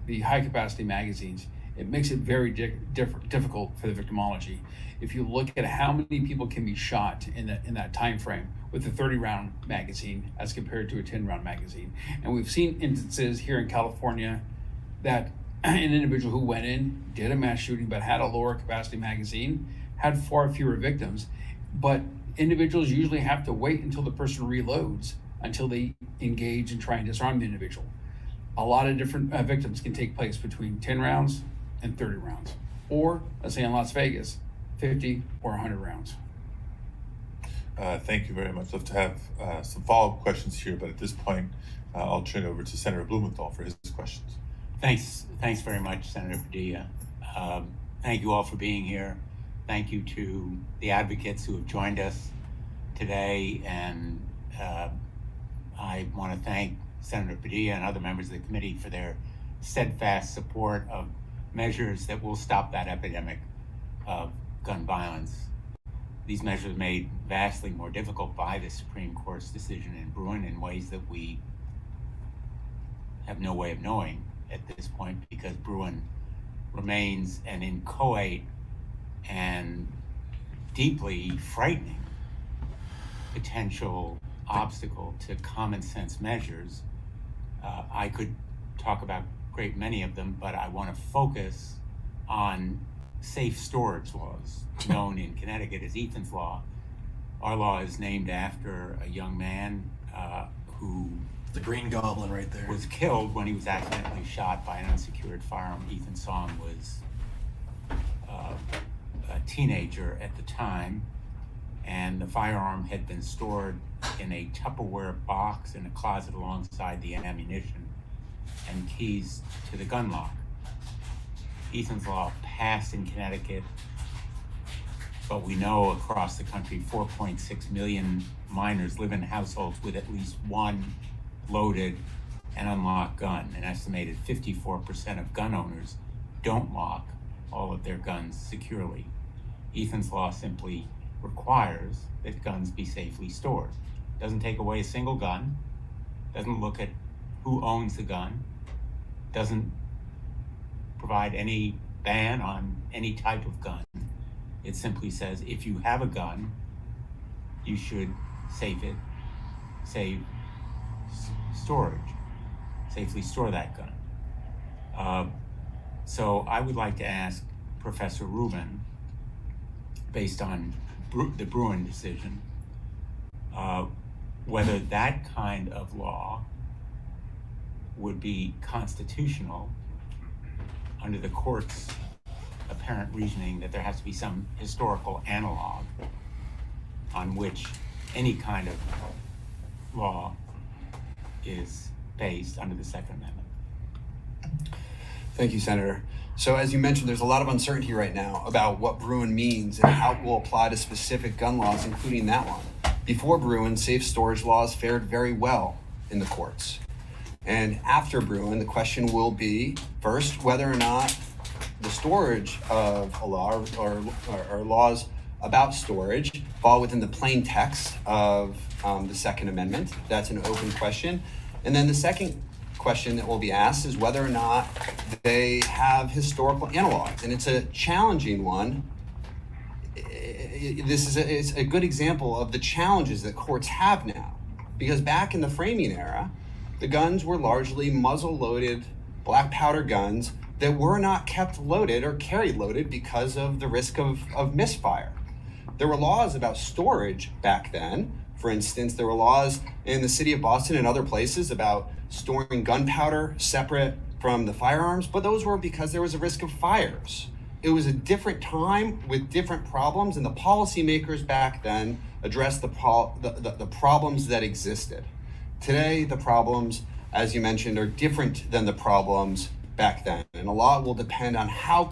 the high capacity magazines, it makes it very difficult for the victimology. If you look at how many people can be shot in that time frame with a 30-round magazine as compared to a 10-round magazine. And we've seen instances here in California that an individual who went in, did a mass shooting, but had a lower capacity magazine, had far fewer victims. But individuals usually have to wait until the person reloads until they engage and try and disarm the individual. A lot of different victims can take place between 10 rounds and 30 rounds. Or, let's say in Las Vegas, 50 or 100 rounds. Thank you very much. Love to have some follow-up questions here, but at this point, I'll turn it over to Senator Blumenthal for his questions. Thanks very much, Senator Padilla. Thank you all for being here. Thank you to the advocates who have joined us today, and I want to thank Senator Padilla and other members of the committee for their steadfast support of measures that will stop that epidemic of gun violence. These measures are made vastly more difficult by the Supreme Court's decision in Bruen in ways that we have no way of knowing at this point, because Bruen remains an inchoate and deeply frightening potential obstacle to common sense measures. I could talk about a great many of them, but I want to focus on safe storage laws, known in Connecticut as Ethan's Law. Our law is named after a young man who... The Green Goblin right there. ...was killed when he was accidentally shot by an unsecured firearm. Ethan Song was a teenager at the time, and the firearm had been stored in a Tupperware box in a closet alongside the ammunition and keys to the gun lock. Ethan's Law passed in Connecticut, but we know across the country 4.6 million minors live in households with at least one loaded and unlocked gun. An estimated 54% of gun owners don't lock all of their guns securely. Ethan's Law simply requires that guns be safely stored. Doesn't take away a single gun, doesn't look at who owns the gun, doesn't provide any ban on any type of gun. It simply says if you have a gun, you should save storage, safely store that gun. So I would like to ask Professor Rubin, based on the Bruen decision, whether that kind of law would be constitutional under the court's apparent reasoning that there has to be some historical analog on which any kind of law is based under the Second Amendment. Thank you, Senator. So as you mentioned, there's a lot of uncertainty right now about what Bruen means and how it will apply to specific gun laws, including that one. Before Bruen, safe storage laws fared very well in the courts. And after Bruen, the question will be, first, whether or not the storage of a law or laws about storage fall within the plain text of the Second Amendment. That's an open question. And then the second question that will be asked is whether or not they have historical analogs. And it's a challenging one. It's a good example of the challenges that courts have now. Because back in the framing era, the guns were largely muzzle-loaded black powder guns that were not kept loaded or carried loaded because of the risk of misfire. There were laws about storage back then. For instance, there were laws in the city of Boston and other places about storing gunpowder separate from the firearms, but those were because there was a risk of fires. It was a different time with different problems, and the policymakers back then addressed the problems that existed. Today, the problems, as you mentioned, are different than the problems back then, and a lot will depend on how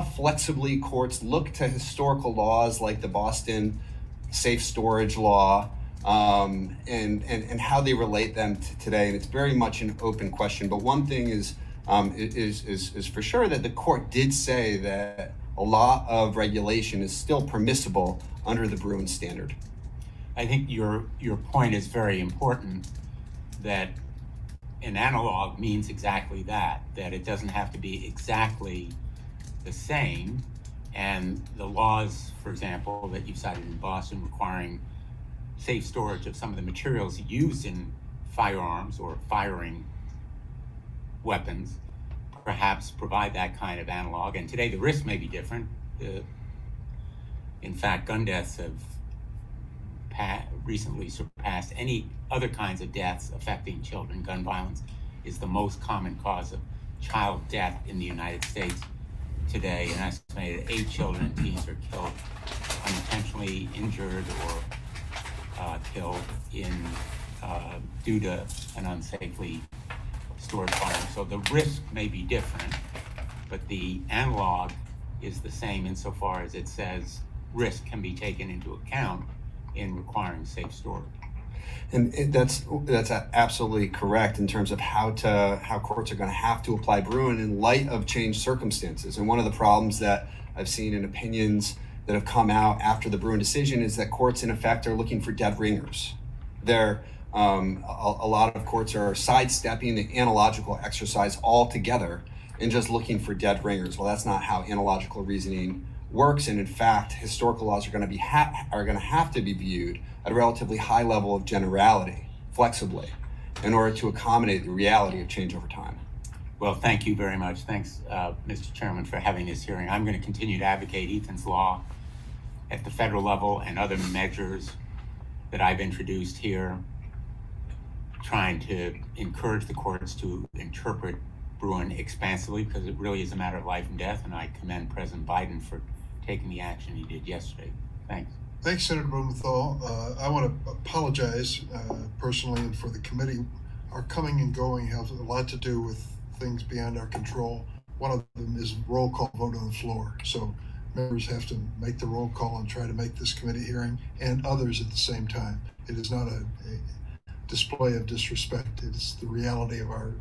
flexibly courts look to historical laws like the Boston safe storage law, and how they relate them to today. And it's very much an open question. But one thing is for sure that the court did say that a lot of regulation is still permissible under the Bruen standard. I think your point is very important, that an analog means exactly that it doesn't have to be exactly the same. And the laws, for example, that you cited in Boston requiring safe storage of some of the materials used in firearms or firing weapons, perhaps provide that kind of analog. And today the risks may be different. In fact, gun deaths have recently surpassed any other kinds of deaths affecting children. Gun violence is the most common cause of child death in the United States. today, an estimated 8 children and teens are killed, unintentionally injured or killed due to an unsafely stored firearm. So the risk may be different, but the analog is the same insofar as it says risk can be taken into account in requiring safe storage. And that's absolutely correct in terms of how courts are going to have to apply Bruen in light of changed circumstances. And one of the problems that I've seen in opinions that have come out after the Bruen decision is that courts, in effect, are looking for dead ringers. A lot of courts are sidestepping the analogical exercise altogether and just looking for dead ringers. Well, that's not how analogical reasoning works, and in fact, historical laws are going to have to be viewed at a relatively high level of generality, flexibly, in order to accommodate the reality of change over time. Well, thank you very much. Thanks, Mr. Chairman, for having this hearing. I'm going to continue to advocate Ethan's Law at the federal level and other measures that I've introduced here, trying to encourage the courts to interpret Bruen expansively, because it really is a matter of life and death, and I commend President Biden for taking the action he did yesterday. Thanks. Thanks, Senator Blumenthal. I want to apologize personally and for the committee. Our coming and going has a lot to do with things beyond our control. One of them is roll call vote on the floor. So members have to make the roll call and try to make this committee hearing, and others at the same time. It is not a display of disrespect. It's the reality of our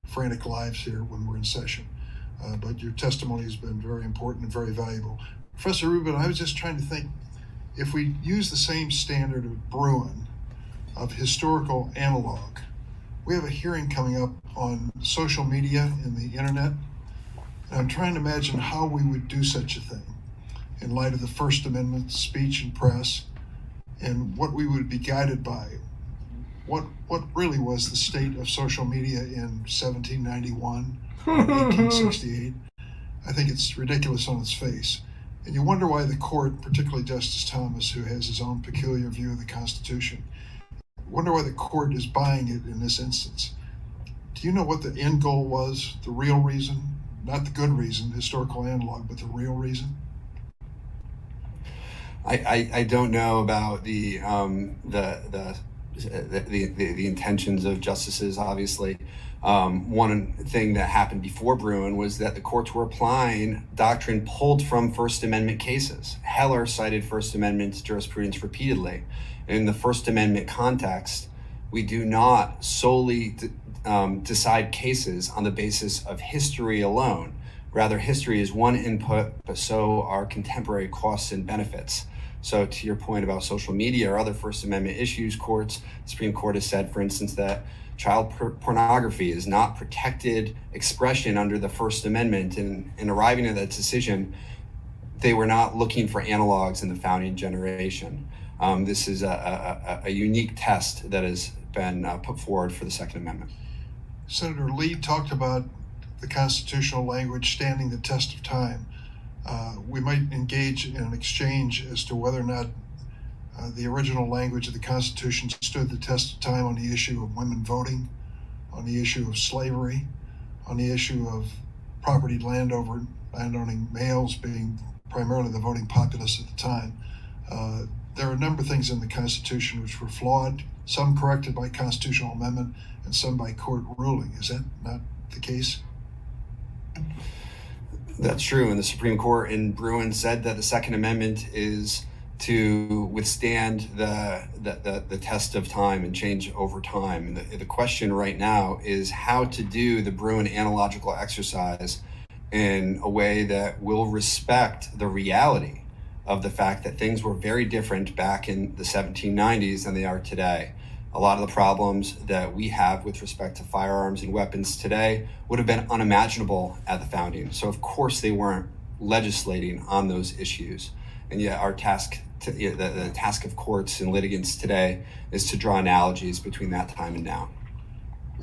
frantic lives here when we're in session. But your testimony has been very important and very valuable. Professor Rubin, I was just trying to think, if we use the same standard of Bruen, of historical analog, we have a hearing coming up on social media and the internet, and I'm trying to imagine how we would do such a thing in light of the First Amendment, speech and press, and what we would be guided by. What really was the state of social media in 1791 or 1868? I think it's ridiculous on its face. And you wonder why the court, particularly Justice Thomas, who has his own peculiar view of the Constitution, wonder why the court is buying it in this instance. Do you know what the end goal was, the real reason? Not the good reason, historical analog, but the real reason? I don't know about the intentions of justices, obviously. One thing that happened before Bruen was that the courts were applying doctrine pulled from First Amendment cases. Heller cited First Amendment jurisprudence repeatedly. In the First Amendment context, we do not solely decide cases on the basis of history alone. Rather, history is one input, but so are contemporary costs and benefits. So to your point about social media or other First Amendment issues, the Supreme Court has said, for instance, that child pornography is not protected expression under the First Amendment. And in arriving at that decision, they were not looking for analogs in the founding generation. This is a unique test that has been put forward for the Second Amendment. Senator Lee talked about the constitutional language standing the test of time. We might engage in an exchange as to whether or not the original language of the Constitution stood the test of time on the issue of women voting, on the issue of slavery, on the issue of property landowning males being primarily the voting populace at the time. There are a number of things in the Constitution which were flawed, some corrected by constitutional amendment and some by court ruling. Is that not the case? That's true, and the Supreme Court in Bruen said that the Second Amendment is to withstand the test of time and change over time. And the question right now is how to do the Bruen analogical exercise in a way that will respect the reality of the fact that things were very different back in the 1790s than they are today. A lot of the problems that we have with respect to firearms and weapons today would have been unimaginable at the founding. So of course they weren't legislating on those issues. And yet our task, the task of courts and litigants today is to draw analogies between that time and now.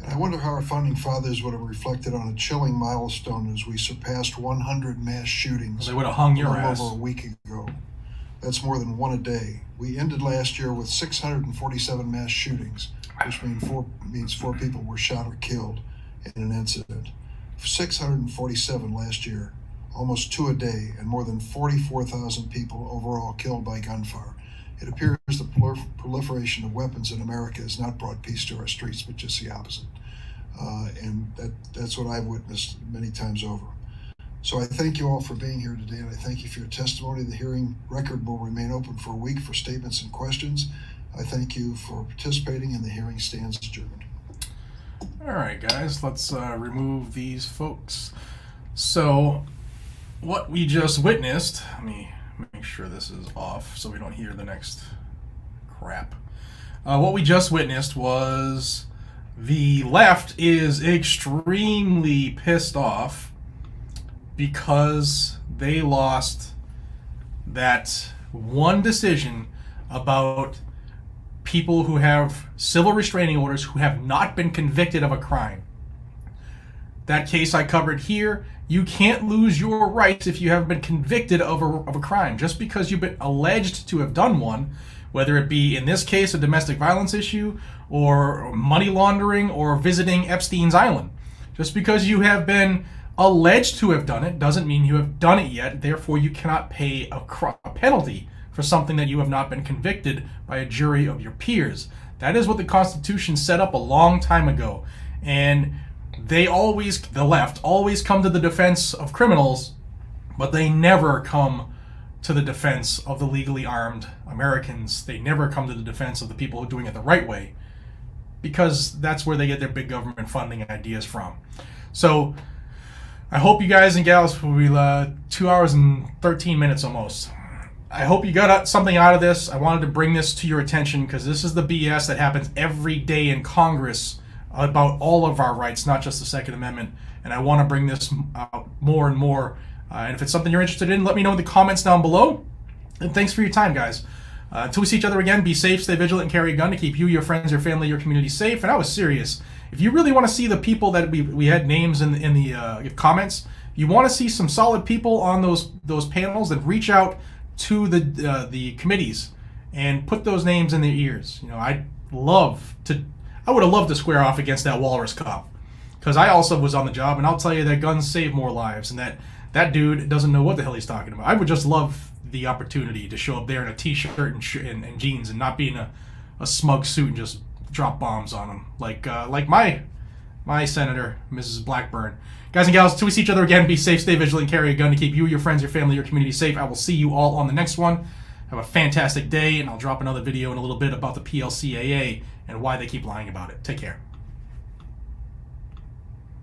I wonder how our founding fathers would have reflected on a chilling milestone as we surpassed 100 mass shootings. They would have hung your ass. Over a week ago. That's more than one a day. We ended last year with 647 mass shootings, which means four people were shot or killed in an incident. 647 last year, almost 2 a day, and more than 44,000 people overall killed by gunfire. It appears the proliferation of weapons in America has not brought peace to our streets, but just the opposite. And that's what I've witnessed many times over. So I thank you all for being here today, and I thank you for your testimony. The hearing record will remain open for a week for statements and questions. I thank you for participating, and the hearing stands adjourned. All right, guys, let's remove these folks. So what we just witnessed, let me make sure this is off so we don't hear the next crap. What we just witnessed was the left is extremely pissed off because they lost that one decision about people who have civil restraining orders who have not been convicted of a crime. That case I covered here, you can't lose your rights if you haven't been convicted of a crime. Just because you've been alleged to have done one, whether it be, in this case, a domestic violence issue, or money laundering, or visiting Epstein's Island. Just because you have been alleged to have done it doesn't mean you have done it yet. Therefore, you cannot pay a penalty for something that you have not been convicted by a jury of your peers. That is what the Constitution set up a long time ago. And they always, the left, always come to the defense of criminals, but they never come to the defense of the legally armed Americans. They never come to the defense of the people who are doing it the right way, because that's where they get their big government funding ideas from. So I hope you guys and gals will be 2 hours and 13 minutes almost. I hope you got something out of this. I wanted to bring this to your attention because this is the BS that happens every day in Congress about all of our rights, not just the Second Amendment. And I want to bring this out more and more. And if it's something you're interested in, let me know in the comments down below. And thanks for your time, guys. Until we see each other again, be safe, stay vigilant, and carry a gun to keep you, your friends, your family, your community safe. And I was serious. If you really want to see the people that we had names in the comments, you want to see some solid people on those panels, then reach out to the committees and put those names in their ears. You know, I would have loved to square off against that walrus cop, because I also was on the job, and I'll tell you that guns save more lives, and that dude doesn't know what the hell he's talking about. I would just love the opportunity to show up there in a t-shirt and jeans and not be in a smug suit and just drop bombs on him like my senator, Mrs. Blackburn. Guys and gals, till we see each other again, be safe, stay vigilant, carry a gun to keep you, your friends, your family, your community safe. I will see you all on the next one. Have a fantastic day, and I'll drop another video in a little bit about the PLCAA and why they keep lying about it. Take care.